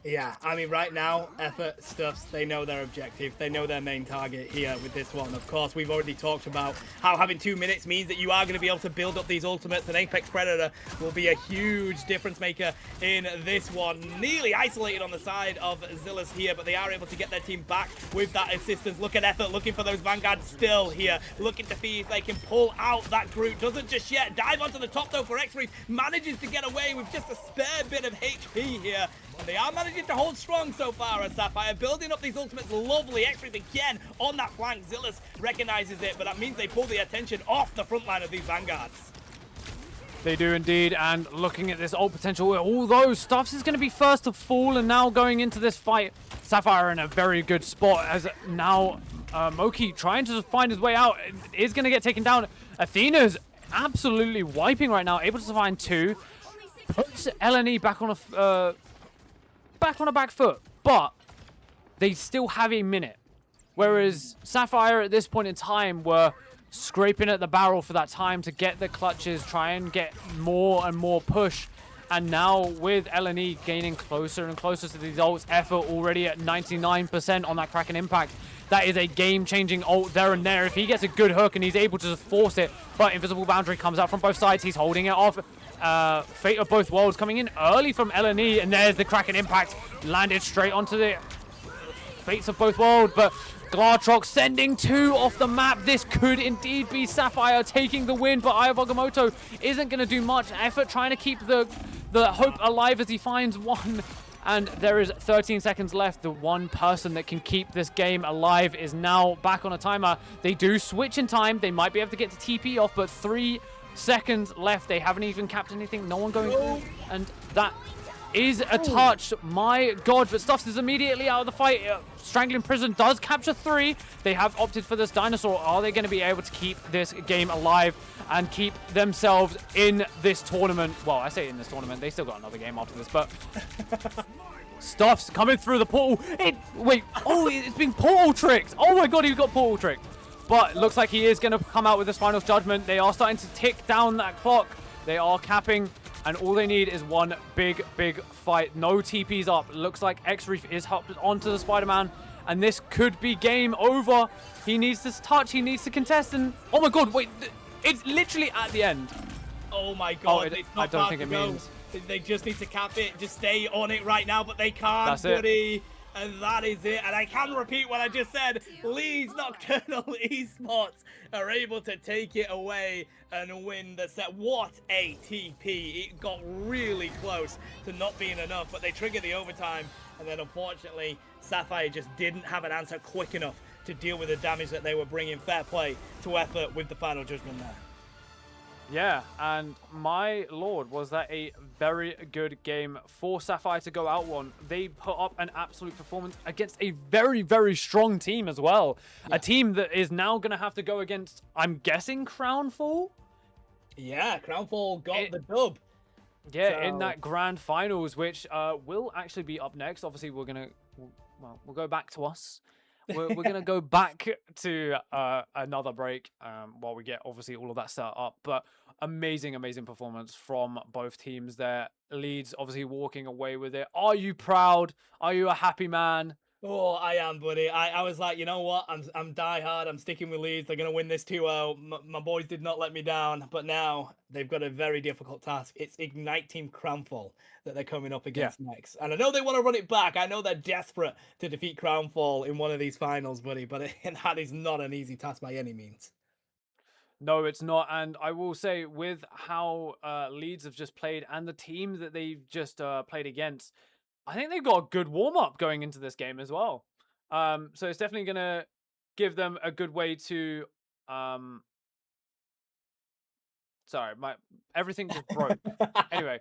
S2: Yeah, I mean, right now, Effort, Stuffs, they know their objective. They know their main target here with this one. Of course, we've already talked about how having 2 minutes means that you are going to be able to build up these ultimates, and Apex Predator will be a huge difference maker in this one. Nearly isolated on the side of Zillus here, but they are able to get their team back with that assistance. Look at Effort looking for those Vanguards still here, looking to see if they can pull out that Groot. Doesn't just yet. Dive onto the top, though, for X-Reef. Manages to get away with just a spare bit of HP here. They are managing to hold strong so far as Sapphire, building up these ultimates. Lovely. X-Reef again on that flank. Zillus recognizes it, but that means they pull the attention off the front line of these Vanguards.
S1: They do indeed, and looking at this ult potential, although Stuffs is going to be first to fall, and now going into this fight, Sapphire in a very good spot, as now Moki trying to find his way out is going to get taken down. Athena's absolutely wiping right now, able to find 2, puts LNE back on a back on a back foot, but they still have a minute. Whereas Sapphire at this point in time were scraping at the barrel for that time to get the clutches, try and get more and more push. And now with LNE gaining closer and closer to these ults, Effort already at 99% on that Kraken impact. That is a game-changing ult there and there. If he gets a good hook and he's able to force it, but Invisible Boundary comes out from both sides. He's holding it off. Fate of Both Worlds coming in early from LNE, and there's the Kraken impact. Landed straight onto the Fates of Both Worlds, but Glartrox sending 2 off the map. This could indeed be Sapphire taking the win, but Aya Bogamoto isn't going to do much. Effort trying to keep the hope alive as he finds one. And there is 13 seconds left. The one person that can keep this game alive is now back on a timer. They do switch in time. They might be able to get to TP off, but 3 seconds left. They haven't even capped anything. No one going through. And that is a touch. My God, but Stuffs is immediately out of the fight. Strangling Prison does capture 3. They have opted for this dinosaur. Are they going to be able to keep this game alive and keep themselves in this tournament? Well, I say in this tournament. They still got another game after this, but Stuffs coming through the portal. Wait, oh, it's being portal tricked. Oh my God, he got portal tricked. But looks like he is going to come out with this final judgment. They are starting to tick down that clock. They are capping. And all they need is one big fight. No TPs up. Looks like X-Reef is hopped onto the Spider-Man. And this could be game over. He needs this touch. He needs to contest. And oh my God, wait. It's literally at the end.
S2: Oh my God.
S1: I don't think it means.
S2: They just need to cap it. Just stay on it right now, but they can't,
S1: That's
S2: buddy.
S1: it.
S2: And that is it. And I can repeat what I just said. Leeds Nocturnal Esports are able to take it away and win the set. What a TP. It got really close to not being enough, but they triggered the overtime. And then unfortunately, Sapphire just didn't have an answer quick enough to deal with the damage that they were bringing. Fair play to Effort with the final judgment there.
S1: Yeah, and my lord, was that a very good game for Sapphire to go out one. They put up an absolute performance against a very strong team as well. Yeah. A team that is now going to have to go against, I'm guessing, Crownfall?
S2: Yeah, Crownfall got the dub.
S1: Yeah, so in that grand finals, which will actually be up next. Obviously, we'll go back to us. We're going to go back to another break while we get, obviously, all of that set up. But amazing performance from both teams there. Leeds, obviously, walking away with it. Are you proud? Are you a happy man?
S2: Oh, I am, buddy. I was like, you know what? I'm diehard. I'm sticking with Leeds. They're going to win this 2-0. My boys did not let me down. But now they've got a very difficult task. It's Ignite Team Crownfall that they're coming up against next. And I know they want to run it back. I know they're desperate to defeat Crownfall in one of these finals, buddy. But that is not an easy task by any means.
S1: No, it's not. And I will say, with how Leeds have just played and the team that they've just played against, I think they've got a good warm-up going into this game as well. So it's definitely going to give them a good way to... Sorry, everything just broke. Anyway,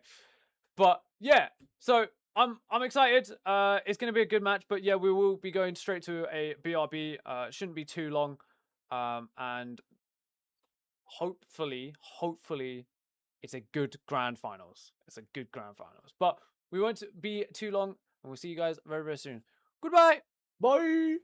S1: but yeah, so I'm excited. It's going to be a good match, but yeah, we will be going straight to a BRB. Shouldn't be too long. And hopefully, it's a good grand finals. But we won't be too long, and we'll see you guys very soon. Goodbye.
S2: Bye.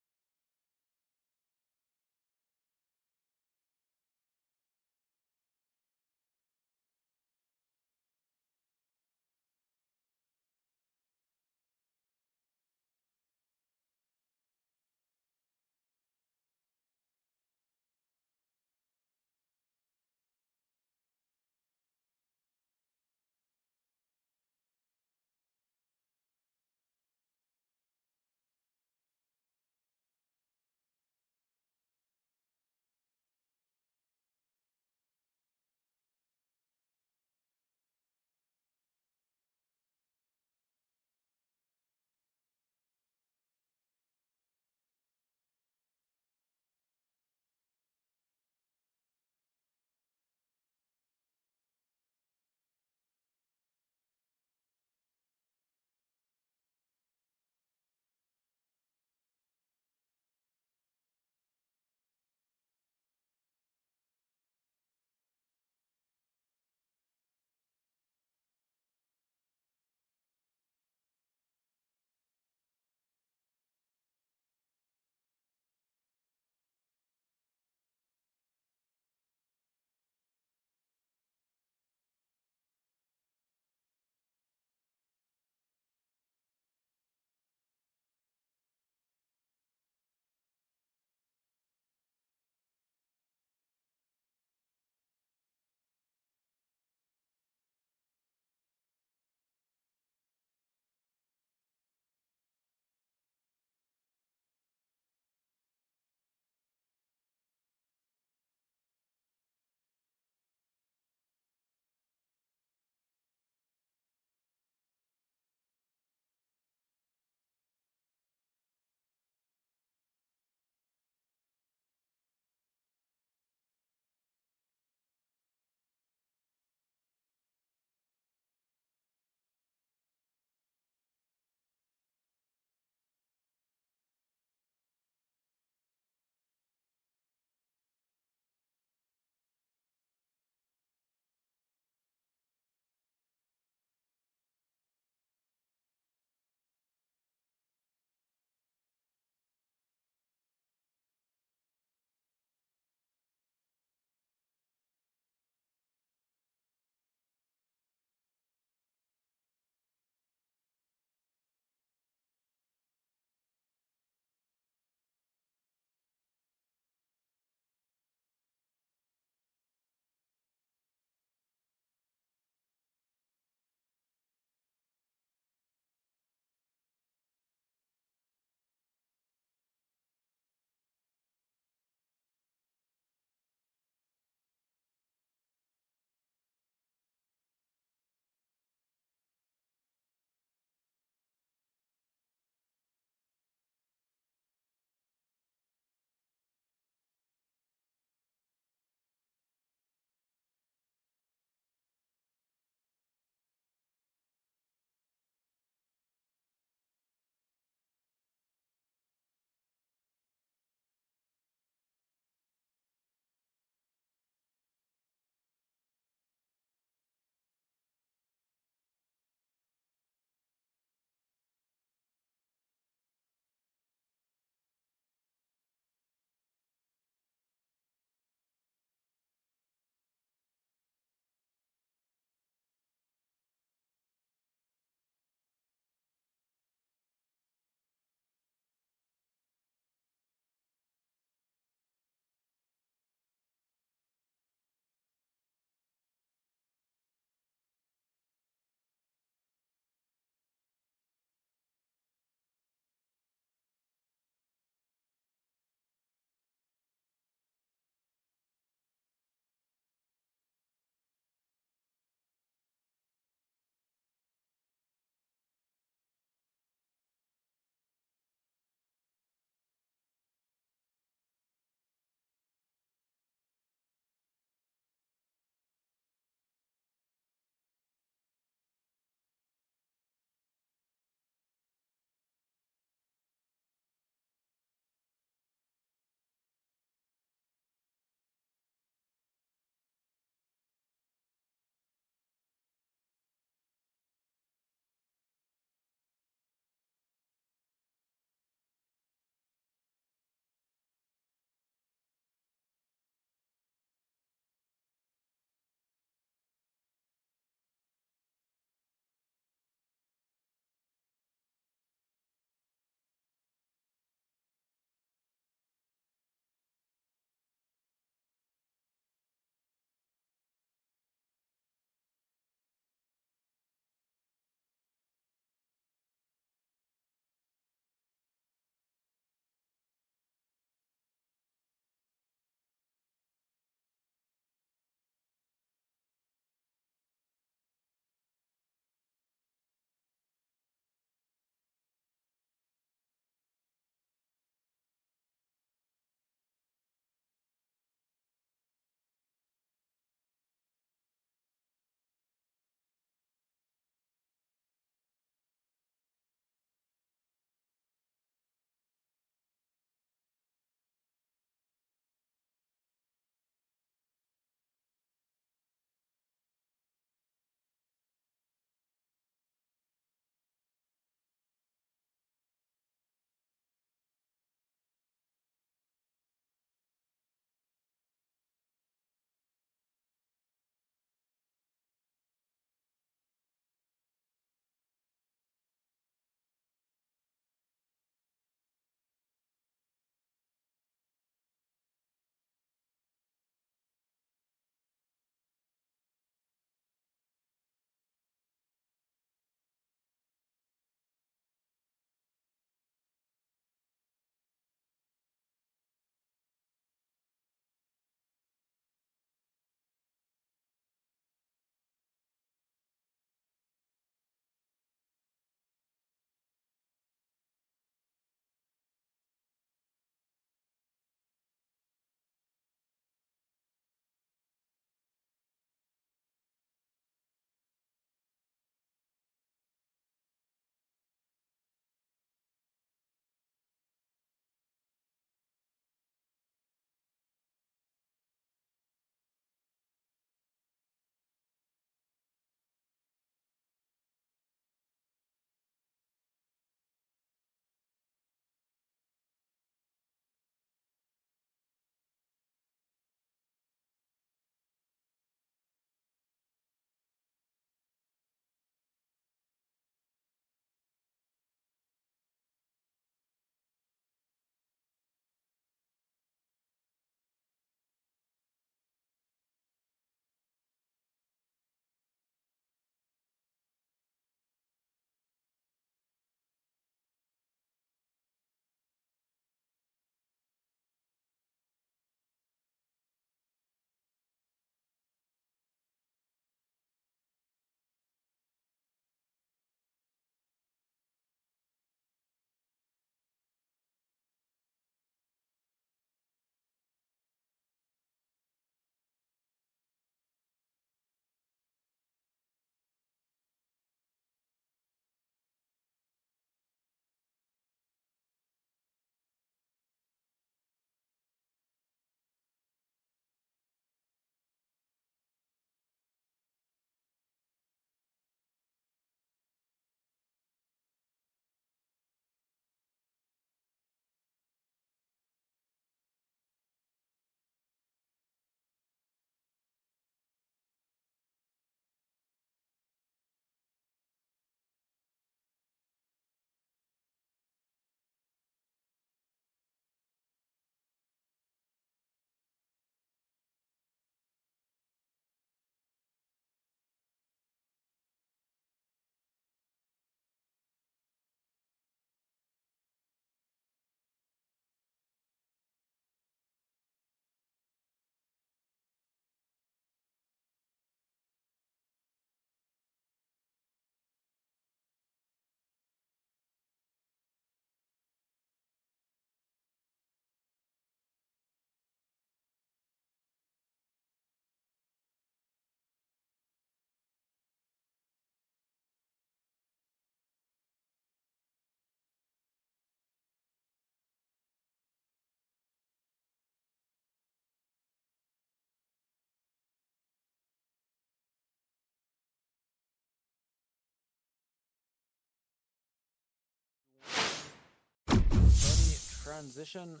S1: transition.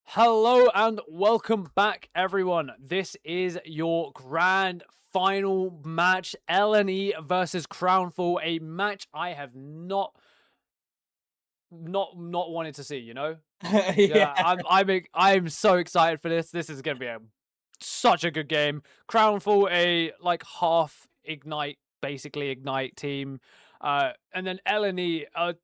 S1: Hello and welcome back, everyone. This is your grand final match, LNE versus Crownfall, a match I have not wanted to see.
S2: Yeah.
S1: I'm so excited for this. This is gonna be such a good game. Crownfall, a like half Ignite, basically Ignite team, and then LNE, a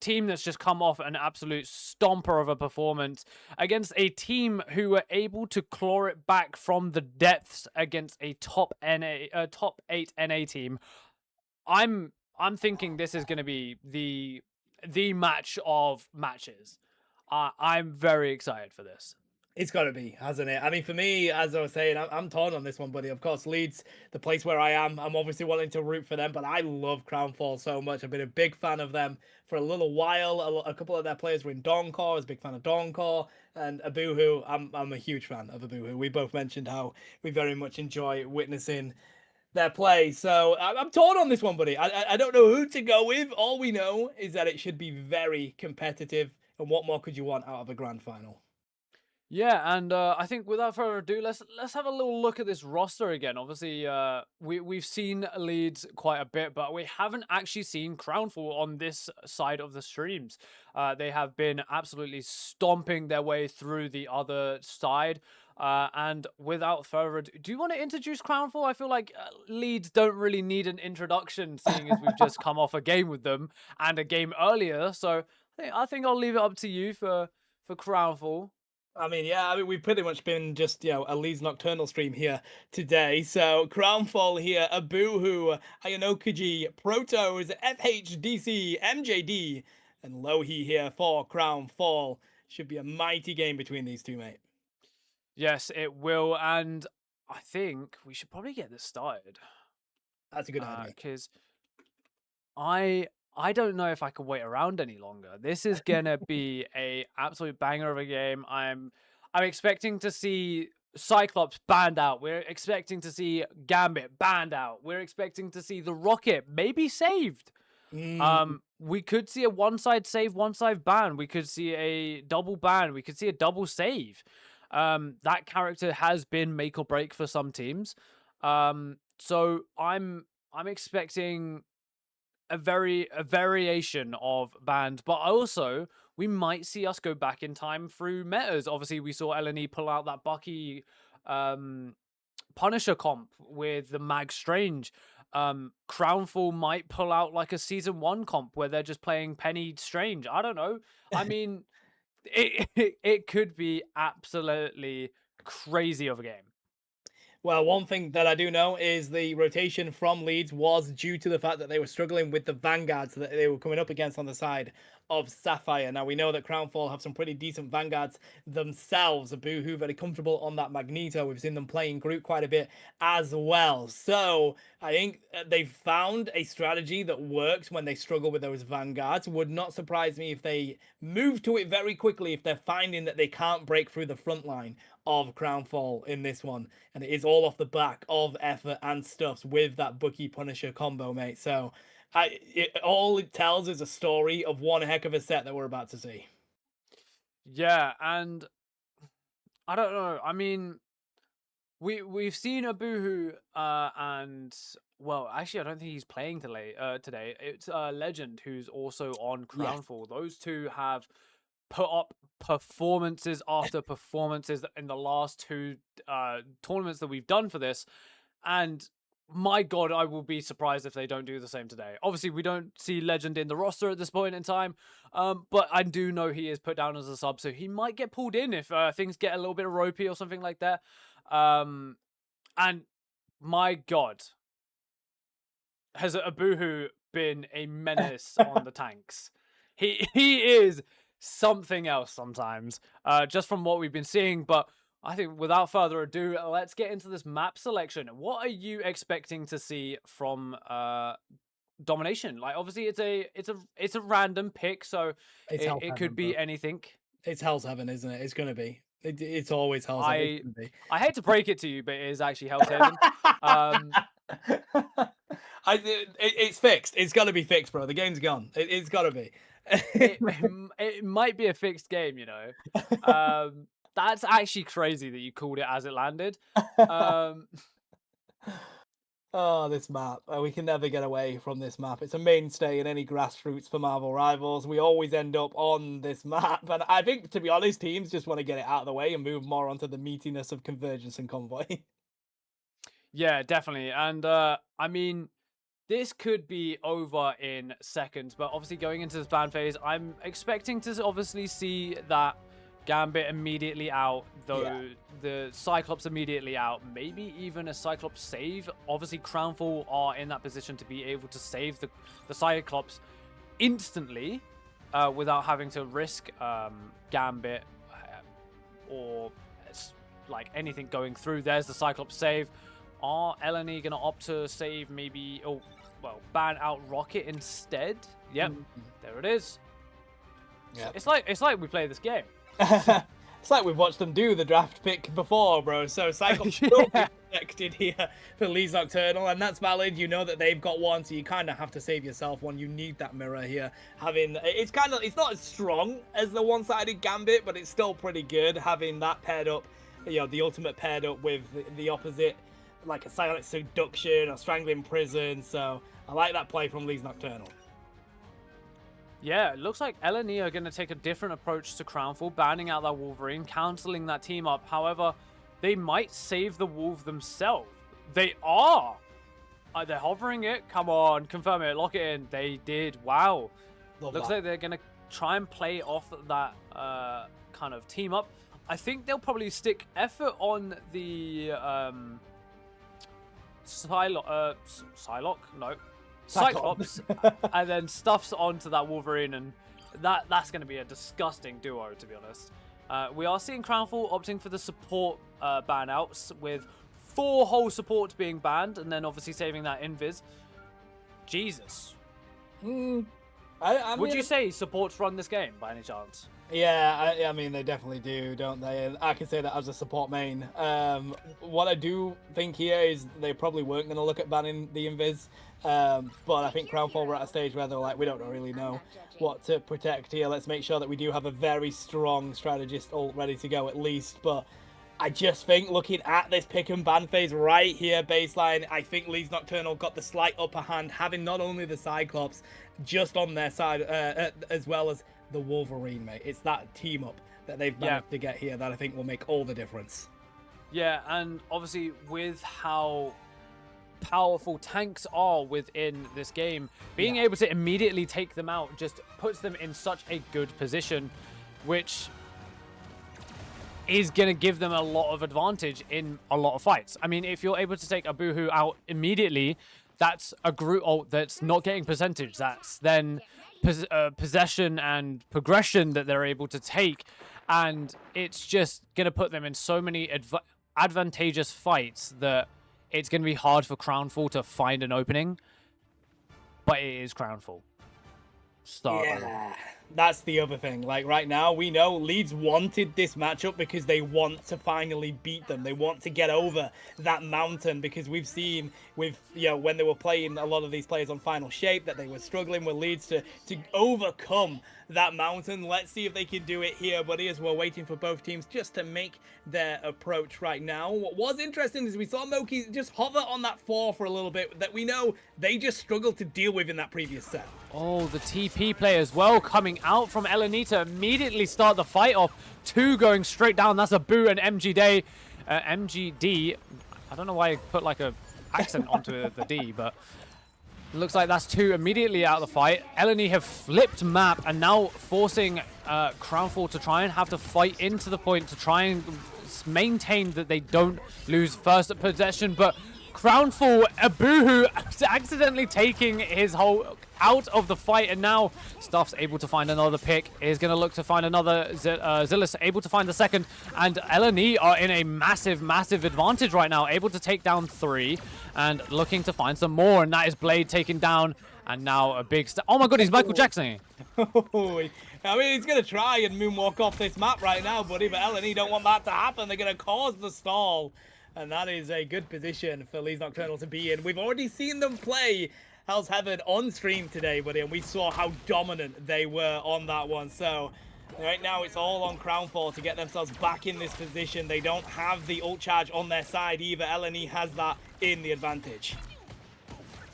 S1: team that's just come off an absolute stomper of a performance against a team who were able to claw it back from the depths against a top 8 NA team. I'm thinking this is going to be the match of matches. I'm very excited for this.
S2: It's got to be, hasn't it? I mean, for me, as I was saying, I'm torn on this one, buddy. Of course, Leeds, the place where I am, I'm obviously wanting to root for them, but I love Crownfall so much. I've been a big fan of them for a little while. A couple of their players were in Dawncore. I was a big fan of Dawncore, and Abuhu. I'm a huge fan of Abuhu. We both mentioned how we very much enjoy witnessing their play. So I'm torn on this one, buddy. I don't know who to go with. All we know is that it should be very competitive. And what more could you want out of a grand final?
S1: Yeah, and I think without further ado, let's have a little look at this roster again. Obviously, we've seen Leeds quite a bit, but we haven't actually seen Crownfall on this side of the streams. They have been absolutely stomping their way through the other side. And without further ado, do you want to introduce Crownfall? I feel like Leeds don't really need an introduction, seeing as we've just come off a game with them and a game earlier. So I think I'll leave it up to you for Crownfall.
S2: I mean, yeah, I mean, we've pretty much been just, a Leeds Nocturnal stream here today. So, Crownfall here, Abuhu, Ayanokuji, Protos, FHDC, MJD, and Lohi here for Crownfall. Should be a mighty game between these two, mate.
S1: Yes, it will, and I think we should probably get this started.
S2: That's a good idea.
S1: Because I don't know if I can wait around any longer. This is gonna be a absolute banger of a game. I'm expecting to see Cyclops banned out. We're expecting to see Gambit banned out. We're expecting to see the Rocket maybe saved. We could see a one-side save, one-side ban. We could see a double ban. We could see a double save. That character has been make or break for some teams. So I'm expecting a variation of bans, but also we might see us go back in time through metas. Obviously, we saw LNE pull out that Bucky Punisher comp with the Mag Strange. Crownfall might pull out like a season 1 comp where they're just playing Penny Strange. I don't know. I mean, it could be absolutely crazy of a game.
S2: Well, one thing that I do know is the rotation from Leeds was due to the fact that they were struggling with the vanguards that they were coming up against on the side of Sapphire. Now, we know that Crownfall have some pretty decent vanguards themselves. Boohoo very comfortable on that Magneto. We've seen them playing group quite a bit as well. So I think they've found a strategy that works when they struggle with those vanguards. Would not surprise me if they move to it very quickly if they're finding that they can't break through the front line of Crownfall in this one. And it is all off the back of effort and stuffs with that Bucky Punisher combo, mate. So all it tells is a story of one heck of a set that we're about to see.
S1: Yeah, and I don't know. I mean, we've seen Abuhu and well, actually, I don't think he's playing today. It's Legend who's also on Crownfall. Yes. Those two have put up performances after performances in the last two tournaments that we've done for this, and my god, I will be surprised if they don't do the same today. Obviously, we don't see Legend in the roster at this point in time, but I do know he is put down as a sub, so he might get pulled in if things get a little bit ropey or something like that. And my god, has Abuhu been a menace on the tanks? He is something else sometimes, just from what we've been seeing. But I think without further ado, let's get into this map selection. What are you expecting to see from Domination? Like, obviously, it's a random pick, so it could be anything.
S2: It's Hell's Heaven, isn't it? It's gonna be. It's always Hell's Heaven.
S1: I hate to break it to you, but it is actually Hell's Heaven.
S2: It's fixed. It's got to be fixed, bro. The game's gone. It's got to be.
S1: it might be a fixed game, you know. That's actually crazy that you called it as it landed. Um,
S2: Oh, this map. We can never get away from this map. It's a mainstay in any grassroots for Marvel Rivals. We always end up on this map. And I think, to be honest, teams just want to get it out of the way and move more onto the meatiness of Convergence and Convoy.
S1: yeah, definitely. And I mean, this could be over in seconds, but obviously going into this ban phase, I'm expecting to obviously see that Gambit immediately out, though the Cyclops immediately out, maybe even a Cyclops save. Obviously, Crownfall are in that position to be able to save the Cyclops instantly without having to risk Gambit or like anything going through. There's the Cyclops save. Are LNE going to opt to save maybe, oh, well, ban out Rocket instead? Yep, there it is.
S2: Yeah.
S1: It's like we play this game.
S2: It's like we've watched them do the draft pick before, bro. So Cyclops will be protected here for Lee's Nocturnal, and that's valid. You know that they've got one, so you kind of have to save yourself one. You need that mirror here. It's not as strong as the one-sided Gambit, but it's still pretty good having that paired up. You know, the ultimate paired up with the opposite, like a Silent Seduction or Strangling Prison. So I like that play from Lee's Nocturnal.
S1: Yeah, it looks like LNE are going to take a different approach to Crownfall, banning out that Wolverine, cancelling that team up. However, they might save the Wolf themselves. They are. They're hovering it. Come on, confirm it, lock it in. They did. Wow. Looks like they're going to try and play off that kind of team up. I think they'll probably stick effort on the Psylocke? No. Cyclops, and then stuffs onto that Wolverine, and that's going to be a disgusting duo, to be honest. We are seeing Crownfall opting for the support ban outs, with 4 whole supports being banned, and then obviously saving that invis. Jesus. Would you say supports run this game, by any chance?
S2: Yeah, I mean, they definitely do, don't they? And I can say that as a support main. What I do think here is they probably weren't going to look at banning the invis. But I think Crownfall were at a stage where they're like, we don't really know what to protect here. Let's make sure that we do have a very strong strategist all ready to go at least. But I just think looking at this pick and ban phase right here, baseline, I think Lee's Nocturnal got the slight upper hand, having not only the Cyclops just on their side, as well as the Wolverine, mate. It's that team up that they've managed to get here that I think will make all the difference.
S1: Yeah, and obviously with how powerful tanks are within this game, being able to immediately take them out just puts them in such a good position, which is going to give them a lot of advantage in a lot of fights. I mean, if you're able to take a Boohoo out immediately, that's a group ult that's not getting percentage. That's then possession and progression that they're able to take, and it's just going to put them in so many advantageous fights that it's going to be hard for Crownfall to find an opening. But it is Crownfall.
S2: Yeah, that's the other thing. Like right now, we know Leeds wanted this matchup because they want to finally beat them. They want to get over that mountain, because we've seen with, you know, when they were playing a lot of these players on Final Shape that they were struggling with Leeds to overcome that mountain. Let's see if they can do it here, buddy, as we're waiting for both teams just to make their approach right now. What was interesting is we saw Moki just hover on that 4 for a little bit that we know they just struggled to deal with in that previous set.
S1: Oh, the TP play as well coming out from LNE to immediately start the fight off. 2 going straight down. That's a Boo and MGD. MGD. I don't know why I put like a accent onto the D, but it looks like that's 2 immediately out of the fight. LNE have flipped map and now forcing Crownfall to try and have to fight into the point to try and maintain that they don't lose first possession. But Crownfall, a Boohoo accidentally taking his whole out of the fight, and now Stuff's able to find another pick. Is going to look to find another. Zillus able to find the second, and LNE are in a massive advantage right now, able to take down 3 and looking to find some more, and that is Blade taken down, and now a big oh my god, he's Michael Jackson.
S2: I mean, he's going to try and moonwalk off this map right now, buddy, but LNE don't want that to happen. They're going to cause the stall. And that is a good position for Lee's Nocturnal to be in. We've already seen them play Hell's Heaven on stream today, buddy, and we saw how dominant they were on that one. So right now it's all on Crownfall to get themselves back in this position. They don't have the ult charge on their side either. LNE has that in the advantage.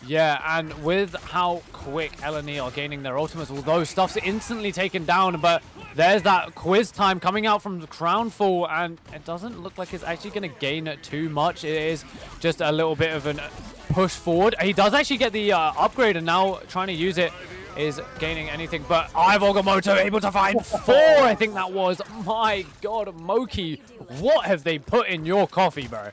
S1: Yeah, and with how quick LNE are gaining their ultimates, although stuff's instantly taken down, but there's that quiz time coming out from the Crownfall, and it doesn't look like it's actually going to gain too much. It is just a little bit of a push forward. He does actually get the upgrade, and now trying to use it is gaining anything, but Ivogamoto able to find 4, I think that was. My God, Moki, what have they put in your coffee, bro?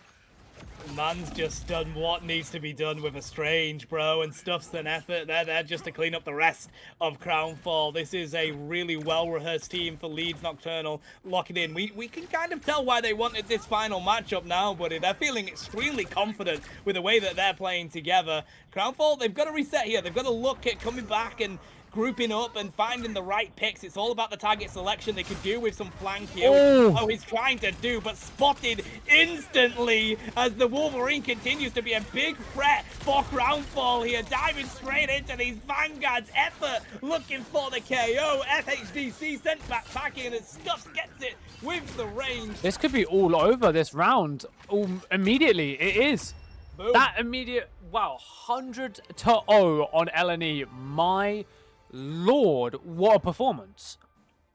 S2: Man's just done what needs to be done with a Strange, bro, and stuff's an effort. They're there just to clean up the rest of Crownfall. This is a really well-rehearsed team for Leeds Nocturnal. Lock it in. We can kind of tell why they wanted this final matchup now, buddy. They're feeling extremely confident with the way that they're playing together. Crownfall, they've got to reset here. They've got to look at coming back and grouping up and finding the right picks. It's all about the target selection. They could do with some flank here. Oh, he's trying to do, but spotted instantly as the Wolverine continues to be a big threat for Crownfall here. Diving straight into these Vanguards. Effort looking for the KO. FHDC sent back packing and Stuffs gets it with the range.
S1: This could be all over this round. Immediately, it is. Boom. That immediate, wow, 100-0 on LNE. My Lord, what a performance.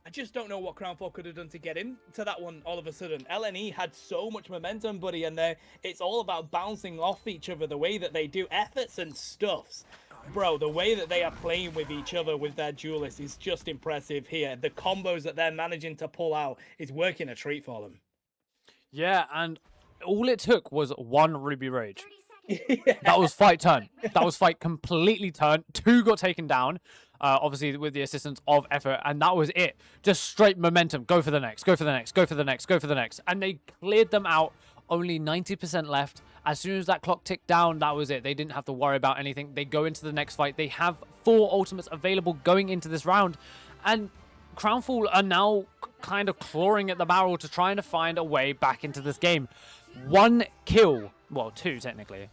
S2: I just don't know what Crownfall could have done to get into that one all of a sudden. LNE had so much momentum, buddy, and it's all about bouncing off each other, the way that they do efforts and stuffs. Bro, the way that they are playing with each other with their duelists is just impressive here. The combos that they're managing to pull out is working a treat for them.
S1: Yeah, and all it took was one Ruby Rage. Yeah. That was fight turn. That was fight completely turn. 2 got taken down, obviously with the assistance of effort, and that was it. Just straight momentum. Go for the next, go for the next, go for the next, go for the next. And they cleared them out. Only 90% left. As soon as that clock ticked down, that was it. They didn't have to worry about anything. They go into the next fight. They have 4 ultimates available going into this round. And Crownfall are now kind of clawing at the barrel to trying to find a way back into this game. 1 kill. Well, 2 technically.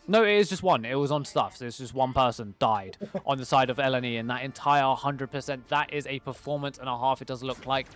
S1: No, it is just 1. It was on stuff. So it's just 1 person died on the side of LNE, and that entire 100%. That is a performance and a half. It does look like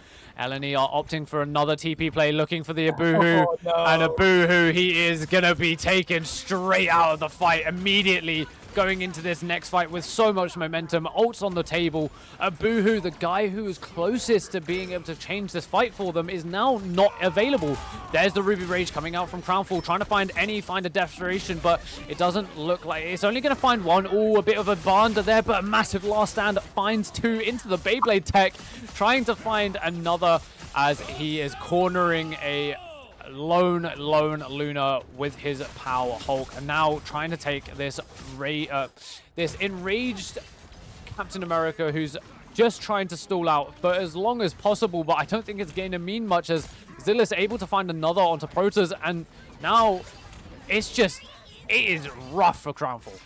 S1: LNE are opting for another TP play, looking for the Abuhu. Oh, no. And Abuhu, he is going to be taken straight out of the fight immediately. Going into this next fight with so much momentum. Ults on the table. Abuhu, the guy who is closest to being able to change this fight for them, is now not available. There's the Ruby Rage coming out from Crownfall, trying to find a Desperation, but it doesn't look like it's only going to find 1. Oh, a bit of a Banda there, but a massive last stand finds 2 into the Beyblade tech, trying to find another as he is cornering a lone Luna with his Power Hulk, and now trying to take this enraged Captain America who's just trying to stall out for as long as possible, but I don't think it's going to mean much as Zillus able to find another onto Protoss, and now it is rough for Crownfall.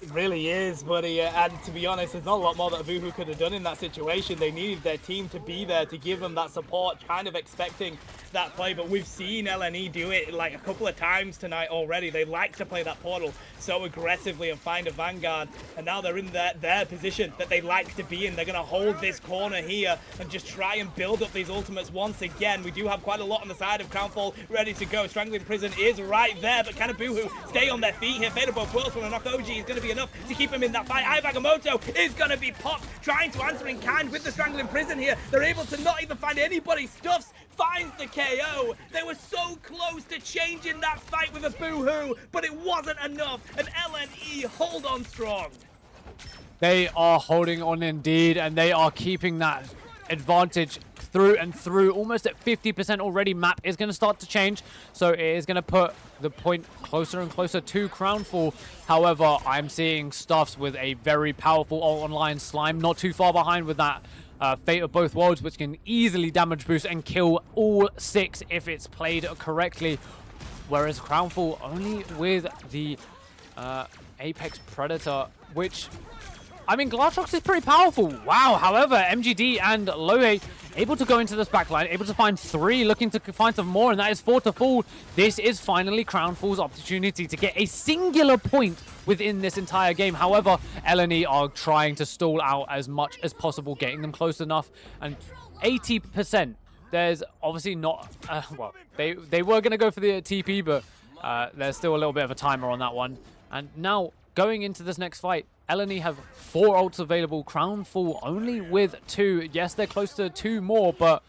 S2: It really is, buddy. And to be honest, there's not a lot more that Abuhu could have done in that situation. They needed their team to be there to give them that support, kind of expecting that play. But we've seen LNE do it like a couple of times tonight already. They like to play that portal so aggressively and find a Vanguard. And now they're in their position that they like to be in. They're going to hold this corner here and just try and build up these ultimates once again. We do have quite a lot on the side of Crownfall ready to go. Strangling Prison is right there, but can Abuhu stay on their feet here? Fate of both worlds from a knock OG is going to be enough to keep him in that fight. Ivogamoto is going to be popped, trying to answer in kind with the Strangling Prison here. They're able to not even find anybody. Stuffs finds the KO. They were so close to changing that fight with a Boohoo, but it wasn't enough, and LNE hold on strong.
S1: They are holding on indeed, and they are keeping that advantage through and through. Almost at 50% already. Map is going to start to change, so it is going to put the point closer and closer to Crownfall. However, I'm seeing Stuffs with a very powerful ult online. Slime not too far behind with that Fate of Both Worlds, which can easily damage boost and kill all 6 if it's played correctly. Whereas Crownfall only with the Apex Predator, which I mean, Glashox is pretty powerful. Wow. However, MGD and Lohe able to go into this backline, able to find 3, looking to find some more, and that is 4 to fall. This is finally Crownfall's opportunity to get a singular point within this entire game. However, LNE are trying to stall out as much as possible, getting them close enough, and 80%. There's obviously not, well, they were going to go for the TP, but there's still a little bit of a timer on that one. And now, going into this next fight, LNE have 4 ults available, Crownfall only with 2. Yes, they're close to 2 more, but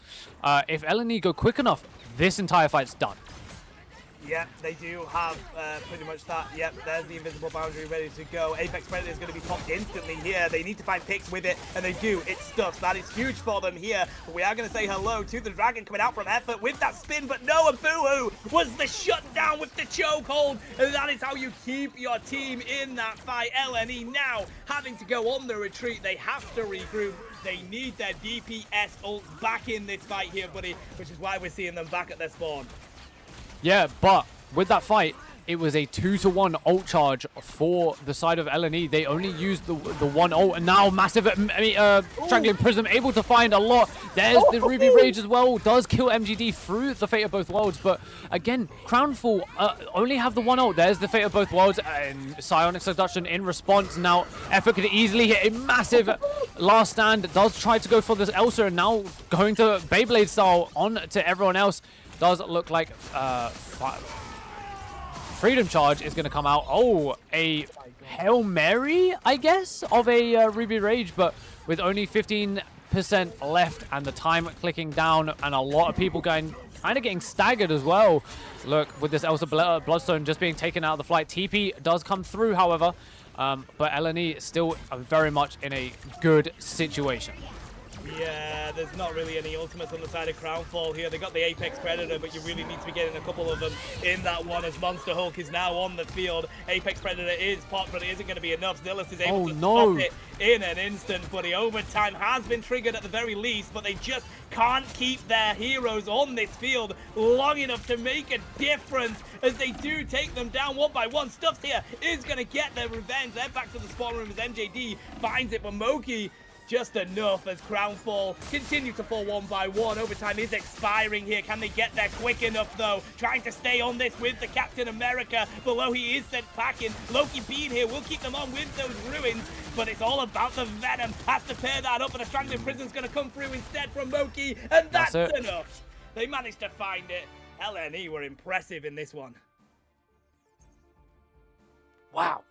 S1: if LNE go quick enough, this entire fight's done.
S3: Yep, they do have pretty much that. Yep, there's the invisible boundary ready to go. Apex Predator is going to be popped instantly here. They need to find picks with it, and they do. It stuffs. That is huge for them here. But we are going to say hello to the Dragon coming out from Effort with that spin, but no, and Boohoo was the shutdown with the chokehold. And that is how you keep your team in that fight. LNE now having to go on the retreat. They have to regroup. They need their DPS ults back in this fight here, buddy, which is why we're seeing them back at their spawn.
S1: Yeah, but with that fight, it was a 2-to-1 ult charge for the side of LNE. They only used the one ult, and now massive Strangling Prism able to find a lot. There's the Ruby Rage as well. Does kill MGD through the Fate of Both Worlds, but again, Crownfall only have the one ult. There's the Fate of Both Worlds, and Psionic Seduction in response. Now, Effort could easily hit a massive last stand. Does try to go for this Elsa, and now going to Beyblade style on to everyone else. Does look like Freedom Charge is going to come out. Oh, a Hail Mary, I guess, of a Ruby Rage, but with only 15% left and the time clicking down and a lot of people kind of getting staggered as well. Look, with this Elsa Bloodstone just being taken out of the flight. TP does come through, however, but LNE is still very much in a good situation.
S3: Yeah, there's not really any ultimates on the side of Crownfall here. They got the Apex Predator, but you really need to be getting a couple of them in that one as Monster Hulk is now on the field. Apex Predator is popped, but it isn't going to be enough. Zillus is able to stop it in an instant, but the overtime has been triggered at the very least, but they just can't keep their heroes on this field long enough to make a difference as they do take them down one by one. Stuffs here is going to get their revenge. They're back to the spawn room as MJD finds it, but Moki just enough as Crownfall continue to fall one by one. Overtime is expiring here. Can they get there quick enough, though? Trying to stay on this with the Captain America. Below he is sent packing. Loki being here will keep them on with those ruins, but it's all about the Venom. Has to pair that up, and a Strangling Prison's going to come through instead from Moki, and that's enough. They managed to find it. LNE were impressive in this one.
S1: Wow.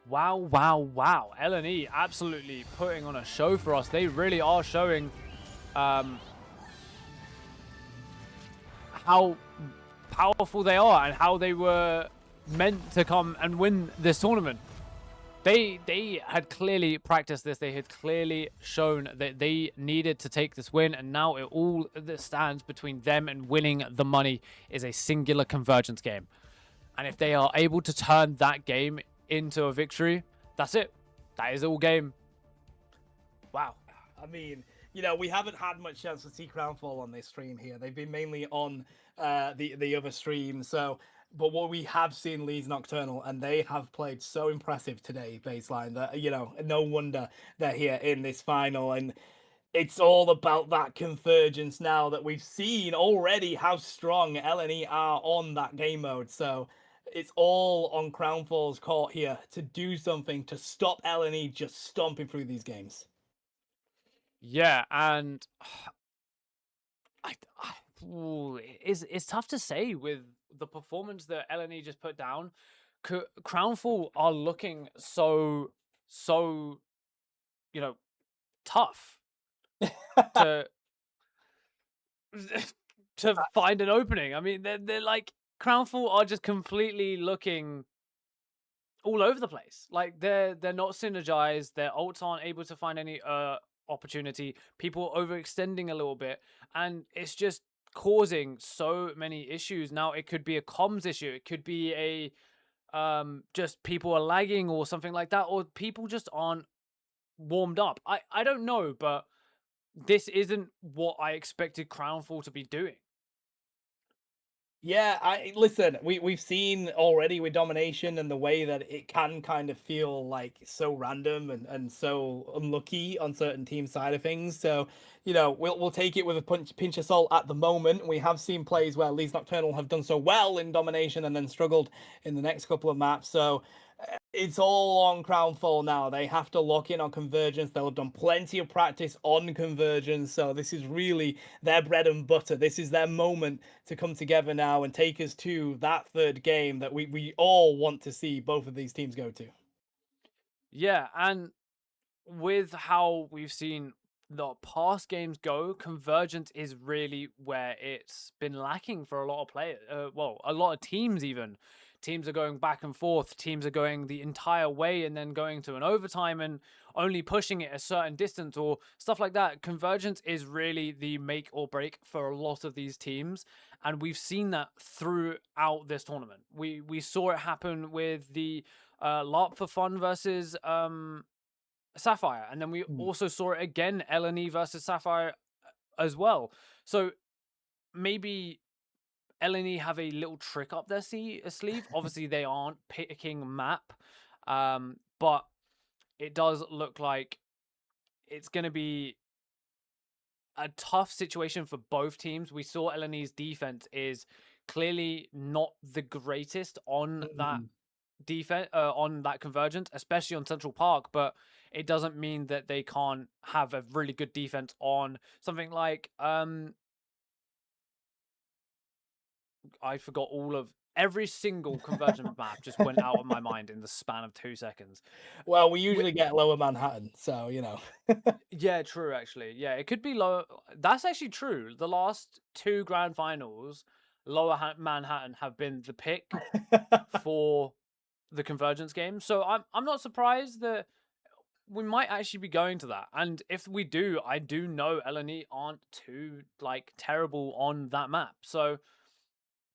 S1: Wow, wow, wow. LNE absolutely putting on a show for us. They really are showing how powerful they are and how they were meant to come and win this tournament. They had clearly practiced this. They had clearly shown that they needed to take this win, and now all that stands between them and winning the money is a singular convergence game. And if they are able to turn that game into a victory, that's it. That is all game. Wow.
S3: I mean, you know, we haven't had much chance to see Crownfall on this stream here. They've been mainly on the other stream. So, but what we have seen Leeds Nocturnal, and they have played so impressive today, baseline, that, you know, no wonder they're here in this final. And it's all about that convergence now that we've seen already how strong LNE are on that game mode. So it's all on Crownfall's court here to do something to stop LNE just stomping through these games.
S1: Yeah, and it's tough to say with the performance that LNE just put down. Crownfall are looking so you know, tough to find an opening. I mean, they're like, Crownfall are just completely looking all over the place. Like they're not synergized. Their ults aren't able to find any opportunity. People overextending a little bit, and it's just causing so many issues. Now it could be a comms issue. It could be a just people are lagging or something like that, or people just aren't warmed up. I don't know, but this isn't what I expected Crownfall to be doing.
S2: Yeah, I listen, we've seen already with domination and the way that it can kind of feel like so random and so unlucky on certain team side of things. So, we'll take it with a pinch of salt at the moment. We have seen plays where Leeds Nocturnal have done so well in domination and then struggled in the next couple of maps. So it's all on Crownfall now. They have to lock in on convergence. They'll have done plenty of practice on convergence. So this is really their bread and butter. This is their moment to come together now and take us to that third game that we all want to see both of these teams go to.
S1: Yeah, and with how we've seen the past games go, convergence is really where it's been lacking for a lot of players. Well, a lot of teams even. Teams are going back and forth. Teams are going the entire way and then going to an overtime and only pushing it a certain distance or stuff like that. Convergence is really the make or break for a lot of these teams, and we've seen that throughout this tournament. We saw it happen with the LARP for Fun versus Sapphire, and then we
S2: Mm.
S1: also saw it again, LNE versus Sapphire as well. So maybe LNE have a little trick up their sleeve. Obviously, they aren't picking map, but it does look like it's going to be a tough situation for both teams. We saw LNE's defense is clearly not the greatest on that
S2: Mm.
S1: defense, on that convergence, especially on Central Park, but it doesn't mean that they can't have a really good defense on something like I forgot all of every single convergent map just went out of my mind in the span of 2 seconds.
S2: Well, we
S1: Wi-
S2: usually get Lower Manhattan, so
S1: Yeah, true. Actually, yeah, it could be lower. That's actually true. The last two grand finals, Manhattan have been the pick for the convergence game. So I'm not surprised that we might actually be going to that. And if we do, I do know LNE aren't too like terrible on that map. So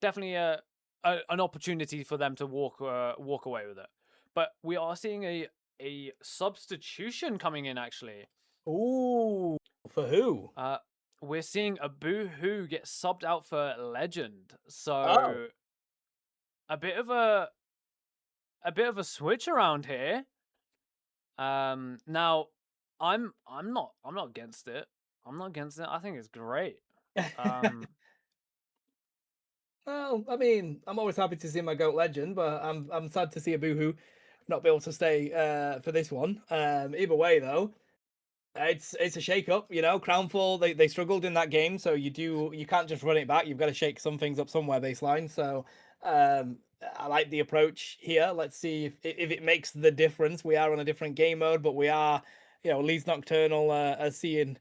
S1: definitely an opportunity for them to walk away with it. But we are seeing a substitution coming in actually.
S2: Ooh, for who?
S1: Uh, we're seeing a Boo-hoo get subbed out for Legend.
S2: Oh.
S1: So a bit of a switch around here. Now I'm not against it. I'm not against it. I think it's great. Um,
S2: Well, I mean, I'm always happy to see my goat legend, but I'm sad to see a boohoo not be able to stay for this one. Either way, though, it's a shake up. Crownfall they struggled in that game, so you can't just run it back. You've got to shake some things up somewhere baseline. So I like the approach here. Let's see if it makes the difference. We are on a different game mode, but we are, Leeds Nocturnal are seeing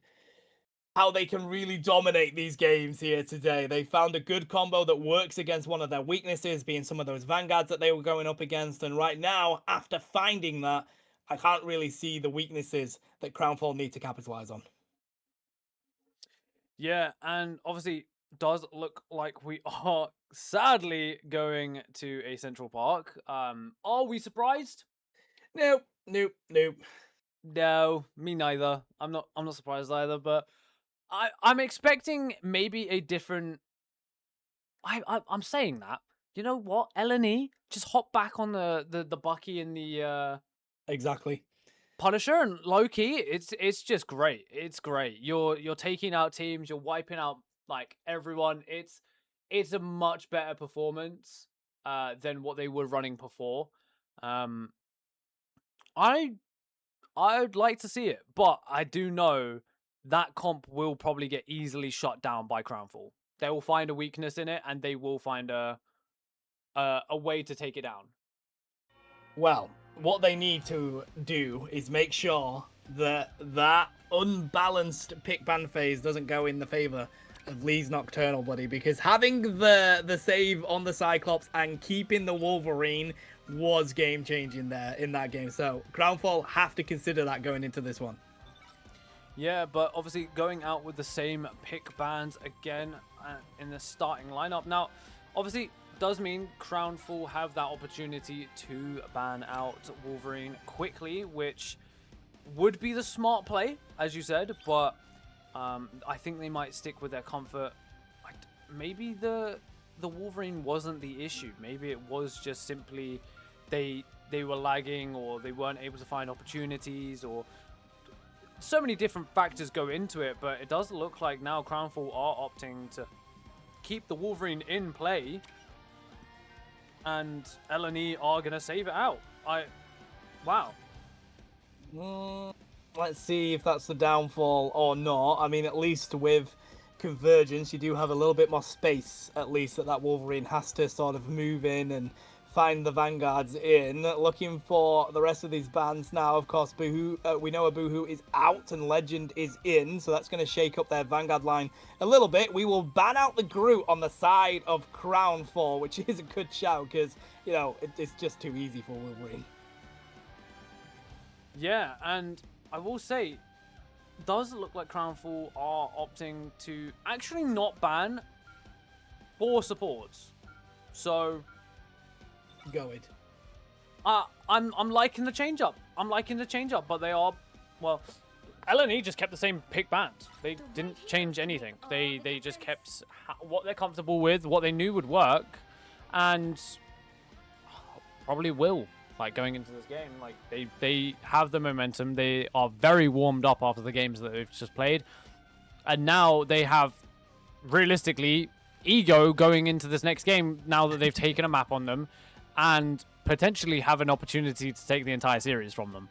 S2: how they can really dominate these games here today. They found a good combo that works against one of their weaknesses, being some of those vanguards that they were going up against. And right now, after finding that, I can't really see the weaknesses that Crownfall need to capitalize on.
S1: yeah, and obviously does look like we are sadly going to a Central Park. Are we surprised?
S2: Nope, nope, nope.
S1: No, me neither. I'm not surprised either, but I'm expecting maybe a different I'm saying that. You know what? LNE just hop back on the Bucky and the
S2: Exactly.
S1: Punisher and Loki. It's just great. It's great. You're taking out teams. You're wiping out like everyone. It's a much better performance than what they were running before. Um, I I'd like to see it, but I do know that comp will probably get easily shut down by Crownfall. They will find a weakness in it, and they will find a way to take it down.
S2: Well, what they need to do is make sure that that unbalanced pick ban phase doesn't go in the favor of Lee's Nocturnal, buddy, because having the save on the Cyclops and keeping the Wolverine was game changing there in that game. So Crownfall have to consider that going into this one.
S1: Yeah, but obviously going out with the same pick bans again in the starting lineup. Now, obviously, does mean Crownfall have that opportunity to ban out Wolverine quickly, which would be the smart play, as you said, but I think they might stick with their comfort. Maybe the the Wolverine wasn't the issue. Maybe it was just simply they were lagging, or they weren't able to find opportunities, or so many different factors go into it. But it does look like now Crownfall are opting to keep the Wolverine in play, and LNE are gonna save it out. Wow.
S2: Let's see if that's the downfall or not. I mean, at least with Convergence, you do have a little bit more space, at least, that Wolverine has to sort of move in and find the Vanguards in. Looking for the rest of these bands now. Of course, Boohoo, we know a Boohoo is out and Legend is in, so that's going to shake up their Vanguard line a little bit. We will ban out the Groot on the side of Crownfall, which is a good shout because, you know, it's just too easy for Wolverine.
S1: Yeah, and I will say, does look like Crownfall are opting to actually not ban 4 supports. So
S2: Go it.
S1: I'm liking the change up. But they are, well, LNE just kept the same pick bands. They didn't change anything. They just kept what they're comfortable with, what they knew would work, and probably will. Like, going into this game, like, they have the momentum. They are very warmed up after the games that they've just played, and now they have realistically ego going into this next game now that they've taken a map on them and potentially have an opportunity to take the entire series from them.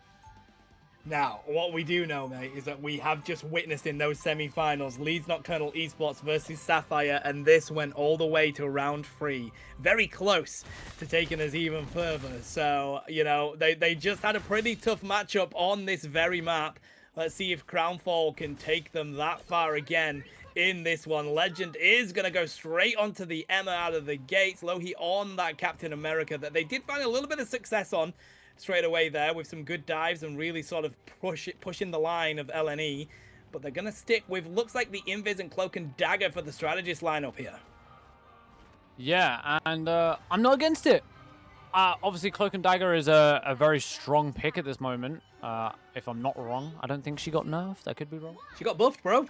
S2: Now, what we do know, mate, is that we have just witnessed in those semi-finals Leeds Nocturnal Esports versus Sapphire, and this went all the way to round 3. Very close to taking us even further. So, you know, they just had a pretty tough matchup on this very map. Let's see if Crownfall can take them that far again in this one. Legend is going to go straight onto the Emma out of the gates. Lohi on that Captain America that they did find a little bit of success on straight away there with some good dives and really sort of pushing the line of LNE. But they're going to stick with, looks like the Invis and Cloak and Dagger for the strategist lineup here.
S1: Yeah, and I'm not against it. Obviously, Cloak and Dagger is a very strong pick at this moment. If I'm not wrong, I don't think she got nerfed. I could be wrong.
S2: She got buffed, bro.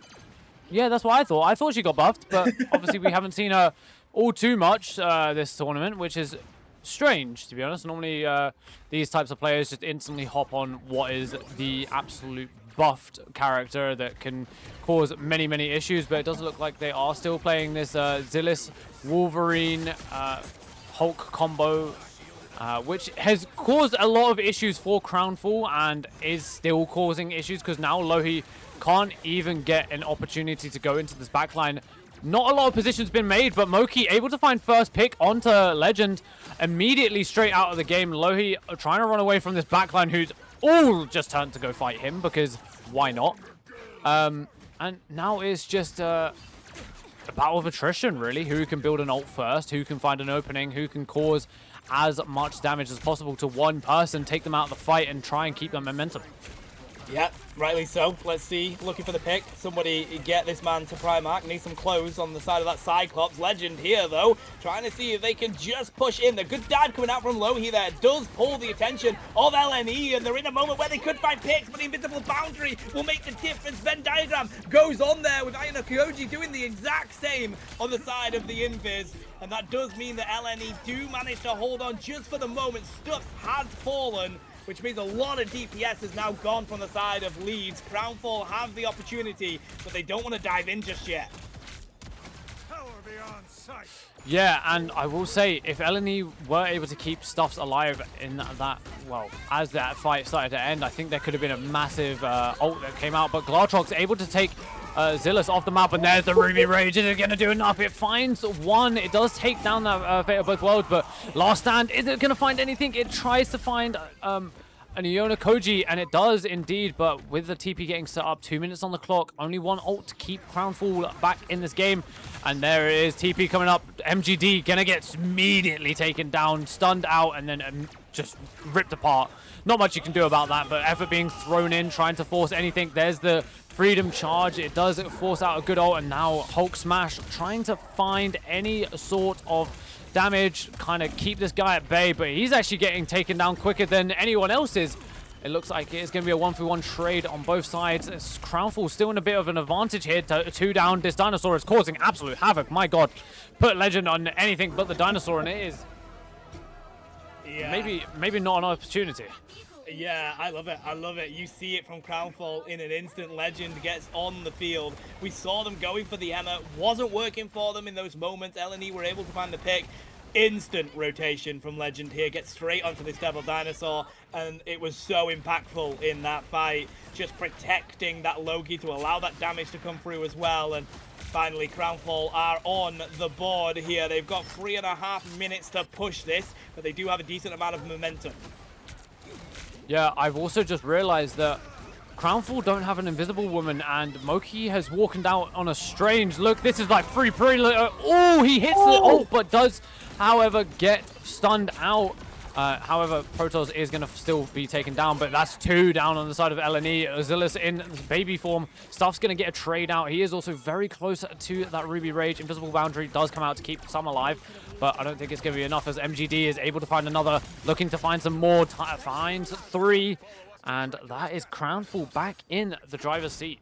S1: Yeah, that's what I thought. I thought she got buffed, but obviously we haven't seen her all too much this tournament, which is strange, to be honest. Normally, these types of players just instantly hop on what is the absolute buffed character that can cause many, many issues, but it does look like they are still playing this Zillis Wolverine Hulk combo, which has caused a lot of issues for Crownfall and is still causing issues because now Lohi can't even get an opportunity to go into this backline. Not a lot of positions been made, but Moki able to find first pick onto Legend immediately straight out of the game. Lohi trying to run away from this backline who's all just turned to go fight him because why not? And now it's just a battle of attrition, really. Who can build an ult first, who can find an opening, who can cause as much damage as possible to one person, take them out of the fight and try and keep them momentum.
S2: Yeah, rightly so. Let's see. Looking for the pick. Somebody get this man to Primark. Need some clothes on the side of that Cyclops. Legend here, though. Trying to see if they can just push in. The good dive coming out from Lohi there does pull the attention of LNE, and they're in a moment where they could find picks, but the invisible boundary will make the difference. Venn diagram goes on there with Ayano Kyoji doing the exact same on the side of the Invis, and that does mean that LNE do manage to hold on just for the moment. Stuffs has fallen, which means a lot of DPS is now gone from the side of Leeds. Crownfall have the opportunity, but they don't want to dive in just yet.
S1: Yeah, and I will say, if LNE were able to keep Stuffs alive in that, well, as that fight started to end, I think there could have been a massive ult that came out, but Glartrox able to take Zillis off the map, and there's the Ruby Rage. Is it going to do enough? It finds one. It does take down that Fate of Both Worlds, but Last Stand, is it going to find anything? It tries to find an Iona Koji, and it does indeed, but with the TP getting set up, 2 minutes on the clock, only one ult to keep Crownfall back in this game, and there it is, TP coming up, MGD gonna get immediately taken down, stunned out, and then just ripped apart. Not much you can do about that, but effort being thrown in, trying to force anything. There's the Freedom Charge, it does force out a good ult, and now Hulk Smash trying to find any sort of damage, kind of keep this guy at bay, but he's actually getting taken down quicker than anyone else is. It looks like it's going to be a 1-for-1 trade on both sides. Crownfall still in a bit of an advantage here. 2 down. This dinosaur is causing absolute havoc. My god. Put Legend on anything but the dinosaur, and it is maybe not an opportunity.
S3: Yeah, I love it. I love it. You see it from Crownfall in an instant. Legend gets on the field. We saw them going for the Emma. Wasn't working for them in those moments. LNE were able to find the pick. Instant rotation from Legend here. Gets straight onto this Devil Dinosaur. And it was so impactful in that fight. Just protecting that Loki to allow that damage to come through as well. And finally, Crownfall are on the board here. They've got 3.5 minutes to push this. But they do have a decent amount of momentum.
S1: Yeah, I've also just realized that Crownfall don't have an invisible woman, and Moki has walked out on a strange look. This is like free. Oh, he hits the ult, but does, however, get stunned out. However, Protoss is going to still be taken down, but that's 2 down on the side of LNE. Ozilus in baby form. Stuff's going to get a trade out. He is also very close to that Ruby Rage. Invisible Boundary does come out to keep some alive, but I don't think it's going to be enough as MGD is able to find another, looking to find some more. Finds 3, and that is Crownfall back in the driver's seat.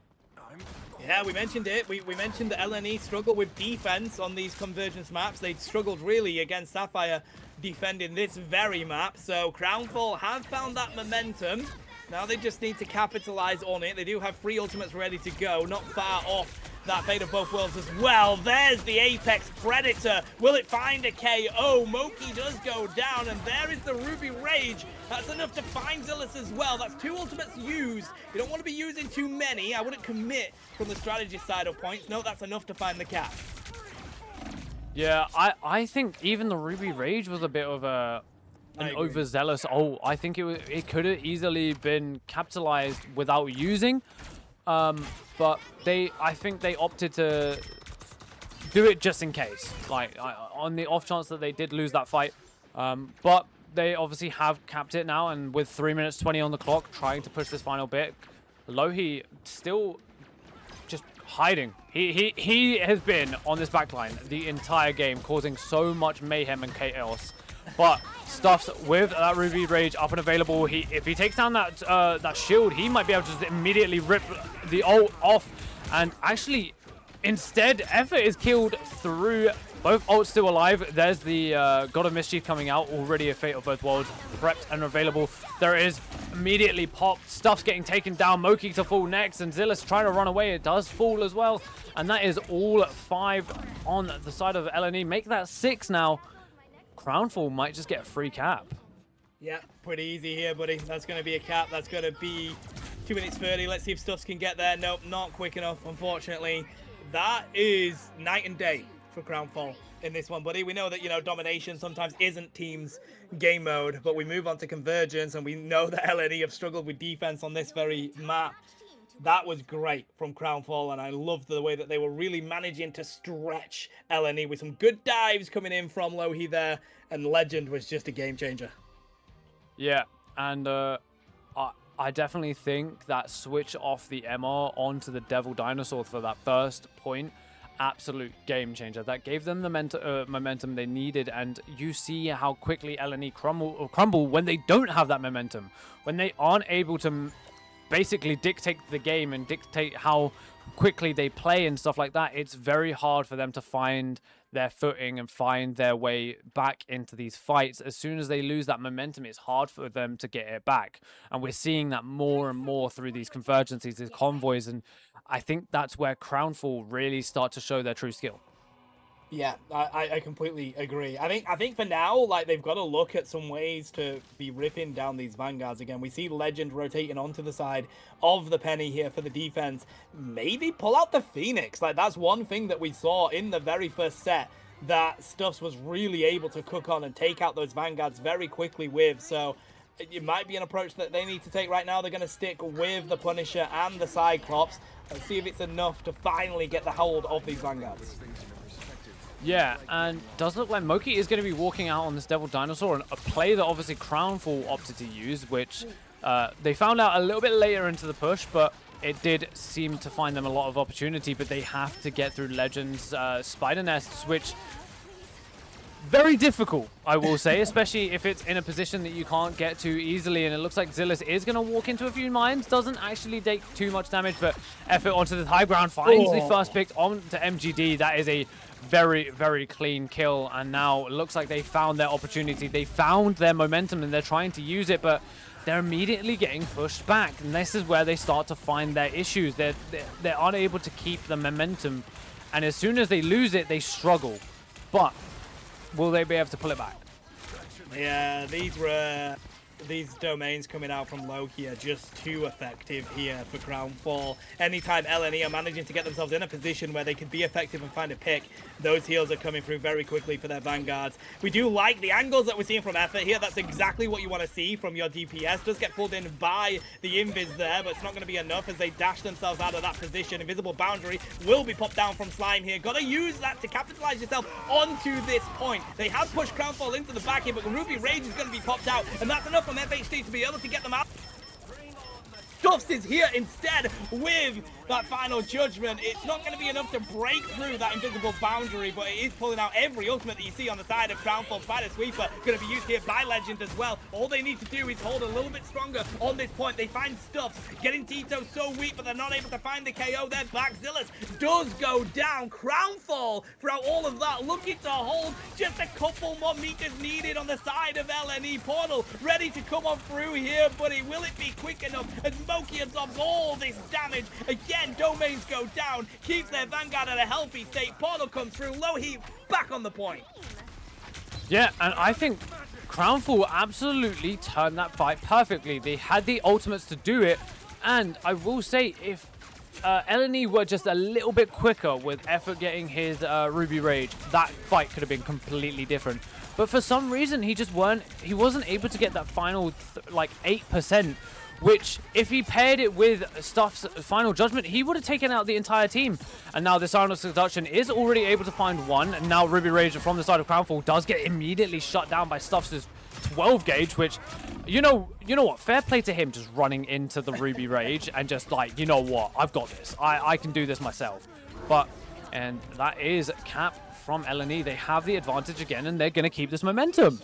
S3: Yeah, we mentioned it. We mentioned that LNE struggle with defense on these convergence maps. They struggled really against Sapphire defending this very map. So Crownfall have found that momentum. Now they just need to capitalize on it. They do have 3 ultimates ready to go. Not far off that Fate of Both Worlds as well. There's the Apex Predator. Will it find a KO? Moki does go down, and there is the Ruby Rage. That's enough to find Zillus as well. That's 2 ultimates used. You don't want to be using too many. I wouldn't commit from the strategy side of points. No, that's enough to find the cap.
S1: Yeah, I think even the Ruby Rage was a bit of an overzealous. Oh, I think it could have easily been capitalized without using. But I think they opted to do it just in case, like on the off chance that they did lose that fight. But they obviously have capped it now, and with 3 minutes 20 on the clock, trying to push this final bit. Lohi still just hiding. He has been on this backline the entire game, causing so much mayhem and chaos. But Stuff's with that Ruby Rage up and available. If he takes down that shield, he might be able to just immediately rip the ult off. And actually, instead, Effort is killed through both ults still alive. There's the God of Mischief coming out, already a Fate of Both Worlds, prepped and available. There is immediately popped. Stuff's getting taken down. Moki to fall next, and Zillus trying to run away. It does fall as well. And that is all 5 on the side of LNE. Make that 6 now. Crownfall might just get a free cap.
S3: Yeah, pretty easy here, buddy. That's going to be a cap. That's going to be 2 minutes 30. Let's see if Stuffs can get there. Nope, not quick enough, unfortunately. That is night and day for Crownfall in this one, buddy. We know that, domination sometimes isn't teams game mode, but we move on to convergence, and we know that LNE have struggled with defense on this very map. That was great from Crownfall, and I loved the way that they were really managing to stretch LNE with some good dives coming in from Lohi there, and Legend was just a game changer.
S1: Yeah, and I definitely think that switch off the MR onto the Devil Dinosaur for that first point, absolute game changer. That gave them the momentum they needed, and you see how quickly LNE crumble when they don't have that momentum, when they aren't able to basically dictate the game and dictate how quickly they play and stuff like that. It's very hard for them to find their footing and find their way back into these fights. As soon as they lose that momentum, it's hard for them to get it back. And we're seeing that more and more through these convergences, these convoys. And I think that's where Crownfall really start to show their true skill.
S3: Yeah, I completely agree. I think for now, like, they've got to look at some ways to be ripping down these Vanguards again. We see Legend rotating onto the side of the Penny here for the defense. Maybe pull out the Phoenix. Like, that's one thing that we saw in the very first set that Stuffs was really able to cook on and take out those Vanguards very quickly with. So it might be an approach that they need to take right now. They're going to stick with the Punisher and the Cyclops. Let's see if it's enough to finally get the hold of these Vanguards.
S1: Yeah, and does look like Moki is going to be walking out on this Devil Dinosaur, and a play that obviously Crownfall opted to use, which they found out a little bit later into the push, but it did seem to find them a lot of opportunity. But they have to get through Legend's Spider Nests, which Very difficult, I will say, especially if it's in a position that you can't get to easily. And it looks like Zillus is going to walk into a few mines. Doesn't actually take too much damage, but effort onto the high ground. Finds the first pick onto MGD. That is a very, very clean kill. And now it looks like they found their opportunity. They found their momentum and they're trying to use it, but they're immediately getting pushed back. And this is where they start to find their issues. They're unable to keep the momentum. And as soon as they lose it, they struggle. But will they be able to pull it back?
S3: Yeah, these domains coming out from Loki are just too effective here for Crownfall. Anytime LNE are managing to get themselves in a position where they can be effective and find a pick, those heals are coming through very quickly for their Vanguards. We do like the angles that we're seeing from Effort here. That's exactly what you want to see from your DPS. Does get pulled in by the invis there, but it's not going to be enough as they dash themselves out of that position. Invisible Boundary will be popped down from Slime here. Got to use that to capitalize yourself onto this point. They have pushed Crownfall into the back here, but Ruby Rage is going to be popped out, and that's enough from FHD to be able to get them out. Stuffs is here instead with that final judgment. It's not going to be enough to break through that invisible boundary, but it is pulling out every ultimate that you see on the side of Crownfall. Spider Sweeper going to be used here by Legend as well. All they need to do is hold a little bit stronger on this point. They find Stuffs. Getting Tito so weak, but they're not able to find the KO. They're back. Zillus does go down. Crownfall, throughout all of that, looking to hold just a couple more meters needed on the side of LNE. Portal ready to come on through here, buddy. Will it be quick enough as Moki absorbs all this damage? Again, domains go down, keeps their Vanguard at a healthy state. Portal comes through, low heat, back on the point.
S1: Yeah, and I think Crownfall absolutely turned that fight perfectly. They had the ultimates to do it, and I will say, if LNE were just a little bit quicker with Effort getting his Ruby Rage, that fight could have been completely different. But for some reason, he wasn't able to get that final, like 8%, which, if he paired it with Stuff's final judgment, he would have taken out the entire team. And now the Silent Seduction is already able to find one, and now Ruby Rage from the side of Crownfall does get immediately shut down by Stuff's 12 gauge, which, you know what, fair play to him just running into the Ruby Rage and just like, you know what, I've got this. I can do this myself. And that is Cap from LNE. They have the advantage again, and they're going to keep this momentum.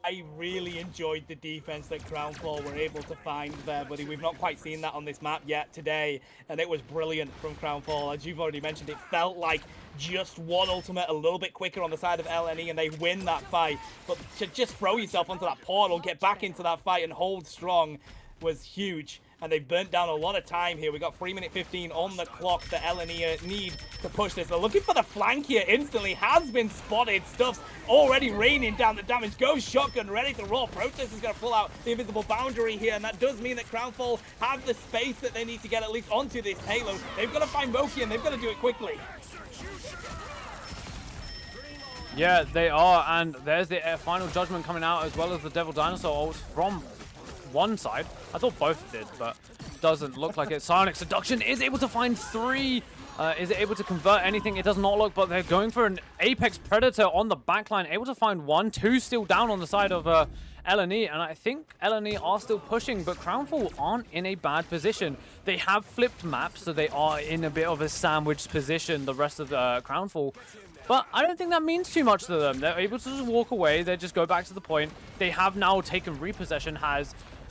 S3: I really enjoyed the defense that Crownfall were able to find there, buddy. We've not quite seen that on this map yet today, and it was brilliant from Crownfall. As you've already mentioned, it felt like just one ultimate a little bit quicker on the side of LNE, and they win that fight. But to just throw yourself onto that portal, get back into that fight, and hold strong was huge. And they've burnt down a lot of time here. We got 3:15 on the clock that LNE need to push this. They're looking for the flank here instantly. Has been spotted. Stuff's already raining down the damage. Goes shotgun, ready to roll. Protest is going to pull out the invisible boundary here. And that does mean that Crownfall have the space that they need to get at least onto this payload. They've got to find Moki, and they've got to do it quickly.
S1: Yeah, they are. And there's the final judgment coming out, as well as the Devil Dinosaur ult from one side. I thought both did, but doesn't look like it. Psionic Seduction is able to find 3. Is it able to convert anything? It does not look, but they're going for an Apex Predator on the backline. Able to find 1. 2 still down on the side of LNE, and I think LNE are still pushing, but Crownfall aren't in a bad position. They have flipped maps, so they are in a bit of a sandwiched position, the rest of the Crownfall. But I don't think that means too much to them. They're able to just walk away. They just go back to the point. They have now taken repossession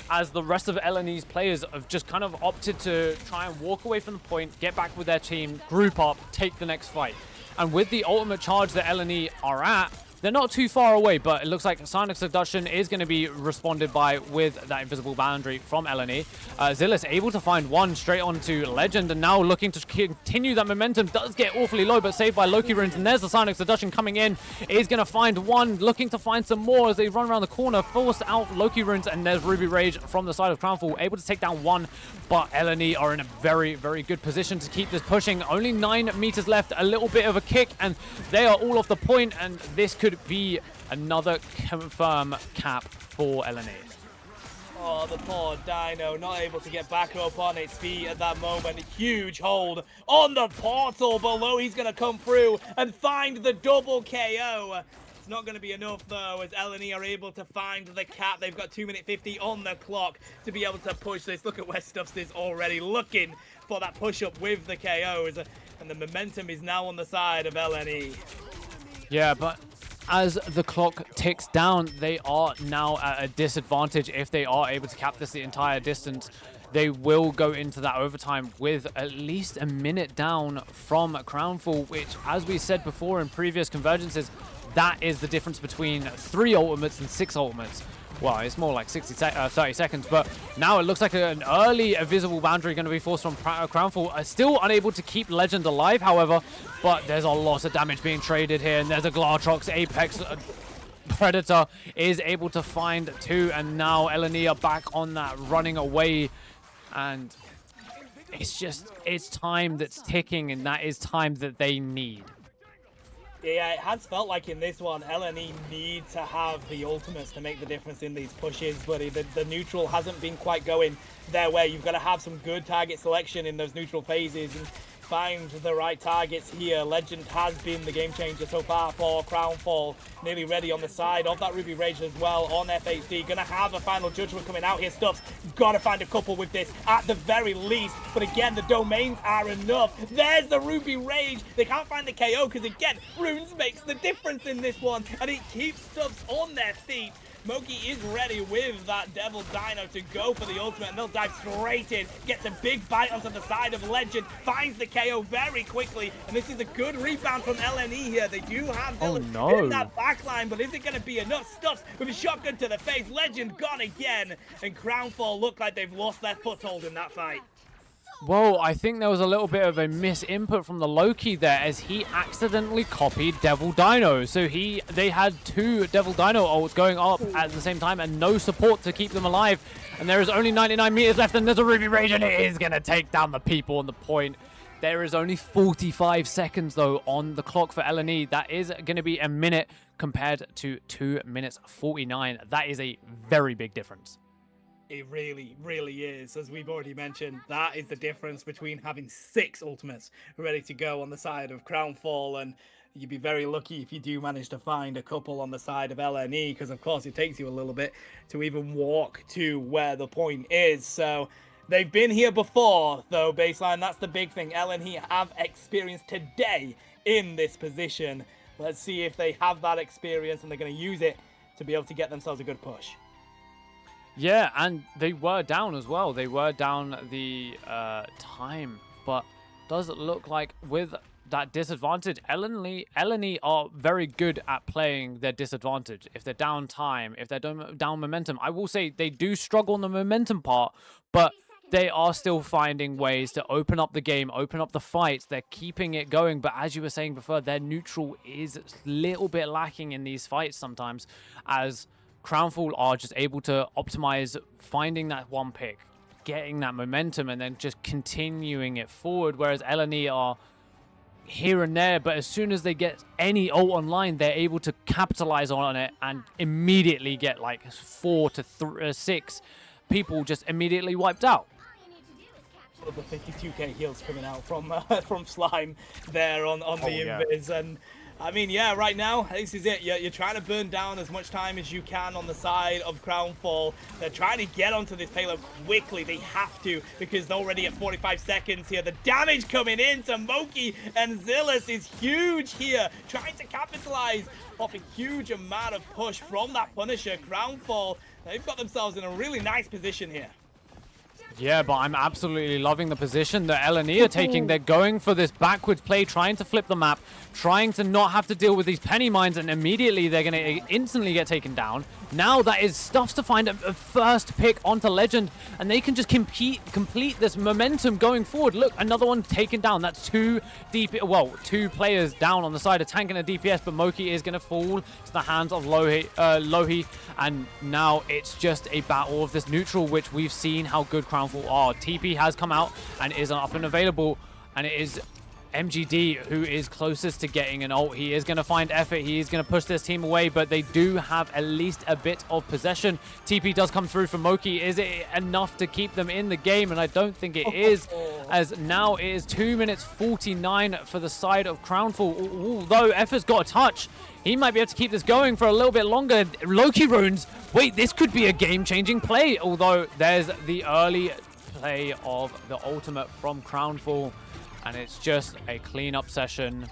S1: as the rest of LNE's players have just kind of opted to try and walk away from the point, get back with their team, group up, take the next fight. And with the ultimate charge that LNE are at, they're not too far away, but it looks like Psionic Seduction is going to be responded by with that invisible boundary from LNE. Zillus able to find 1 straight onto Legend, and now looking to continue that momentum. Does get awfully low, but saved by Loki Runes, and there's the Psionic Seduction coming in. Is going to find 1, looking to find some more as they run around the corner, force out Loki Runes, and there's Ruby Rage from the side of Crownfall, able to take down 1, but LNE are in a very, very good position to keep this pushing. Only 9 meters left, a little bit of a kick, and they are all off the point, and this could be another confirm cap for LNE.
S3: Oh, the poor Dino not able to get back up on its feet at that moment. Huge hold on the portal below. He's going to come through and find the double KO. It's not going to be enough, though, as LNE are able to find the cap. They've got 2:50 on the clock to be able to push this. Look at where Stuffs is already looking for that push-up with the KOs. And the momentum is now on the side of LNE.
S1: Yeah, but as the clock ticks down, they are now at a disadvantage. If they are able to cap this the entire distance, they will go into that overtime with at least a minute down from Crownfall, which, as we said before in previous convergences, that is the difference between 3 ultimates and 6 ultimates. Well, it's more like 30 seconds, but now it looks like an early visible boundary going to be forced from Crownfall. Still unable to keep Legend alive, however, but there's a lot of damage being traded here, and there's a Glartrox Apex Predator is able to find 2, and now LNE are back on that, running away, and it's time that's ticking, and that is time that they need.
S3: Yeah, it has felt like in this one, LNE need to have the ultimates to make the difference in these pushes, but the neutral hasn't been quite going their way. You've got to have some good target selection in those neutral phases and find the right targets here. Legend has been the game changer so far for Crownfall. Nearly ready on the side of that Ruby Rage as well on FHD. Gonna have a final judgment coming out here. Stuff's gotta find a couple with this at the very least. But again, the domains are enough. There's the Ruby Rage. They can't find the KO because again, Runes makes the difference in this one. And it keeps Stuffs on their feet. Moki is ready with that Devil Dino to go for the ultimate, and they'll dive straight in. Gets a big bite onto the side of Legend, finds the KO very quickly, and this is a good rebound from LNE here. They do have Zilla in that backline, but is it going to be enough? Stuffs with a shotgun to the face. Legend gone again, and Crownfall look like they've lost their foothold in that fight.
S1: Well, I think there was a little bit of a misinput from the Loki there, as he accidentally copied Devil Dino. So they had 2 Devil Dino ults going up at the same time and no support to keep them alive. And there is only 99 meters left, and there's a Ruby Rage, and it is going to take down the people on the point. There is only 45 seconds, though, on the clock for LNE. That is going to be a minute compared to 2 minutes 49. That is a very big difference.
S3: It really, really is. As we've already mentioned, that is the difference between having 6 ultimates ready to go on the side of Crownfall, and you'd be very lucky if you do manage to find a couple on the side of LNE, because of course it takes you a little bit to even walk to where the point is. So they've been here before, though, baseline. That's the big thing. LNE have experience today in this position. Let's see if they have that experience and they're going to use it to be able to get themselves a good push.
S1: Yeah, and they were down as well. They were down the time, but does it look like with that disadvantage, LNE are very good at playing their disadvantage. If they're down time, if they're down momentum, I will say they do struggle on the momentum part, but they are still finding ways to open up the game, open up the fights. They're keeping it going, but as you were saying before, their neutral is a little bit lacking in these fights sometimes, as Crownfall are just able to optimize finding that one pick, getting that momentum, and then just continuing it forward, whereas LNE are here and there, but as soon as they get any ult online, they're able to capitalize on it and immediately get like 4 to 6 people just immediately wiped out.
S3: The 52k heals coming out from Slime there on the invis, and I mean, yeah, right now, this is it. You're trying to burn down as much time as you can on the side of Crownfall. They're trying to get onto this payload quickly. They have to, because they're already at 45 seconds here. The damage coming in to Moki and Zillis is huge here. Trying to capitalize off a huge amount of push from that Punisher. Crownfall, they've got themselves in a really nice position here.
S1: Yeah, but I'm absolutely loving the position that LNE are taking. They're going for this backwards play, trying to flip the map, trying to not have to deal with these penny mines, and immediately they're going to instantly get taken down. Now that is Stuffs to find a first pick onto Legend, and they can just complete this momentum going forward. Look, another one taken down. That's 2 players down on the side of Tank and a DPS, but Moki is going to fall to the hands of Lohi, and now it's just a battle of this neutral, which we've seen how good Crownfall are. TP has come out and is up and available, and it is MGD who is closest to getting an ult. He is going to find effort. He is going to push this team away, but they do have at least a bit of possession. TP does come through for Moki. Is it enough to keep them in the game? And I don't think it is, as now it is 2 minutes 49 for the side of Crownfall. Although Effort's got a touch, he might be able to keep this going for a little bit longer. Loki runes. Wait, this could be a game-changing play, although there's the early play of the ultimate from Crownfall. And it's just a cleanup session.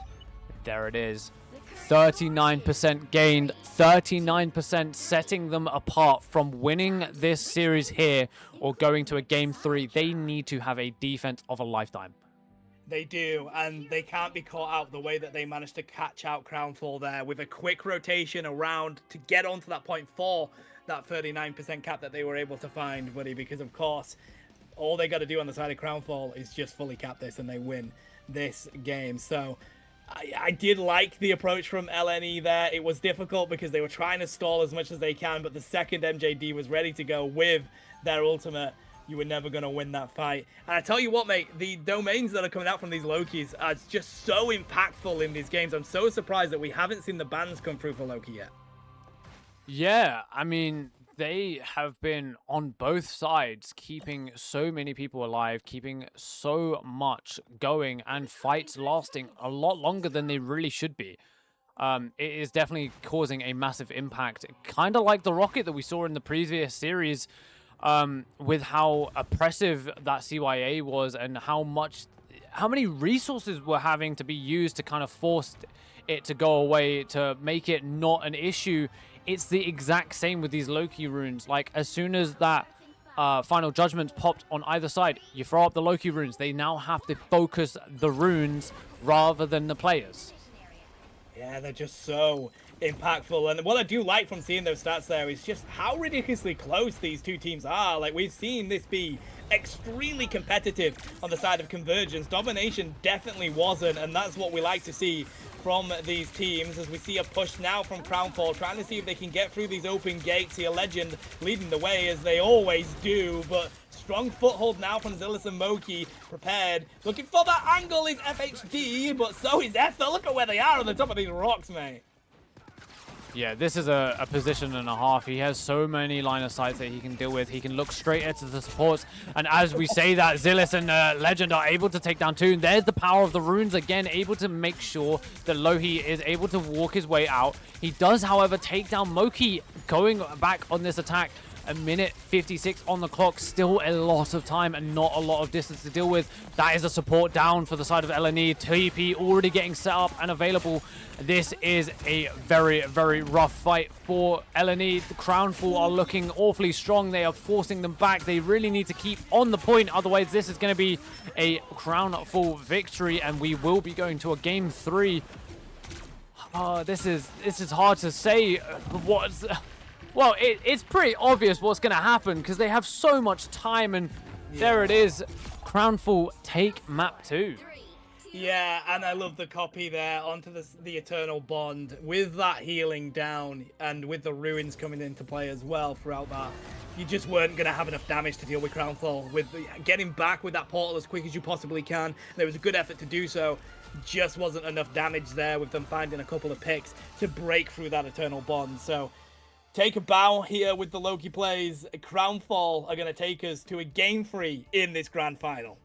S1: There it is. 39% gained, 39% setting them apart from winning this series here or going to a game 3. They need to have a defense of a lifetime.
S3: They do, and they can't be caught out the way that they managed to catch out Crownfall there with a quick rotation around to get onto that point for that 39% cap that they were able to find, buddy, because of course, all they got to do on the side of Crownfall is just fully cap this and they win this game. So I did like the approach from LNE there. It was difficult because they were trying to stall as much as they can, but the second MJD was ready to go with their ultimate, you were never going to win that fight. And I tell you what, mate, the domains that are coming out from these Lokis are just so impactful in these games. I'm so surprised that we haven't seen the bans come through for Loki yet.
S1: Yeah, I mean, they have been on both sides, keeping so many people alive, keeping so much going, and fights lasting a lot longer than they really should be. It is definitely causing a massive impact, kind of like the Rocket that we saw in the previous series, with how oppressive that CYA was and how many resources were having to be used to kind of force it to go away, to make it not an issue. It's the exact same with these Loki runes. Like, as soon as that final judgment popped on either side, you throw up the Loki runes. They now have to focus the runes rather than the players.
S3: Yeah, they're just so impactful. And what I do like from seeing those stats there is just how ridiculously close these two teams are. Like, we've seen this be extremely competitive on the side of Convergence. Domination definitely wasn't, and that's what we like to see from these teams, as we see a push now from Crownfall, trying to see if they can get through these open gates here. Legend leading the way, as they always do, but strong foothold now from Zilis and Moki, prepared. Looking for that angle is FHD, but so is Ether. Look at where they are on the top of these rocks, mate.
S1: Yeah, this is a position and a half. He has so many line of sights that he can deal with. He can look straight into the supports. And as we say that, Zilis and Legend are able to take down 2. And there's the power of the runes again, able to make sure that Lohi is able to walk his way out. He does, however, take down Moki, going back on this attack. A minute 56 on the clock, still a lot of time and not a lot of distance to deal with. That is a support down for the side of LNE. TP already getting set up and available. This is a very, very rough fight for LNE. The Crownfall are looking awfully strong. They are forcing them back. They really need to keep on the point. Otherwise, this is going to be a Crownfall victory, and we will be going to a game 3. This is hard to say. Well, it's pretty obvious what's going to happen because they have so much time, and there it is. Crownfall take map 2.
S3: Yeah, and I love the copy there onto the Eternal Bond with that healing down and with the ruins coming into play as well throughout that. You just weren't going to have enough damage to deal with Crownfall. With getting back with that portal as quick as you possibly can, there was a good effort to do so. Just wasn't enough damage there with them finding a couple of picks to break through that Eternal Bond. So take a bow here with the Loki plays. Crownfall are going to take us to a game 3 in this grand final.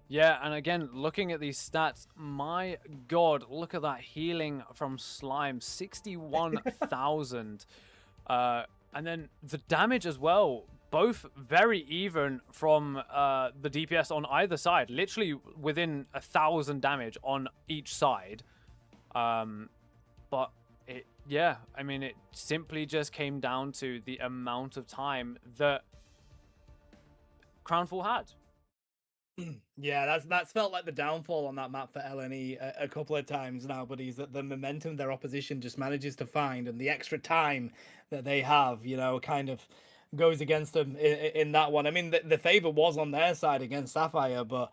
S1: Yeah, and again, looking at these stats, my God, look at that healing from Slime, 61,000. And then the damage as well, both very even from the DPS on either side, literally within 1,000 damage on each side. But yeah, I mean, it simply just came down to the amount of time that Crownfall had.
S3: Yeah, that's felt like the downfall on that map for LNE a couple of times now, but is that the momentum their opposition just manages to find, and the extra time that they have, you know, kind of goes against them in that one. I mean, the favor was on their side against Sapphire, but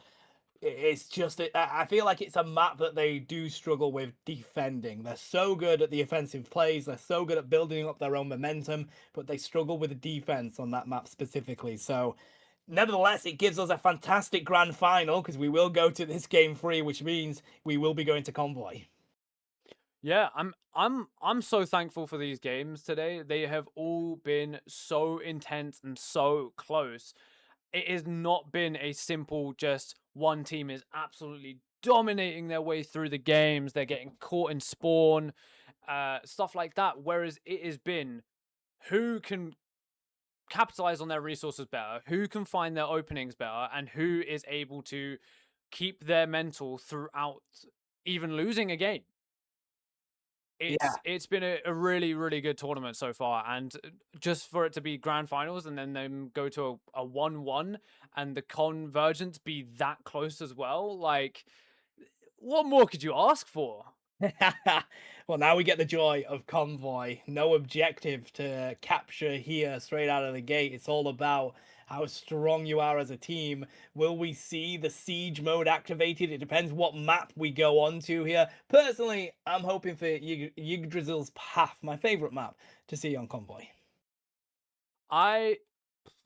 S3: it's just, I feel like it's a map that they do struggle with defending. They're so good at the offensive plays, they're so good at building up their own momentum, but they struggle with the defense on that map specifically. So nevertheless, it gives us a fantastic grand final because we will go to this game 3, which means we will be going to Convoy.
S1: Yeah, I'm so thankful for these games today. They have all been so intense and so close. It has not been a simple just one team is absolutely dominating their way through the games. They're getting caught in spawn, stuff like that. Whereas it has been who can capitalize on their resources better, who can find their openings better, and who is able to keep their mental throughout even losing a game.
S2: Yeah.
S1: It's been a really, really good tournament so far, and just for it to be grand finals and then them go to a 1-1 and the convergence be that close as well, like, what more could you ask for?
S2: Well, now we get the joy of Convoy. No objective to capture here straight out of the gate. It's all about how strong you are as a team. Will we see the siege mode activated? It depends what map we go on to here. Personally, I'm hoping for Yggdrasil's Path, my favorite map, to see on Convoy.
S1: I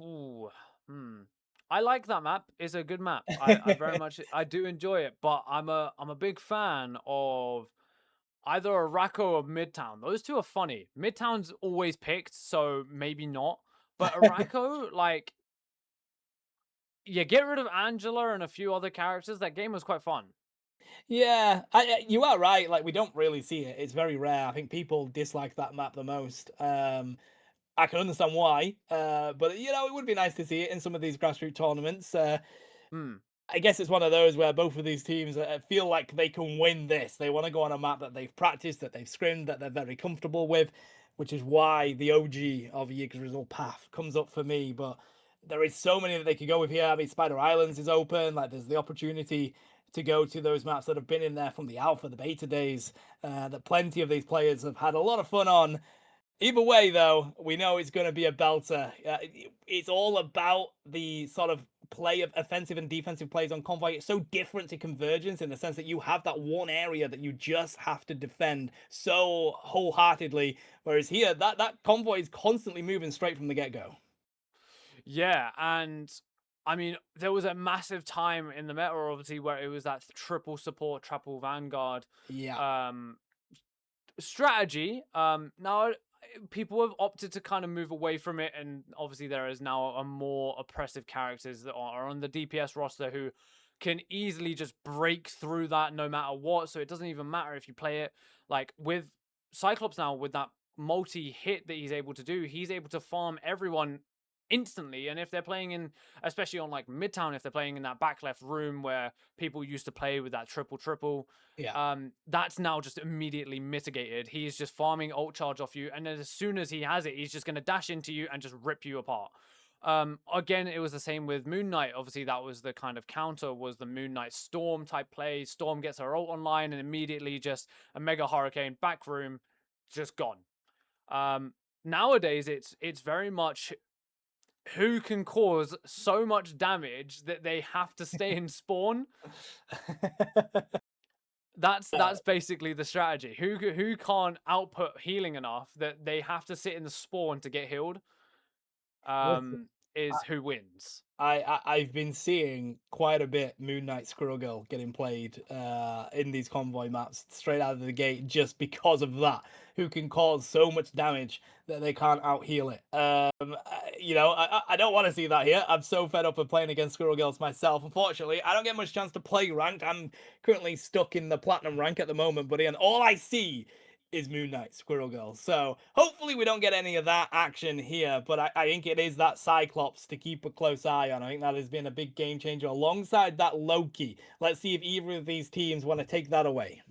S1: ooh, hmm. I like that map. It's a good map. I very much I do enjoy it, but I'm a big fan of either Araco or Midtown. Those two are funny. Midtown's always picked, so maybe not. But Araco, like, yeah, get rid of Angela and a few other characters. That game was quite fun.
S2: Yeah, you are right. Like, we don't really see it. It's very rare. I think people dislike that map the most. I can understand why, but it would be nice to see it in some of these grassroots tournaments.
S1: Hmm.
S2: I guess it's one of those where both of these teams feel like they can win this. They want to go on a map that they've practiced, that they've scrimmed, that they're very comfortable with, which is why the OG of Yggdrasil Path comes up for me. But there is so many that they could go with here. I mean, Spider Islands is open. Like, there's the opportunity to go to those maps that have been in there from the alpha, the beta days, that plenty of these players have had a lot of fun on. Either way, though, we know it's going to be a belter. It's all about the sort of play of offensive and defensive plays on Convoy. It's so different to Convergence in the sense that you have that one area that you just have to defend so wholeheartedly. Whereas here, that Convoy is constantly moving straight from the get-go.
S1: Yeah, and I mean, there was a massive time in the meta, obviously, where it was that triple support, triple vanguard
S2: Yeah.
S1: um strategy. Now people have opted to kind of move away from it, and obviously there is now a more oppressive characters that are on the DPS roster who can easily just break through that no matter what. So it doesn't even matter if you play it like with Cyclops now with that multi hit that he's able to do. He's able to farm everyone instantly, and if they're playing in, especially on like Midtown, if they're playing in that back left room where people used to play with that triple,
S2: Yeah.
S1: that's now just immediately mitigated. He's just farming ult charge off you, and then as soon as he has it, he's just going to dash into you and just rip you apart. Again, it was the same with Moon Knight. Obviously, that was the kind of counter, was the Moon Knight Storm type play. Storm gets her ult online and immediately just a mega hurricane back room, just gone. Nowadays, it's very much who can cause so much damage that they have to stay in spawn. That's basically the strategy. Who can't output healing enough that they have to sit in the spawn to get healed?
S2: Listen,
S1: Is who wins.
S2: I've been seeing quite a bit Moon Knight Squirrel Girl getting played in these convoy maps straight out of the gate just because of that. Who can cause so much damage that they can't out heal it. I don't want to see that here. I'm so fed up of playing against Squirrel Girls myself. Unfortunately, I don't get much chance to play ranked. I'm currently stuck in the platinum rank at the moment, buddy, and all I see is Moon Knight Squirrel Girl. So hopefully we don't get any of that action here, but I think it is that Cyclops to keep a close eye on. I think that has been a big game changer alongside that Loki. Let's see if either of these teams want to take that away.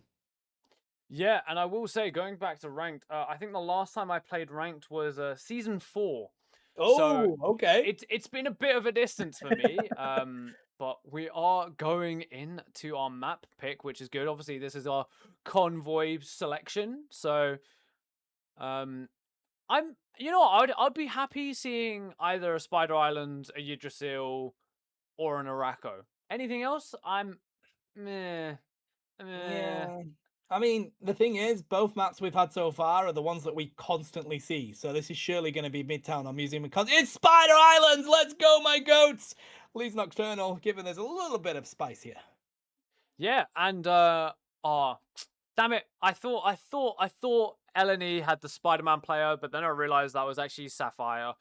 S1: Yeah, and I will say, going back to ranked, I think the last time I played ranked was season 4. So
S2: Oh, okay.
S1: it's been a bit of a distance for me. But we are going into our map pick, which is good. Obviously, this is our convoy selection. So I'd be happy seeing either a Spider Island, a Yggdrasil, or an Araco. Anything else? I'm meh. Meh.
S2: Yeah. I mean, the thing is, both maps we've had so far are the ones that we constantly see. So this is surely going to be Midtown or Museum of It's Spider Islands! Let's go, my goats! Leeds Nocturnal, given there's a little bit of spice here.
S1: Yeah, and damn it! I thought Eleni had the Spider-Man player, but then I realized that was actually Sapphire.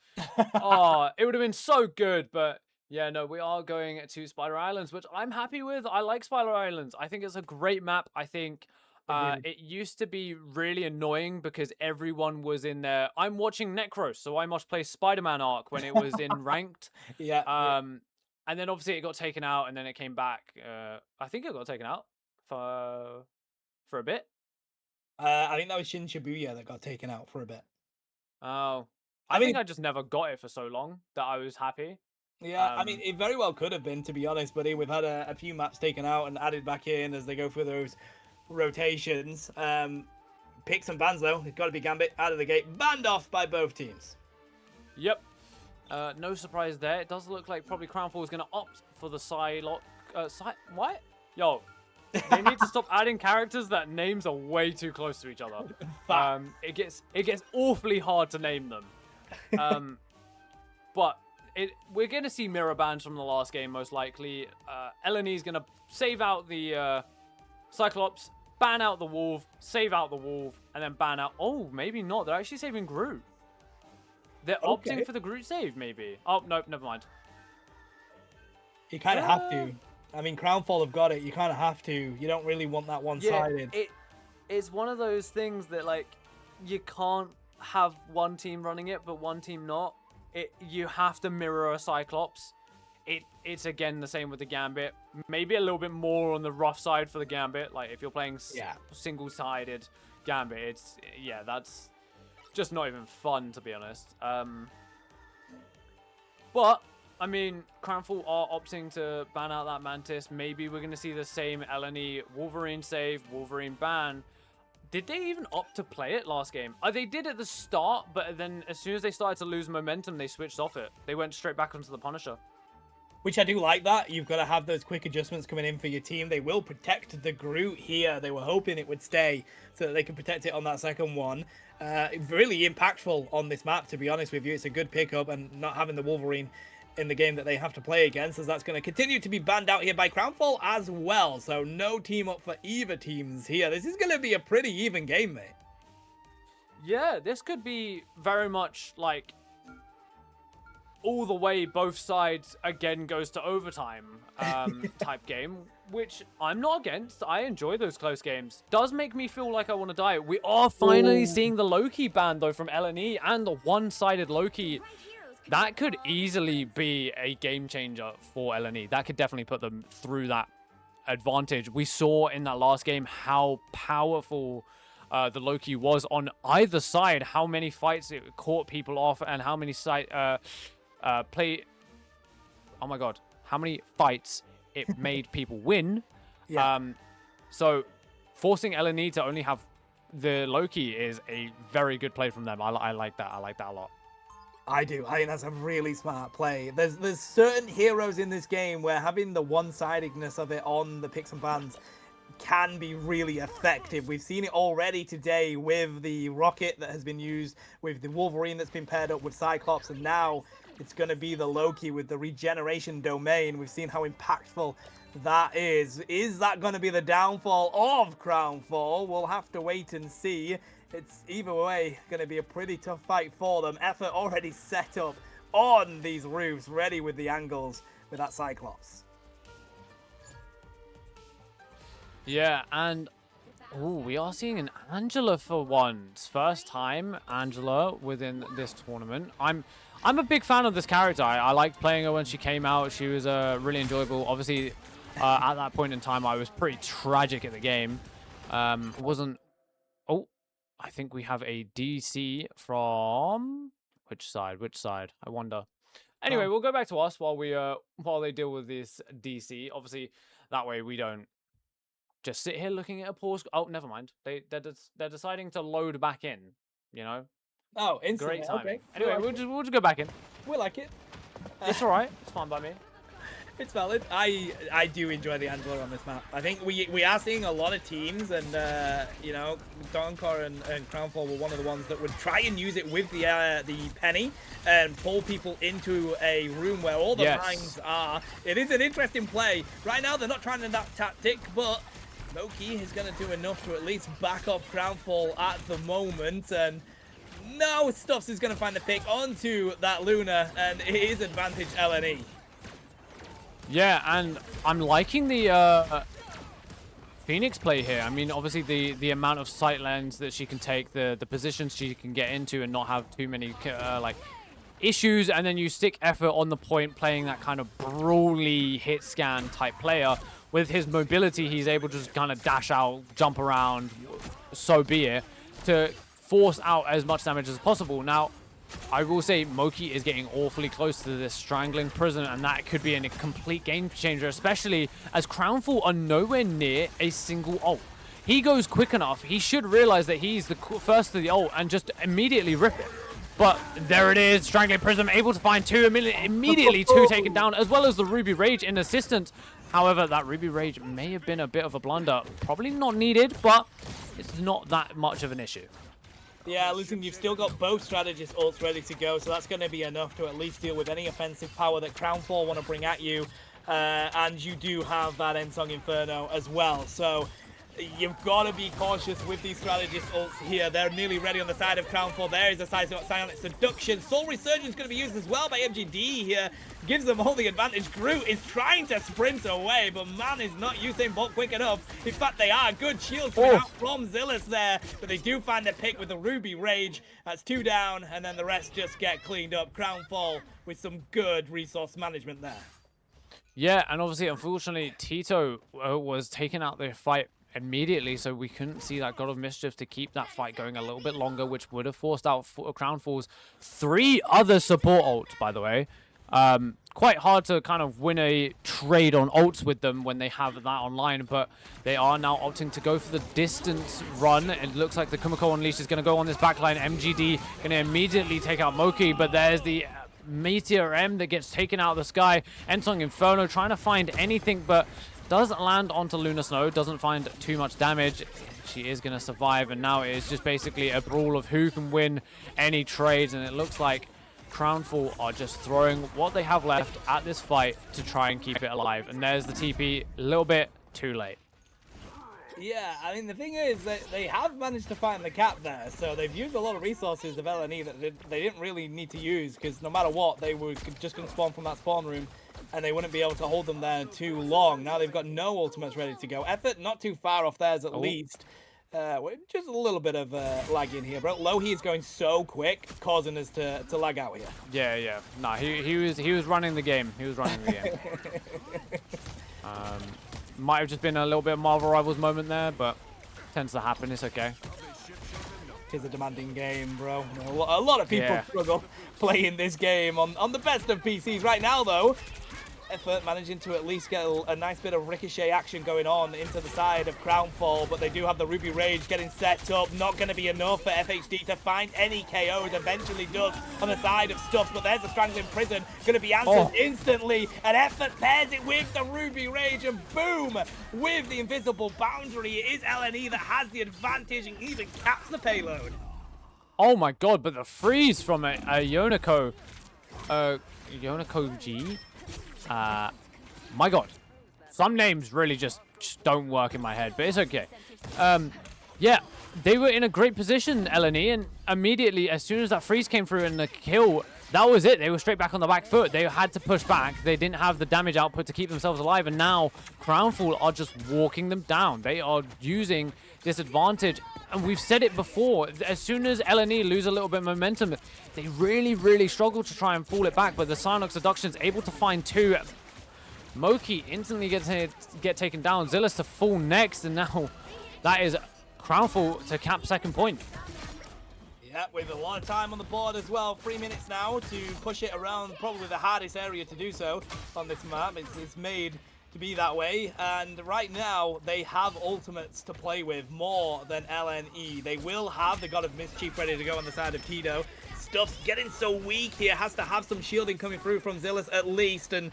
S1: Oh, it would have been so good, but yeah, no, we are going to Spider Islands, which I'm happy with. I like Spider Islands. I think it's a great map. I think
S2: Agreed.
S1: it used to be really annoying because everyone was in there. I'm watching Necros, so I must play Spider-Man Arc when it was in ranked.
S2: Yeah.
S1: And then obviously it got taken out, and then it came back. I think it got taken out for a bit.
S3: I think that was Shin Shibuya that got taken out for a bit.
S1: Oh,
S3: I
S1: I
S3: mean,
S1: think I just never got it for so long that I was happy.
S3: yeah, I mean, it very well could have been, to be honest, buddy. We've had a few maps taken out and added back in as they go through those rotations. Picks and bans, though. It's got to be Gambit out of the gate. Banned off by both teams.
S1: Yep. No surprise there. It does look like probably Crownfall is going to opt for the Psylocke. What? Yo, they need to stop adding characters that names are way too close to each other. It gets awfully hard to name them. But we're going to see mirror bans from the last game, most likely. Eleni is going to save out the Cyclops, ban out the Wolf, save out the Wolf, and then ban out... Oh, maybe not. They're actually saving Groot. They're opting for the Groot save, maybe. Oh, nope, never mind.
S3: You kind of have to. I mean, Crownfall have got it. You kind of have to. You don't really want that one-sided.
S1: Yeah, it's one of those things that, like, you can't have one team running it, but one team not. You have to mirror a Cyclops. It's again the same with the Gambit. Maybe a little bit more on the rough side for the Gambit. Like, if you're playing single-sided Gambit, that's just not even fun, to be honest. But I mean, Crownfall are opting to ban out that Mantis. Maybe we're going to see the same Eleni Wolverine save, Wolverine ban. Did they even opt to play it last game? They did at the start, but then as soon as they started to lose momentum, they switched off it. They went straight back onto the Punisher.
S3: Which I do like that. You've got to have those quick adjustments coming in for your team. They will protect the Groot here. They were hoping it would stay so that they can protect it on that second one. Really impactful on this map, to be honest with you. It's a good pickup, and not having the Wolverine in the game that they have to play against, as that's going to continue to be banned out here by Crownfall as well. So no team up for either teams here. This is going to be a pretty even game, mate.
S1: Yeah, this could be very much like all the way both sides again goes to overtime type game, which I'm not against. I enjoy those close games. Does make me feel like I want to die. We are finally seeing the Loki ban though from LNE, and the one-sided Loki. That could easily be a game changer for LNE. That could definitely put them through that advantage. We saw in that last game how powerful the Loki was on either side, how many fights it caught people off, and how many oh my god, how many fights it made people win. So forcing LNE to only have the Loki is a very good play from them. I like that. I like that a lot.
S3: I do. I think that's a really smart play. There's certain heroes in this game where having the one-sidedness of it on the picks and bans can be really effective. We've seen it already today with the Rocket that has been used, with the Wolverine that's been paired up with Cyclops, and now it's going to be the Loki with the regeneration domain. We've seen how impactful that is. Is that going to be the downfall of Crownfall? We'll have to wait and see. It's either way going to be a pretty tough fight for them. Effort already set up on these roofs, ready with the angles with that Cyclops.
S1: Yeah, and we are seeing an Angela for once. First time Angela within this tournament. I'm a big fan of this character. I liked playing her when she came out. She was really enjoyable. Obviously, at that point in time, I was pretty tragic at the game. Wasn't... Oh, I think we have a DC from... Which side? Which side? I wonder. Anyway, we'll go back to us while they deal with this DC. Obviously, that way we don't just sit here looking at a pause. Oh, never mind. They're deciding to load back in, you know?
S3: Oh, instantly.
S1: Great timing.
S3: Okay.
S1: Anyway, we'll just go back in.
S3: We like it.
S1: It's all right. It's fine by me.
S3: It's valid. I do enjoy the Angela on this map. I think we are seeing a lot of teams, and you know, Donkor and Crownfall were one of the ones that would try and use it with the Penny and pull people into a room where all the mines are. It is an interesting play. Right now, they're not trying that tactic, but Loki is going to do enough to at least back up Crownfall at the moment, and no, Stuffs is going to find the pick onto that Luna, and it is advantage LNE.
S1: Yeah, and I'm liking the Phoenix play here. I mean, obviously the amount of sight lens that she can take, the positions she can get into and not have too many like issues, and then you stick effort on the point playing that kind of brawly hit scan type player. With his mobility, he's able to just kind of dash out, jump around, so be it, to force out as much damage as possible. Now, I will say Moki is getting awfully close to this strangling prison, and that could be a complete game changer, especially as Crownfall are nowhere near a single ult. He goes quick enough, he should realize that he's the first to the ult and just immediately rip it. But there it is, Strangling Prism able to find two, immediately two taken down, as well as the Ruby Rage in assistance. However, that Ruby Rage may have been a bit of a blunder. Probably not needed, but it's not that much of an issue.
S3: Yeah, listen, you've still got both strategist ults ready to go, so that's going to be enough to at least deal with any offensive power that Crownfall want to bring at you. And you do have that Ensong Inferno as well, so you've got to be cautious with these strategist ults here. They're nearly ready on the side of Crownfall. There is a Silent Seduction. Soul Resurgence going to be used as well by MGD here. Gives them all the advantage. Groot is trying to sprint away, but man is not Usain Bolt quick enough. In fact, they are. Good shield coming out from Zillus there, but they do find the pick with the Ruby Rage. That's 2 down, and then the rest just get cleaned up. Crownfall with some good resource management there.
S1: Yeah, and obviously, unfortunately, Tito was taking out the fight immediately, so we couldn't see that God of Mischief to keep that fight going a little bit longer, which would have forced out Crownfall's 3 other support ults, by the way. Quite hard to kind of win a trade on ults with them when they have that online, but they are now opting to go for the distance run. It looks like the Kumiko Unleashed is going to go on this backline. MGD going to immediately take out Moki, but there's the Meteor M that gets taken out of the sky. Ensong Inferno trying to find anything, but does land onto Luna Snow, doesn't find too much damage. She is going to survive, and now it is just basically a brawl of who can win any trades, and it looks like Crownfall are just throwing what they have left at this fight to try and keep it alive. And there's the TP, a little bit too late.
S3: Yeah, I mean, the thing is that they have managed to find the cap there, so they've used a lot of resources of LNE that they didn't really need to use, because no matter what, they were just going to spawn from that spawn room, and they wouldn't be able to hold them there too long. Now they've got no ultimates ready to go. Effort not too far off theirs at least. Just a little bit of lag in here, bro. Lohi is going so quick, causing us to lag out here.
S1: Yeah. Nah, he was running the game. He was running the game. Might have just been a little bit of Marvel Rivals moment there, but tends to happen. It's okay.
S3: It is a demanding game, bro. A lot of people struggle playing this game on the best of PCs right now, though. Effort managing to at least get a nice bit of ricochet action going on into the side of Crownfall, but they do have the Ruby Rage getting set up. Not going to be enough for FHD to find any KOs. Eventually does on the side of Stuffs, but there's a Strangling Prison going to be answered instantly. And Effort pairs it with the Ruby Rage, and boom, with the invisible boundary, it is LNE that has the advantage and even caps the payload.
S1: Oh my god, but the freeze from a Yonako G. My god, some names really just don't work in my head, but it's okay. Yeah, they were in a great position, LNE, and immediately as soon as that freeze came through and the kill, that was it. They were straight back on the back foot. They had to push back. They didn't have the damage output to keep themselves alive, and now Crownfall are just walking them down. They are using this advantage, and we've said it before. As soon as LNE lose a little bit of momentum, they really struggle to try and fall it back, but the Cyanox Seduction is able to find 2. Moki instantly get taken down. Zillus to fall next, and now that is Crownfall to cap second point.
S3: Yeah, with a lot of time on the board as well. 3 minutes now to push it around probably the hardest area to do so on this map. It's made to be that way, and right now they have ultimates to play with more than LNE. They will have the God of Mischief ready to go on the side of Tito. Stuff's getting so weak here, has to have some shielding coming through from Zillus at least, and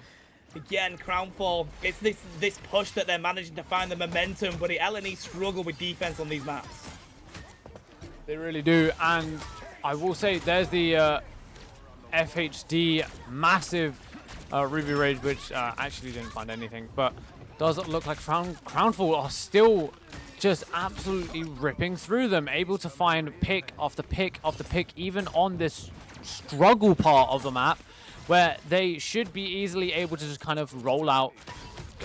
S3: again, Crownfall, it's this push that they're managing to find the momentum, but the LNE struggle with defense on these maps.
S1: They really do, and I will say there's the FHD massive Ruby Rage, which actually didn't find anything, but does look like Crownfall are still just absolutely ripping through them, able to find pick after pick after pick, even on this struggle part of the map, where they should be easily able to just kind of roll out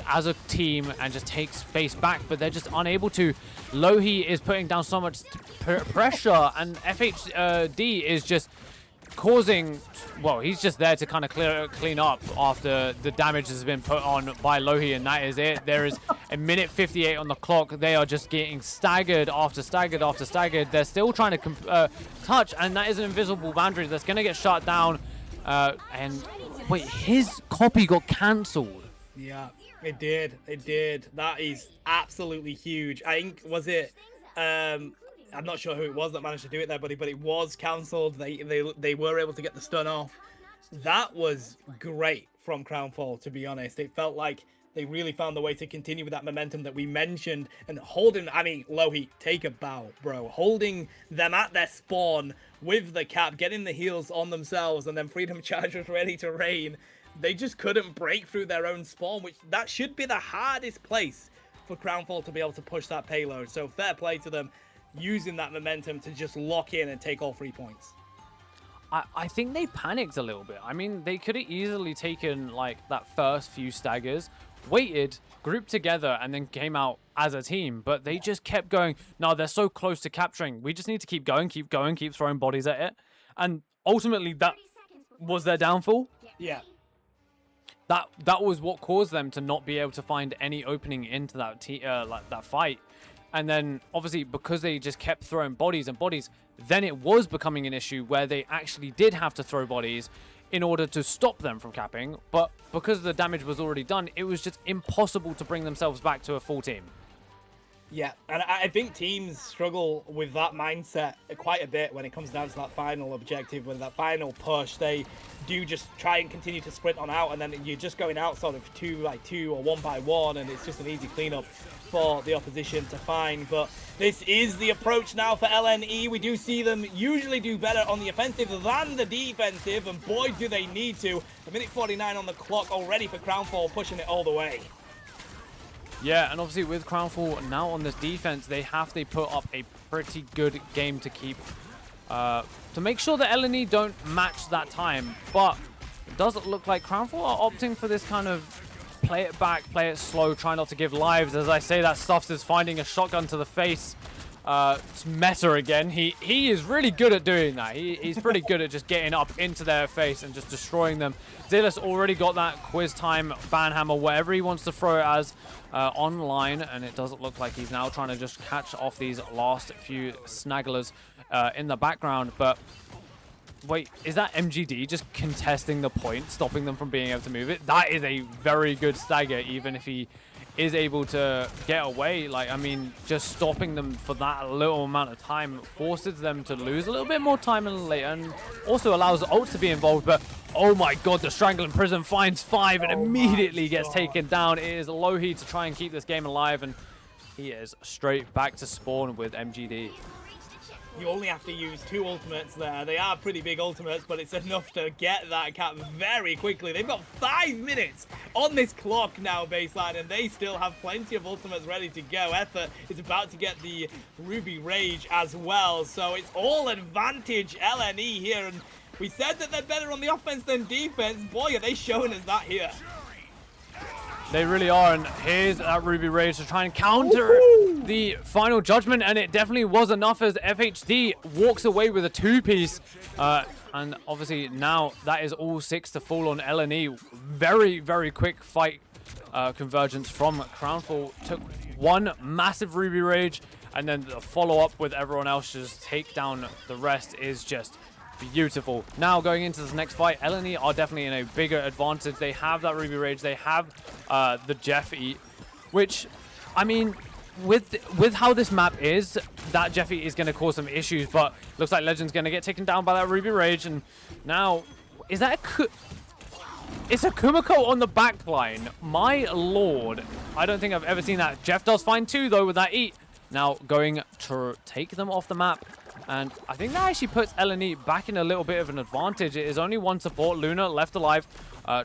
S1: as a team and just take space back, but they're just unable to. Lohi is putting down so much pressure, and FHD is just causing, well, he's just there to kind of clean up after the damage has been put on by Lohi, and that is it. There is a minute 58 on the clock. They are just getting staggered after staggered after staggered. They're still trying to touch, and that is an invisible boundary that's going to get shut down. And wait, his copy got cancelled.
S3: Yeah, it did. It did. That is absolutely huge. I think, was it... I'm not sure who it was that managed to do it there, buddy, but it was cancelled. They were able to get the stun off. That was great from Crownfall, to be honest. It felt like they really found the way to continue with that momentum that we mentioned. And holding, I mean, Lohi, take a bow, bro. Holding them at their spawn with the cap, getting the heals on themselves, and then Freedom Charge was ready to rain. They just couldn't break through their own spawn, which that should be the hardest place for Crownfall to be able to push that payload. So fair play to them, using that momentum to just lock in and take all 3 points.
S1: I think they panicked a little bit. I mean, they could have easily taken like that first few staggers, waited, grouped together, and then came out as a team. But they just kept going, no, they're so close to capturing. We just need to keep going, keep throwing bodies at it. And ultimately, that was their downfall.
S3: Yeah.
S1: That was what caused them to not be able to find any opening into that like that fight. And then, obviously, because they just kept throwing bodies and bodies, then it was becoming an issue where they actually did have to throw bodies in order to stop them from capping. But because the damage was already done, it was just impossible to bring themselves back to a full team.
S3: Yeah, and I think teams struggle with that mindset quite a bit when it comes down to that final objective, with that final push. They do just try and continue to sprint on out, and then you're just going out sort of 2x2 or 1x1, and it's just an easy cleanup for the opposition to find. But this is the approach now for LNE. We do see them usually do better on the offensive than the defensive, and boy, do they need to. A minute 49 on the clock already for Crownfall, pushing it all the way.
S1: Yeah, and obviously with Crownfall now on this defense, they put up a pretty good game to keep, to make sure that LNE don't match that time. But it doesn't look like Crownfall are opting for this kind of play it back, play it slow, try not to give lives. As I say, that Stuffs is finding a shotgun to the face. It's Meta again. He is really good at doing that. He's pretty good at just getting up into their face and just destroying them. Zillus already got that quiz time, banhammer, whatever he wants to throw it as, online, and it doesn't look like he's now trying to just catch off these last few snagglers in the background. But wait, is that MGD just contesting the point, stopping them from being able to move it? That is a very good stagger, even if he is able to get away. Like, I mean, just stopping them for that little amount of time forces them to lose a little bit more time in later, and also allows the ult to be involved. But oh my god, the Strangling Prism finds 5 and immediately gets taken down. It is Lohi to try and keep this game alive, and he is straight back to spawn with MGD.
S3: You only have to use 2 ultimates there. They are pretty big ultimates, but it's enough to get that cap very quickly. They've got 5 minutes on this clock now, baseline, and they still have plenty of ultimates ready to go. Effort is about to get the Ruby Rage as well, so it's all advantage LNE here. And we said that they're better on the offense than defense. Boy, are they showing us that here.
S1: They really are, and here's that Ruby Rage to try and counter the final judgment, and it definitely was enough as FHD walks away with a 2-piece. And obviously now that is all 6 to fall on LNE. Very, very quick fight convergence from Crownfall. Took 1 massive Ruby Rage, and then the follow-up with everyone else just take down the rest is just beautiful. Now going into this next fight, LNE are definitely in a bigger advantage. They have that Ruby Rage, they have the Jeff Eat, which, I mean, with how this map is, that Jeff Eat is going to cause some issues, but looks like Legend's going to get taken down by that Ruby Rage. And now, is that it's a Kumiko on the back line. My lord, I don't think I've ever seen that. Jeff does fine too, though, with that Eat. Now going to take them off the map. And I think that actually puts LNE back in a little bit of an advantage. It is only 1 support, Luna left alive,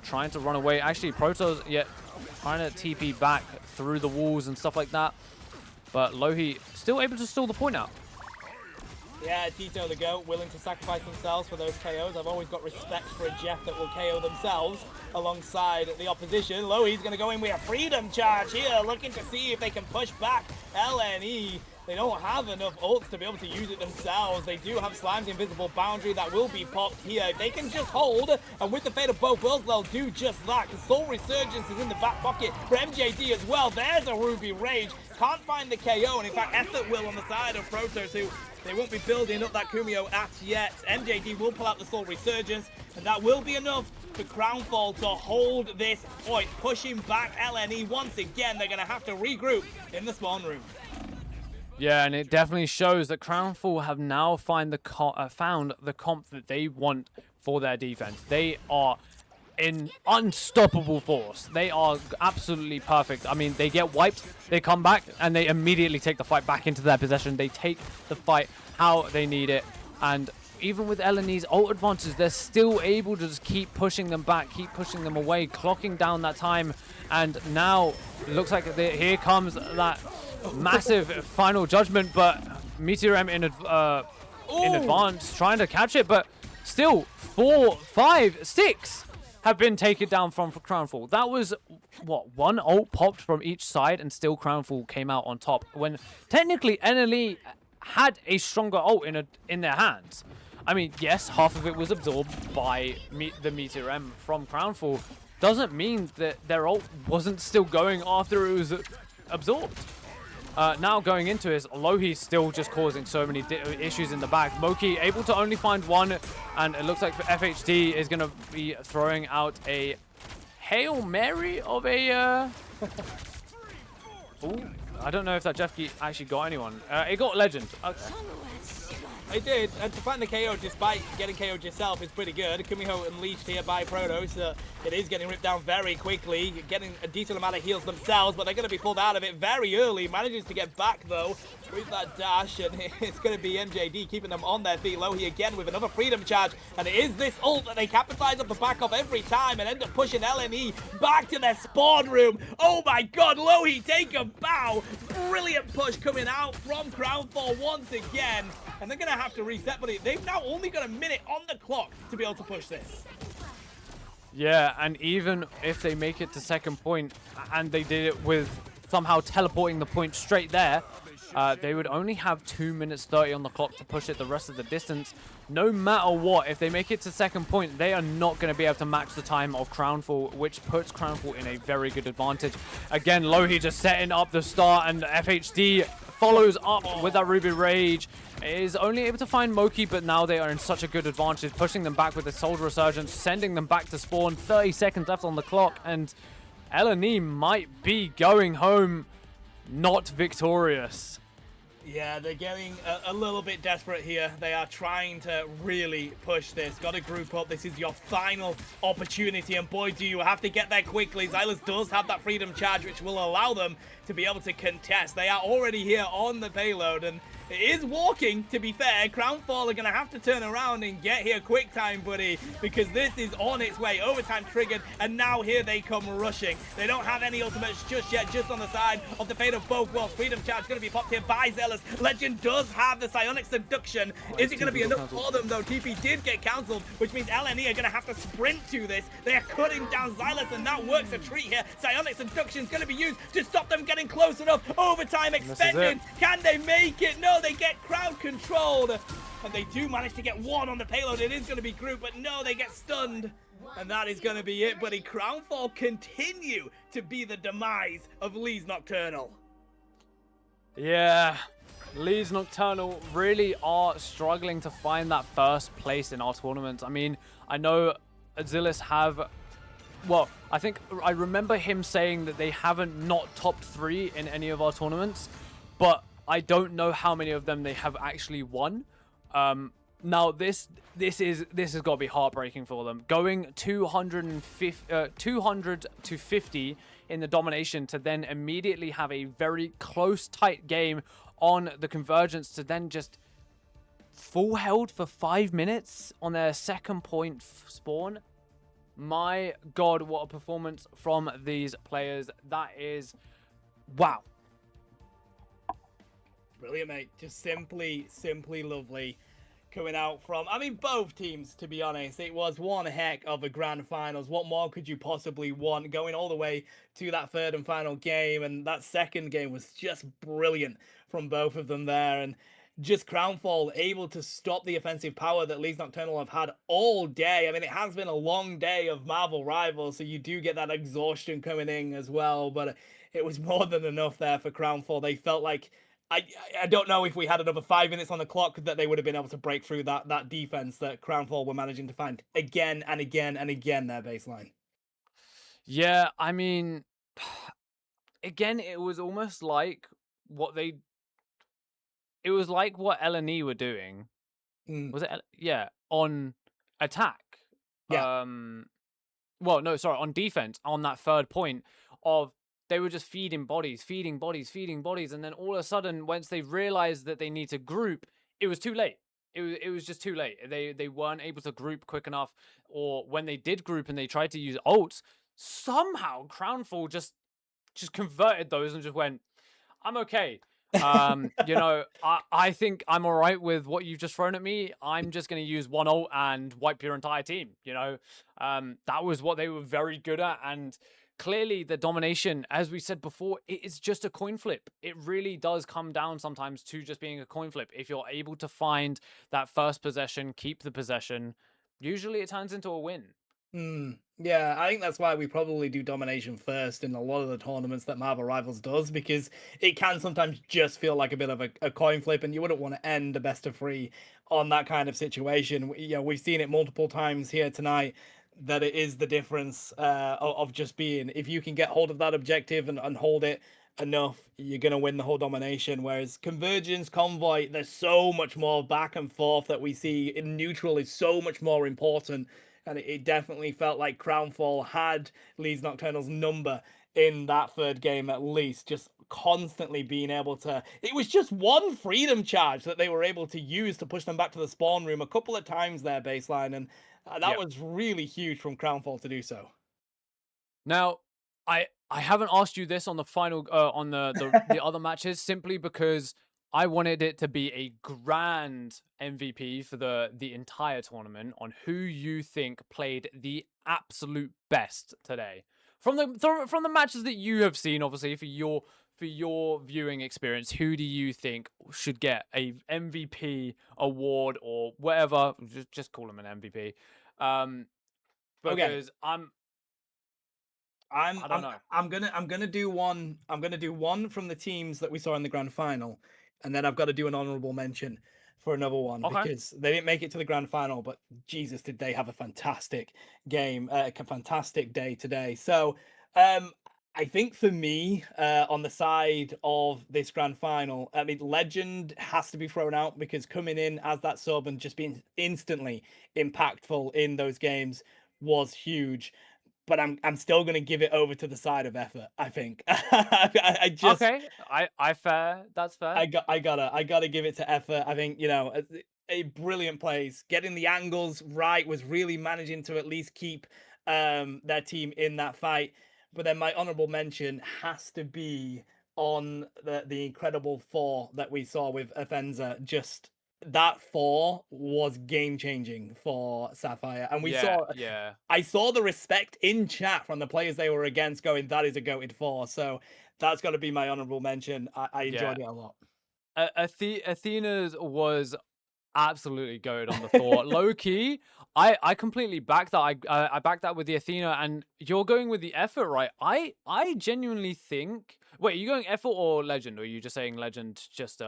S1: trying to run away. Actually, Protoss yet trying to TP back through the walls and stuff like that. But Lohi still able to steal the point out.
S3: Yeah, Tito the GOAT willing to sacrifice themselves for those KOs. I've always got respect for a Jeff that will KO themselves alongside the opposition. Lohi's going to go in with a Freedom Charge here, looking to see if they can push back LNE. They don't have enough ults to be able to use it themselves. They do have Slime's invisible boundary that will be popped here. They can just hold, and with the fate of both worlds, they'll do just that. Because Soul Resurgence is in the back pocket for MJD as well. There's a Ruby Rage. Can't find the KO, and in fact, Effort will on the side of Protoss, who they won't be building up that Kumio at yet. MJD will pull out the Soul Resurgence, and that will be enough for Crownfall to hold this point, pushing back LNE once again. They're going to have to regroup in the spawn room.
S1: Yeah, and it definitely shows that Crownfall have now found the comp that they want for their defense. They are in unstoppable force. They are absolutely perfect. I mean, they get wiped, they come back, and they immediately take the fight back into their possession. They take the fight how they need it, and even with LNE's ult advantage, they're still able to just keep pushing them back, keep pushing them away, clocking down that time, and now it looks like here comes that massive final judgment, but Meteor M in advance, trying to catch it, but still 4, 5, 6 have been taken down from Crownfall. That was, what, one ult popped from each side, and still Crownfall came out on top, when technically NLE had a stronger ult in their hands. I mean, yes, half of it was absorbed by the Meteor M from Crownfall. Doesn't mean that their ult wasn't still going after it was absorbed. Now going into his, Lohi's still just causing so many issues in the back. Moki able to only find one, and it looks like FHD is going to be throwing out a Hail Mary of a... Ooh, I don't know if that Jeff Key actually got anyone. It got Legend.
S3: It did, and to find the KO despite getting KO'd yourself is pretty good. Kumiho unleashed here by Protoss. It is getting ripped down very quickly, getting a decent amount of heals themselves, but they're going to be pulled out of it very early. Manages to get back, though, with that dash, and it's going to be MJD keeping them on their feet. Lohi again with another freedom charge, and it is this ult that they capitalize on the back of every time and end up pushing LNE back to their spawn room. Oh my god, Lohi, take a bow. Brilliant push coming out from Crownfall once again. And they're going to have to reset, but they've now only got a minute on the clock to be able to push this.
S1: Yeah, and even if they make it to second point, and they did it with somehow teleporting the point straight there, they would only have 2 minutes 30 on the clock to push it the rest of the distance. No matter what, if they make it to second point, they are not going to be able to match the time of Crownfall, which puts Crownfall in a very good advantage. Again, Lohi just setting up the start, and FHD follows up with that Ruby Rage. Is only able to find Moki, but now they are in such a good advantage, pushing them back with the Soul Resurgence, sending them back to spawn. 30 seconds left on the clock, and LNE might be going home not victorious.
S3: Yeah, they're getting a little bit desperate here. They are trying to really push this. Got to group up. This is your final opportunity, and boy, do you have to get there quickly. Xylus does have that freedom charge, which will allow them to be able to contest. They are already here on the payload, and it is walking, to be fair. Crownfall are going to have to turn around and get here quick time, buddy, because this is on its way. Overtime triggered, and now here they come rushing. They don't have any ultimates just yet, just on the side of the fate of both worlds. Freedom charge going to be popped here by Zealous. Legend does have the Psionic Seduction. Is it going to be enough for them, though? TP did get cancelled, which means LNE are going to have to sprint to this. They are cutting down Xylus, and that works a treat here. Psionic Seduction is going to be used to stop them getting close enough. Overtime expended. Can they make it? No, they get crowd controlled. And they do manage to get one on the payload. It is going to be group, but no, they get stunned. And that is going to be it, buddy. Crownfall continue to be the demise of Lee's Nocturnal.
S1: Yeah, Lee's Nocturnal really are struggling to find that first place in our tournament. I mean, I know Azilis have... Well, I think I remember him saying that they haven't not topped 3 in any of our tournaments, but I don't know how many of them they have actually won. Now this has got to be heartbreaking for them. Going 200 to 50 in the domination to then immediately have a very close, tight game on the convergence to then just full held for 5 minutes on their second point spawn. My God, what a performance from these players. That is, wow.
S3: Brilliant, mate. Just simply lovely. coming out from, I mean, both teams, to be honest. It was one heck of a grand finals. What more could you possibly want? Going all the way to that third and final game, and that second game was just brilliant from both of them there. And just Crownfall able to stop the offensive power that Leeds Nocturnal have had all day. I mean, it has been a long day of Marvel Rivals, so you do get that exhaustion coming in as well, but it was more than enough there for Crownfall. They felt like I I don't know if we had another 5 minutes on the clock that they would have been able to break through that defense that Crownfall were managing to find again and again and again their baseline.
S1: Yeah, I mean, again, it was almost like what they. It was like what L&E were doing.
S3: Mm,
S1: Was it? Yeah, on attack.
S3: yeah.
S1: Well, no, sorry, on defense, on that third point of they were just feeding bodies, feeding bodies, feeding bodies, and then all of a sudden, once they realized that they need to group, it was too late. It was just too late. They weren't able to group quick enough, or when they did group and they tried to use ults, somehow Crownfall just converted those and just went, I'm okay. I think I'm all right with what you've just thrown at me. I'm just going to use one ult and wipe your entire team. That was what they were very good at. And clearly the domination, as we said before, it is just a coin flip. It really does come down sometimes to just being a coin flip. If you're able to find that first possession, keep the possession, usually it turns into a win.
S3: Yeah, I think that's why we probably do domination first in a lot of the tournaments that Marvel Rivals does, because it can sometimes just feel like a bit of a coin flip, and you wouldn't want to end a best of three on that kind of situation. We've seen it multiple times here tonight that it is the difference of just being, if you can get hold of that objective and hold it enough, you're going to win the whole domination. Whereas Convergence, Convoy, there's so much more back and forth that we see in neutral is so much more important, and it definitely felt like Crownfall had Leeds Nocturnal's number in that third game at least, just constantly being able to. It was just one freedom charge that they were able to use to push them back to the spawn room a couple of times there, baseline, and that
S1: Yeah.
S3: was really huge from Crownfall to do so.
S1: Now, I haven't asked you this on the final on the other matches simply because I wanted it to be a grand MVP for the entire tournament on who you think played the absolute best today. From the matches that you have seen, obviously for your viewing experience, who do you think should get a MVP award or whatever? Just call him an MVP.
S3: Okay,
S1: Because I'm
S3: I'm
S1: I don't
S3: I'm
S1: know.
S3: I'm gonna do one. I'm gonna do one from the teams that we saw in the grand final, and then I've got to do an honorable mention for another one
S1: Okay.
S3: because they didn't make it to the grand final, but Jesus, did they have a fantastic game, a fantastic day today. So, um, I think for me, on the side of this grand final, I mean, Legend has to be thrown out because coming in as that sub and just being instantly impactful in those games was huge, but I'm still gonna give it over to the side of effort. I think I just
S1: Okay, I fair. That's fair.
S3: I gotta give it to effort. I think a brilliant plays, getting the angles right, was really managing to at least keep their team in that fight. But then my honorable mention has to be on the incredible four that we saw with Offenza. Just that four was game changing for Sapphire, and we
S1: Yeah,
S3: saw
S1: yeah,
S3: I saw the respect in chat from the players they were against going, that is a goated four. So that's got to be my honorable mention. I
S1: yeah.
S3: enjoyed it a lot.
S1: Athena's was absolutely goad on the Thor. Low key, I completely back that. I back that with the Athena, and you're going with the effort, right? I genuinely think. Wait, are you going effort or legend, or are you just saying legend just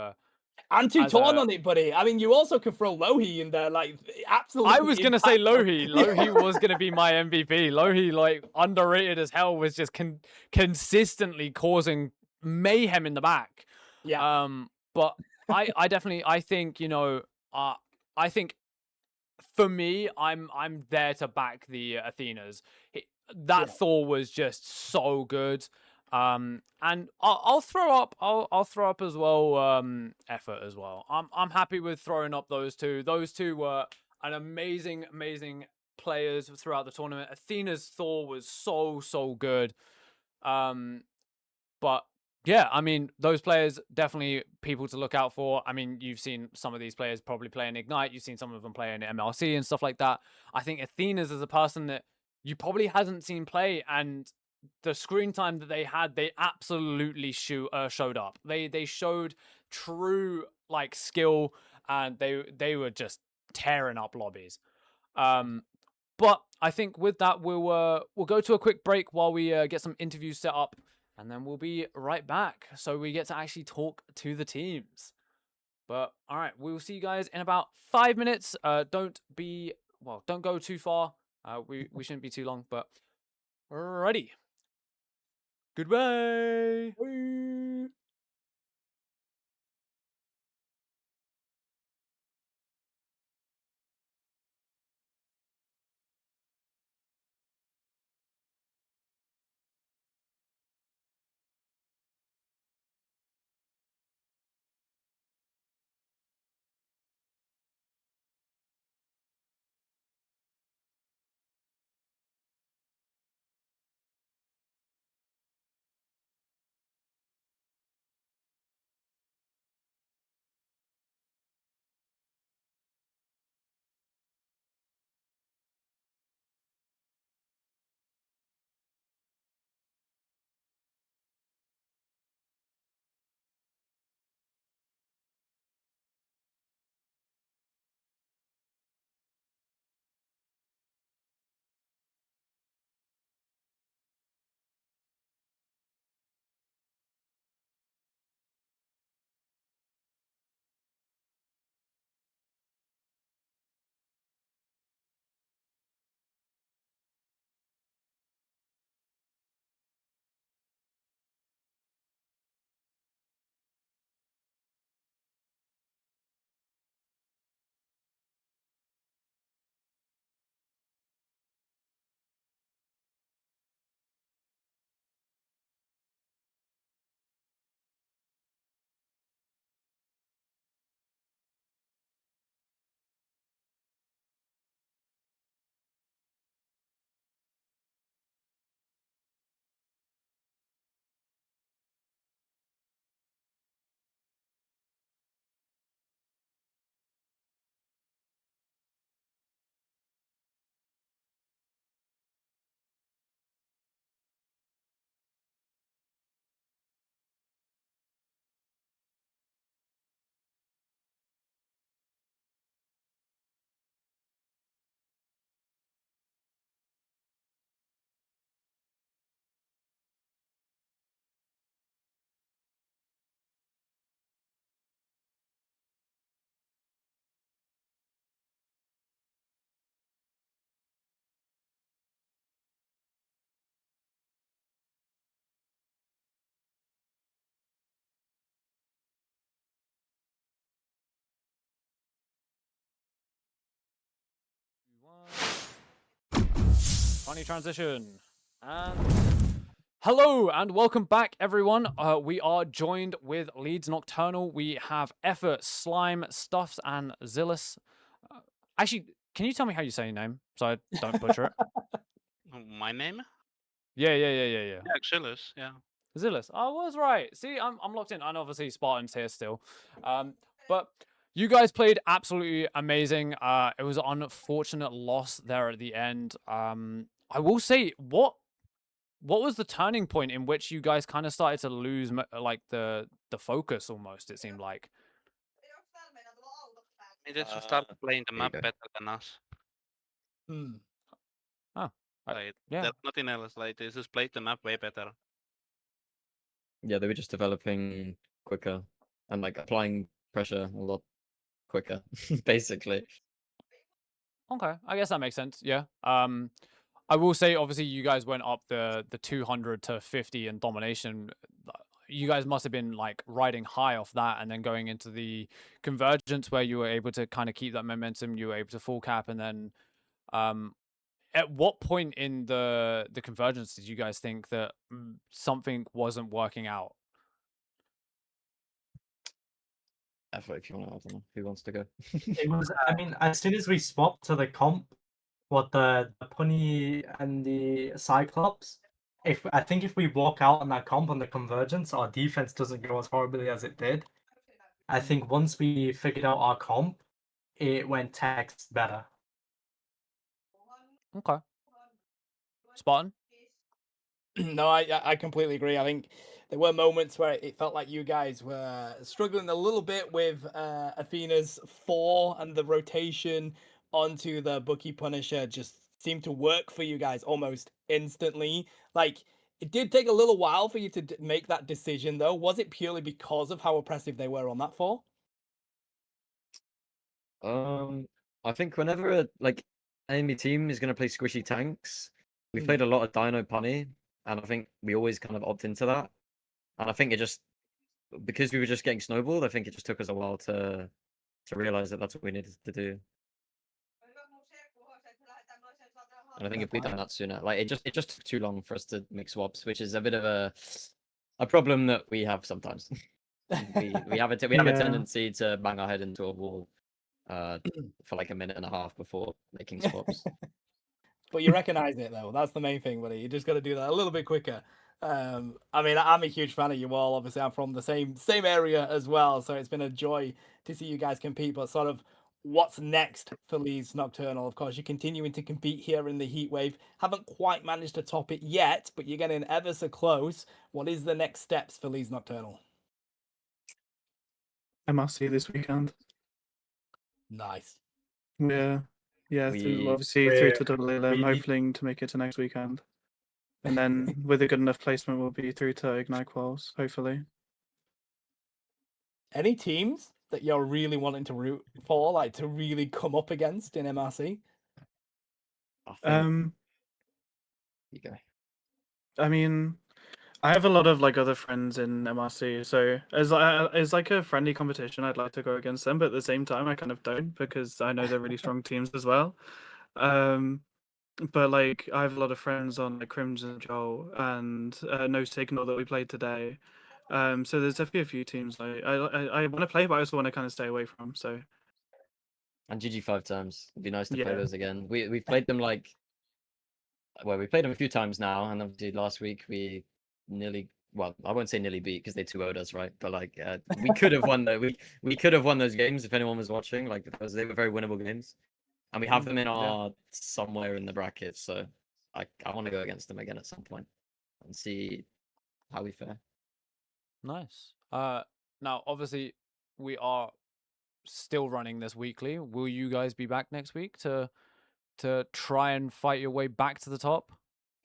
S3: I'm too
S1: as
S3: torn
S1: a?
S3: on it, buddy. I mean, you also could throw Lohi in there, like
S1: I
S3: absolutely
S1: was gonna say
S3: impactful.
S1: Lohi.
S3: Yeah.
S1: Lohi was gonna be my MVP. Lohi, like underrated as hell, was just consistently causing mayhem in the back.
S3: Yeah.
S1: But I definitely I think I think for me I'm there to back the Athenas. That
S3: Yeah.
S1: Thor was just so good. And I'll throw up I'll throw up as well effort as well. I'm happy with throwing up those two. Those two were an amazing players throughout the tournament. Athena's Thor was so good. Um but Yeah, I mean, those players definitely people to look out for. I mean, you've seen some of these players probably play in Ignite. You've seen some of them play in MLC and stuff like that. I think Athena's is a person that you probably hasn't seen play, and the screen time that they had, they absolutely showed up. They showed true like skill, and they were just tearing up lobbies. But I think with that, we'll go to a quick break while we get some interviews set up, and then we'll be right back. So we get to actually talk to the teams. But all right, we'll see you guys in about 5 minutes. Don't go too far. We shouldn't be too long, but ready. Goodbye. Funny transition. And hello and welcome back, everyone. We are joined with Leeds Nocturnal. We have Effort, Slime, Stuffs, and Zillus. Actually, can you tell me how you say your name so I don't butcher it?
S4: My name?
S1: Yeah.
S4: Yeah, Axillus, yeah.
S1: Zillus. I was right. See, I'm locked in. And obviously Spartan's here still. But you guys played absolutely amazing. It was an unfortunate loss there at the end. I will say, what was the turning point in which you guys kind of started to lose like the focus almost? It seemed like.
S4: They just started playing the
S5: there you
S4: map
S5: go.
S4: better than us.
S1: Oh,
S4: Like,
S1: yeah.
S4: there's nothing else. Like, they just played the map way better.
S5: Yeah, they were just developing quicker and like applying pressure a lot quicker, basically.
S1: Okay, I guess that makes sense. Yeah. I will say, obviously, you guys went up the 200 to 50 in domination. You guys must have been like riding high off that, and then going into the convergence where you were able to kind of keep that momentum. You were able to full cap, and then, at what point in the convergence did you guys think that something wasn't working out?
S5: Effort, if you want to, I don't know who wants to go.
S6: It was, I mean, as soon as we swapped to the comp, what the Punny and the Cyclops, I think if we walk out on that comp on the convergence, our defense doesn't go as horribly as it did. I think once we figured out our comp, it went text better.
S1: Okay. Spartan.
S2: No, I completely agree. I think there were moments where it felt like you guys were struggling a little bit with Athena's 4 and the rotation onto the Bookie Punisher just seemed to work for you guys almost instantly. Like, it did take a little while for you to make that decision, though. Was it purely because of how oppressive they were on that 4?
S5: I think whenever like enemy team is gonna play squishy tanks, we
S2: Mm.
S5: played a lot of Dino Punny, and I think we always kind of opt into that. And I think it just because we were just getting snowballed, I think it just took us a while to realize that that's what we needed to do. And I think
S2: Fair
S5: if we'd
S2: point.
S5: done that sooner, like it just took too long for us to make swaps, which is a bit of a problem that we have sometimes. we have a
S6: Yeah.
S5: tendency to bang our head into a wall for like a minute and a half before making swaps.
S2: But you recognize it though. That's the main thing, buddy. You just got to do that a little bit quicker. I mean, I'm a huge fan of you all. Obviously, I'm from the same area as well, so it's been a joy to see you guys compete. But sort of, what's next for Leeds Nocturnal? Of course, you're continuing to compete here in the Heatwave. Haven't quite managed to top it yet, but you're getting ever so close. What is the next steps for Leeds Nocturnal?
S7: MRC this weekend.
S2: Nice.
S7: Yeah. Yeah,
S5: We-
S7: obviously through to
S6: We're
S7: double LM,
S6: really-
S7: hoping to make it to next weekend. And then with a good enough placement, we'll be through to Ignite Quals, hopefully.
S2: Any teams that you're really wanting to root for, like to really come up against in MRC?
S5: I think you go.
S7: I mean, I have a lot of like other friends in MRC, so as like a friendly competition, I'd like to go against them, but at the same time, I kind of don't because I know they're really strong teams as well. But like I have a lot of friends on like Crimson Joel and No Signal that we played today. So there's definitely a few teams I want to play, but I also want to kind of stay away from. So
S5: And GG 5 times. It'd be nice to play
S7: Yeah.
S5: those again. We've played them like we played them a few times now, and obviously last week we nearly I won't say nearly beat because they 2-0'd us, right? But like we could have won we could have won those games if anyone was watching. Like they were very winnable games. And we have them in our somewhere in the bracket, so I want to go against them again at some point and see how we fare.
S1: Nice. Now obviously we are still running this weekly. Will you guys be back next week to try and fight your way back to the top?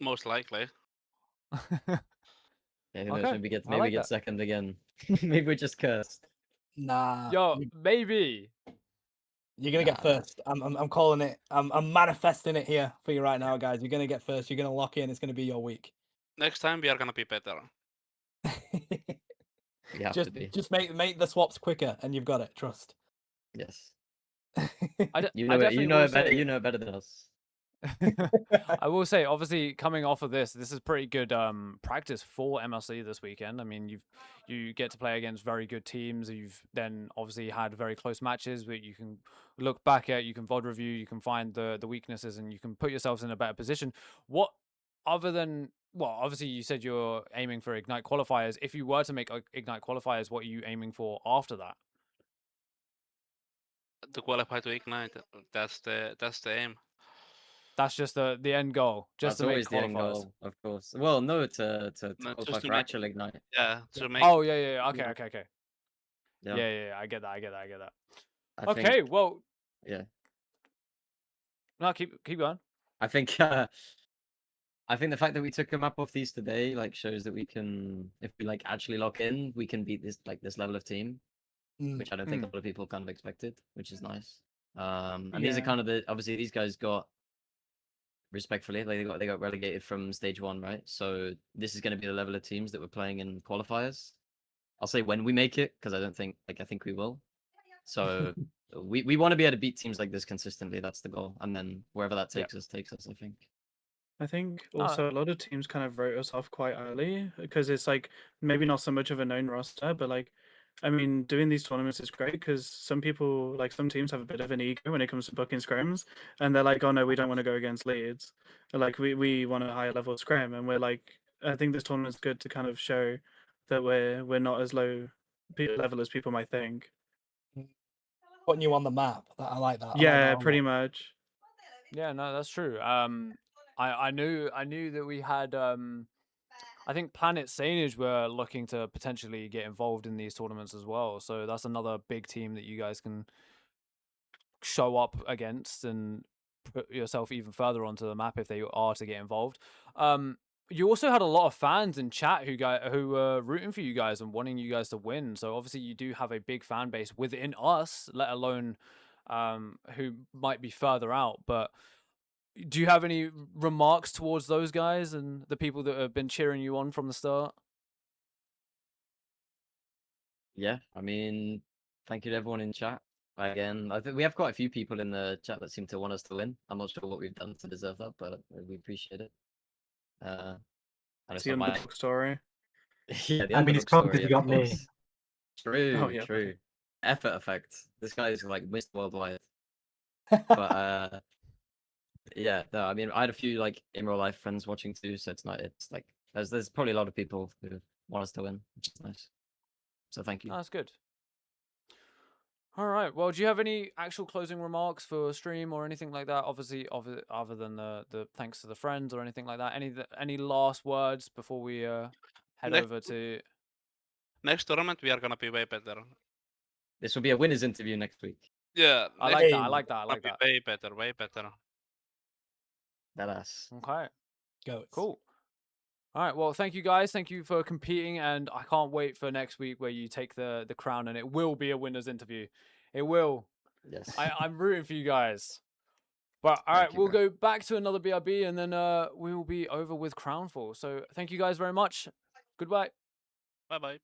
S4: Most likely.
S5: Yeah, who knows?
S1: Okay,
S5: Maybe
S1: I like
S5: get
S1: that.
S5: second again. Maybe we're just cursed.
S2: Nah.
S1: Yo, maybe.
S2: You're gonna get
S5: Nah.
S2: first. I'm calling it. I'm manifesting it here for you right now, guys. You're gonna get first. You're gonna lock in. It's gonna be your week.
S4: Next time we are gonna be better.
S5: We have to be.
S2: just make the swaps quicker, and you've got it. Trust.
S5: Yes.
S1: You
S5: know it better. You know it better than us.
S1: I will say, obviously, coming off of this is pretty good practice for MLC this weekend. I mean, you get to play against very good teams. You've then obviously had very close matches where you can look back at, you can VOD review, you can find the weaknesses, and you can put yourselves in a better position. What other than obviously you said you're aiming for Ignite qualifiers. If you were to make Ignite qualifiers, what are you aiming for after that?
S4: To qualify to Ignite, that's the aim.
S1: That's just the end goal. Just
S5: That's
S1: to make
S5: always the end
S1: qualifiers.
S5: goal, of course. Well, no, to
S4: No,
S5: qualify
S4: just to
S5: for
S4: make-
S5: actual Ignite.
S4: Yeah, to make.
S1: Oh yeah. Okay.
S5: Yeah.
S1: Yeah. I get that. I get that.
S5: I
S1: Okay,
S5: think,
S1: well.
S5: Yeah.
S1: No, keep going.
S5: I think I think the fact that we took a map off these today like shows that we can, if we like actually lock in, we can beat this level of team, which I don't think a lot of people kind of expected, which is nice. And these are
S7: Yeah.
S5: kind of obviously these guys got respectfully they got relegated from stage 1, right? So this is going to be the level of teams that we're playing in qualifiers. I'll say when we make it because I think we will. So we want to be able to beat teams like this consistently. That's the goal, and then wherever that takes us. I think.
S7: I think
S1: No.
S7: also a lot of teams kind of wrote us off quite early because it's like maybe not so much of a known roster, but like, I mean, doing these tournaments is great because some people, like some teams, have a bit of an ego when it comes to booking scrims, and they're like, "Oh no, we don't want to go against Leeds. Like we want a higher level scrim," and we're like, I think this tournament's good to kind of show that we're not as low level as people might think.
S2: Putting you on the map. I like that. I like that
S7: Yeah,
S2: a
S7: pretty
S2: lot.
S7: much.
S1: Yeah, no, that's true. I knew that we had I think Planet Saneage were looking to potentially get involved in these tournaments as well. So that's another big team that you guys can show up against and put yourself even further onto the map if they are to get involved. You also had a lot of fans in chat who were rooting for you guys and wanting you guys to win. So obviously you do have a big fan base within us, let alone who might be further out. But do you have any remarks towards those guys and the people that have been cheering you on from the start?
S5: Yeah, I mean, thank you to everyone in chat. Again, I think we have quite a few people in the chat that seem to want us to win. I'm not sure what we've done to deserve that, but we appreciate it. And
S7: It's
S5: it's
S7: the
S5: not my
S7: underdog story.
S5: yeah, the
S6: I mean, it's
S5: underdog
S6: probably because
S5: story,
S6: you
S5: of
S6: got me.
S5: course. True,
S7: Oh, yeah.
S5: true. Effort effect. This guy is like Mr. Worldwide. But yeah, no, I mean, I had a few like in real life friends watching too, so it's not. It's like there's probably a lot of people who want us to win, which is nice. So thank you.
S1: Oh, that's good. All right. Well, do you have any actual closing remarks for stream or anything like that? Obviously, other than the thanks to the friends or anything like that. Any last words before we head
S4: Next-
S1: over to?
S4: Next tournament, we are gonna be way better.
S5: This will be a winners interview next week.
S4: Yeah,
S1: I
S4: next
S1: like that. I
S2: Hey,
S1: like that. I
S4: gonna
S1: like
S4: be
S1: that.
S4: way better, way better.
S5: That ass.
S1: Okay.
S2: Goats.
S1: Cool. All right. Well, thank you guys. Thank you for competing, and I can't wait for next week where you take the crown, and it will be a winners interview. It will.
S5: Yes.
S1: I'm rooting for you guys. But all
S5: Thank
S1: right,
S5: you,
S1: we'll
S5: bro.
S1: go back to another BRB, and then we will be over with Crownfall. So thank you guys very much. Goodbye.
S4: Bye bye.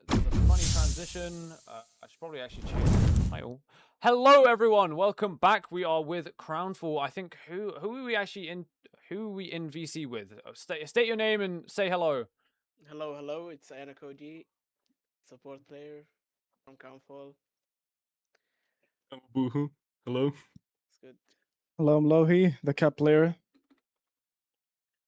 S1: There's a funny transition. I should probably actually change the title. Hello, everyone. Welcome back. We are with Crownfall. I think who are we actually in? Who are we in VC with? State your name and say hello.
S8: Hello, it's Anakoji, support player from Crownfall.
S9: Boohoo. Hello.
S8: It's good.
S10: Hello, I'm Lohi, the cap player.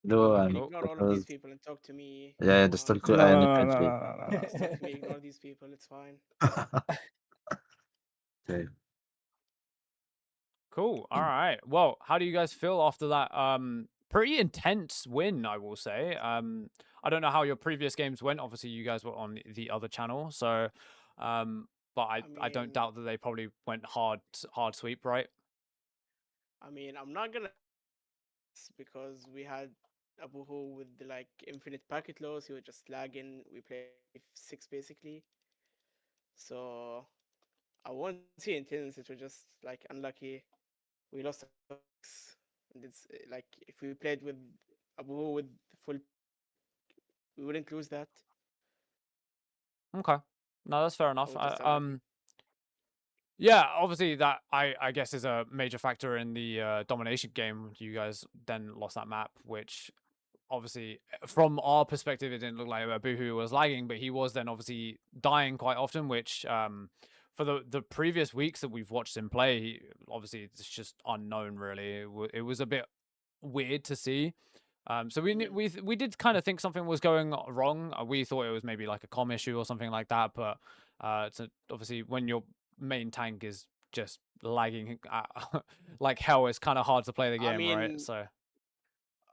S9: Do
S8: I mean,
S9: and
S8: ignore all of these people and talk to me.
S9: yeah,
S8: Come
S9: just
S8: on.
S9: talk to
S10: No, no,
S9: Anna
S10: no, no,
S9: Kaji.
S10: no, no, no.
S8: Just talk to me. Ignore these people. It's fine.
S9: Okay.
S1: Cool. All right. Well, how do you guys feel after that pretty intense win, I will say. I don't know how your previous games went. Obviously, you guys were on the other channel, so but I don't
S8: mean,
S1: doubt that they probably went hard sweep, right?
S8: I mean, I'm not gonna because we had Abuhu with the like infinite packet loss. He was just lagging. We played 6 basically. So I won't see intense. It was just like unlucky. We lost a 6. And it's like if we played with Abuhu with full, we wouldn't lose that.
S1: Okay. No, that's fair enough.
S8: We're just unlucky.
S1: Yeah, obviously that I guess is a major factor in the domination game. You guys then lost that map, which obviously from our perspective it didn't look like Abuhu was lagging, but he was then obviously dying quite often, which for the previous weeks that we've watched him play, obviously it's just unknown really. It was a bit weird to see. So we did kind of think something was going wrong. We thought it was maybe like a comm issue or something like that, but so obviously when your main tank is just lagging like hell, it's kind of hard to play the game, right?
S8: mean,
S1: So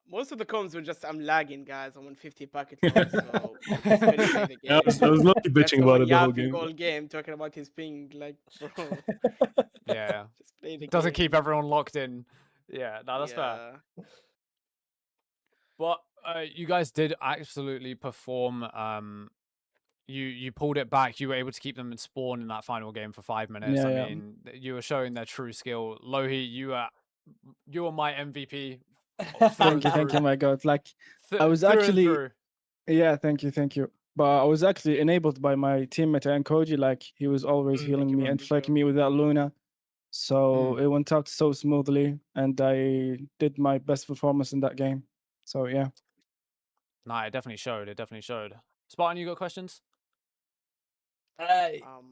S8: most of the comms were just, I'm lagging, guys. I'm on 50 packet loss, so I just couldn't play the game.
S10: I was not
S8: There's
S10: bitching about
S8: someone
S10: it the whole
S8: yapping
S10: game.
S8: all game, talking about his ping. Like, bro,
S1: yeah,
S8: just play the
S1: doesn't
S8: game.
S1: keep everyone locked in. Yeah, no, that's fair.
S8: Yeah.
S1: But you guys did absolutely perform. You pulled it back. You were able to keep them in spawn in that final game for 5 minutes.
S10: Yeah,
S1: I
S10: yeah.
S1: mean, you were showing their true skill. Lohi, you were my MVP.
S10: Thank you, my God. Like, I was
S1: through and
S10: actually,
S1: through.
S10: yeah, thank you. But I was actually enabled by my teammate Koji. Like, he was always healing
S8: you,
S10: me
S8: bro.
S10: and
S8: Thank
S10: flanking
S8: you.
S10: me with that Luna. So it went out so smoothly, and I did my best performance in that game. So yeah.
S1: Nah, it definitely showed. It definitely showed. Spartan, you got questions?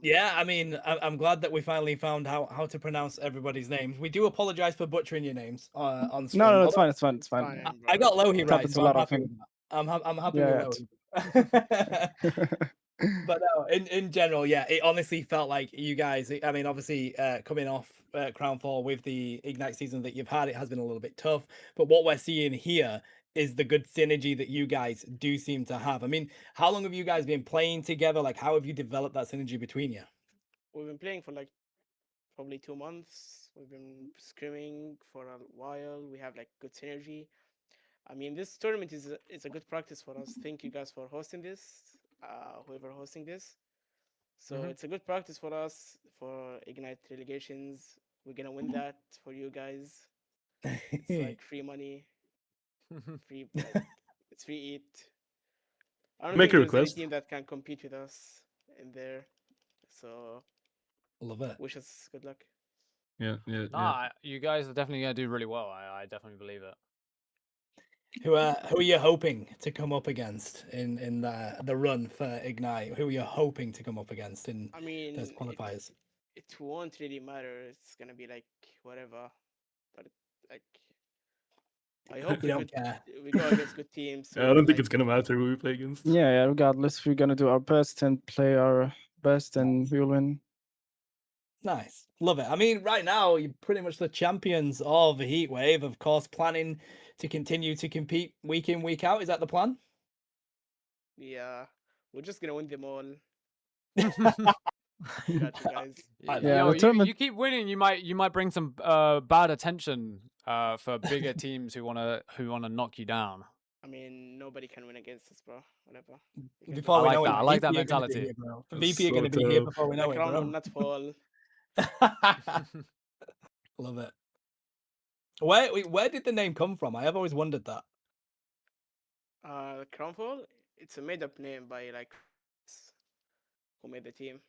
S2: Yeah, I mean, I'm glad that we finally found how to pronounce everybody's names. We do apologize for butchering your names on stream.
S10: No, it's
S2: although
S10: fine. It's fine.
S2: I got Lohi
S10: It
S2: right,
S10: happens
S2: so
S10: a
S2: I'm
S10: lot, I
S2: happy
S10: think.
S2: with that. I'm happy
S10: Yeah,
S2: with Lohi. But no, in general, yeah, it honestly felt like you guys. I mean, obviously, coming off Crownfall with the Ignite season that you've had, it has been a little bit tough. But what we're seeing here is the good synergy that you guys do seem to have. I mean, how long have you guys been playing together? Like, how have you developed that synergy between you?
S8: We've been playing for like probably 2 months. We've been scrimming for a while. We have like good synergy. I mean, this tournament is a good practice for us. Thank you guys for hosting this. Whoever hosting this. So it's a good practice for us for Ignite relegations. We're gonna win that for you guys. It's like free money, free. It's free eat. I don't
S10: Make
S8: think
S10: a
S8: there's any
S10: request.
S8: team that can compete with us in there. So
S2: love it.
S8: Wish us good luck.
S10: Yeah.
S1: Nah, you guys are definitely gonna do really well. I definitely believe it.
S2: Who are you hoping to come up against in the run for Ignite? Who are you hoping to come up against in
S8: I mean,
S2: those qualifiers?
S8: It won't really matter. It's gonna be like whatever, but like I hope
S2: You don't care.
S8: we go against good teams.
S10: I don't think it's gonna matter who we play against. Yeah. Regardless, we're gonna do our best and play our best, and we'll win.
S2: Nice. Love it. I mean, right now, you're pretty much the champions of Heatwave, of course, planning to continue to compete week in, week out. Is that the plan?
S8: Yeah, we're just gonna win them all. Got you guys.
S1: Yo, you keep winning, you might bring some bad attention for bigger teams who wanna knock you down.
S8: I mean, nobody can win against us, bro. Whatever.
S2: Before we know it,
S1: I like that
S2: VP are gonna be
S1: mentality.
S2: here, bro. VP are going to be here before we know
S8: The
S2: it,
S8: crown
S2: bro.
S8: will not fall.
S2: Love it. Where did the name come from? I have always wondered that.
S8: Crownfall. It's a made-up name by like who made the team.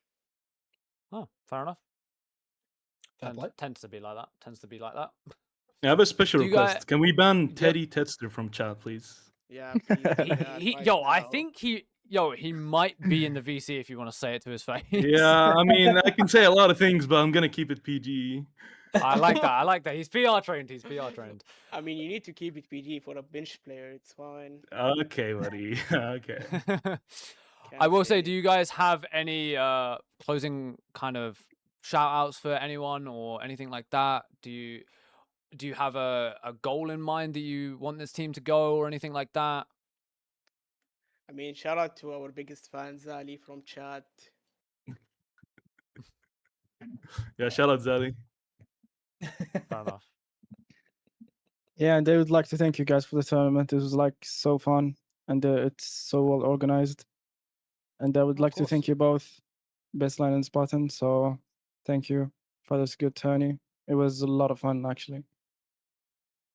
S1: Oh, fair enough.
S2: Fair play.
S1: Tends to be like that.
S10: I have a special
S1: Do you
S10: request.
S1: guys-
S10: Can we ban Teddy Tetster from chat, please?
S8: Yeah, please.
S1: I think he might be in the VC if you want to say it to his face.
S10: Yeah, I mean, I can say a lot of things, but I'm gonna keep it PG.
S1: I like that. I like that. He's PR trained. He's PR trained.
S8: I mean, you need to keep it PG for a bench player. It's fine.
S9: Okay, buddy. Okay.
S1: I will say,
S8: say.
S1: do you guys have any closing kind of shout outs for anyone or anything like that? Do you have a goal in mind that you want this team to go or anything like that?
S8: I mean, shout out to our biggest fan, Zali from chat.
S9: Yeah, shout out Zali.
S1: Fair enough.
S10: Yeah, and I would like to thank you guys for the tournament. It was like so fun, and it's so well organized. And I would
S2: Of
S10: like to
S2: course.
S10: thank you both, Baseline and Spartan. So thank you for this good tourney. It was a lot of fun, actually.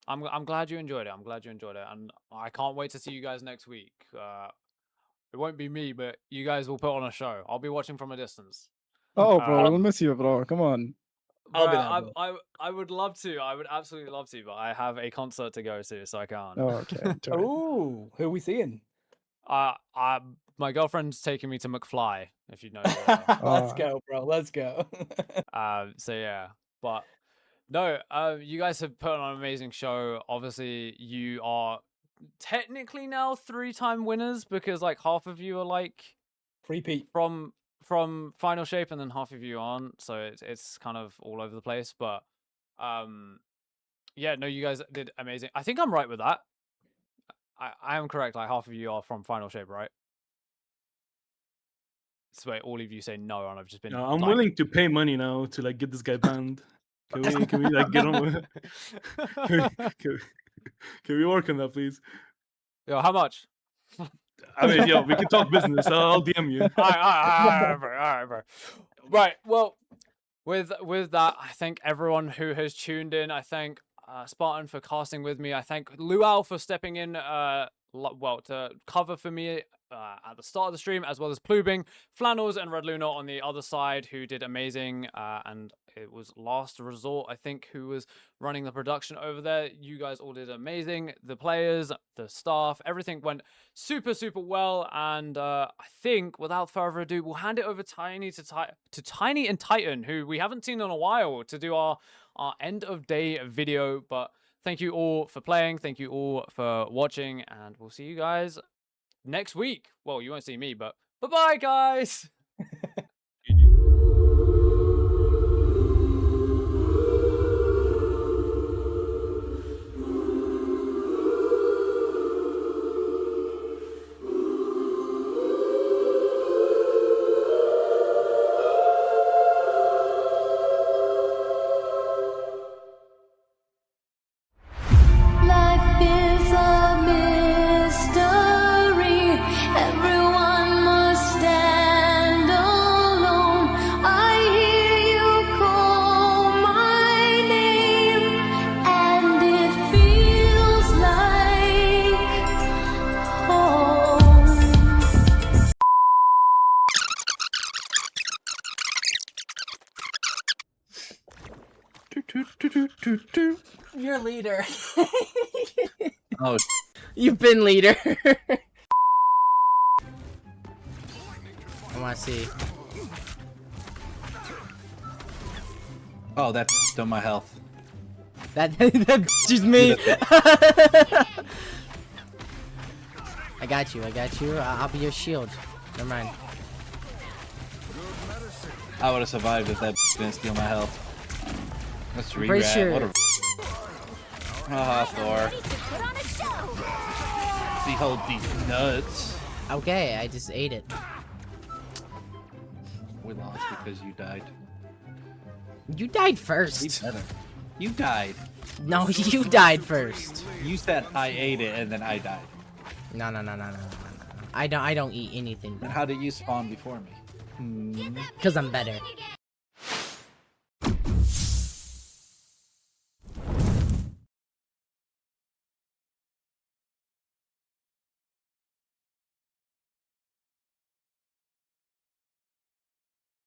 S1: I'm glad you enjoyed it. I'm glad you enjoyed it, and I can't wait to see you guys next week. It won't be me, but you guys will put on a show. I'll be watching from a distance.
S10: Oh, bro,
S1: Um,
S10: we'll miss you, bro. Come on.
S2: I'll be
S1: Bruh,
S2: there, bro.
S1: I would love to. I would absolutely love to, but I have a concert to go to, so I can't.
S10: Oh, okay. enjoy.
S2: Ooh, who are we seeing?
S1: My girlfriend's taking me to McFly, if you know.
S2: Let's go, bro. Let's go.
S1: So yeah, but no, you guys have put on an amazing show. Obviously, you are technically now 3-time winners because like half of you are like
S2: Repeat.
S1: from Final Shape, and then half of you aren't. So it's kind of all over the place. But yeah, no, you guys did amazing. I think I'm right with that. I am correct. Like half of you are from Final Shape, right? So wait, all of you say no, and I've just been.
S9: No, I'm
S1: like...
S9: willing to pay money now to like get this guy banned. Can we like get on with it? Can we work on that, please?
S1: Yo, how much?
S9: I mean, yo, we can talk business. I'll DM you.
S1: All right, bro. Right. Well, with that, I thank everyone who has tuned in. I thank Spartan for casting with me. I thank Luau for stepping in, to cover for me at the start of the stream, as well as Plubing, Flannels, and Red Luna on the other side, who did amazing. And it was Last Resort, I think, who was running the production over there. You guys all did amazing. The players, the staff, everything went super, super well. And I think, without further ado, we'll hand it over to Tiny and Titan, who we haven't seen in a while, to do our end of day video. But thank you all for playing. Thank you all for watching. And we'll see you guys next week. Well, you won't see me, but bye-bye, guys.
S11: Life is a mystery. Everyone must stand alone. I hear you call my name, and it feels like home.
S12: You're leader.
S13: Oh,
S12: You've been leader. I want to see.
S13: oh, that's still my health.
S12: That is me. I got you. I'll be your shield. Never mind.
S13: I would have survived if that didn't steal my health. Let's
S12: Pretty
S13: re-grab.
S12: sure.
S13: What a... Thor. Behold these nuts.
S12: Okay, I just ate it.
S13: We lost because you died.
S12: You died
S13: Be
S12: first.
S13: better. You died.
S12: No, you died first.
S13: You said I ate it and then I died.
S12: No. I don't eat anything.
S13: Then how did you spawn before me?
S12: Cause I'm better.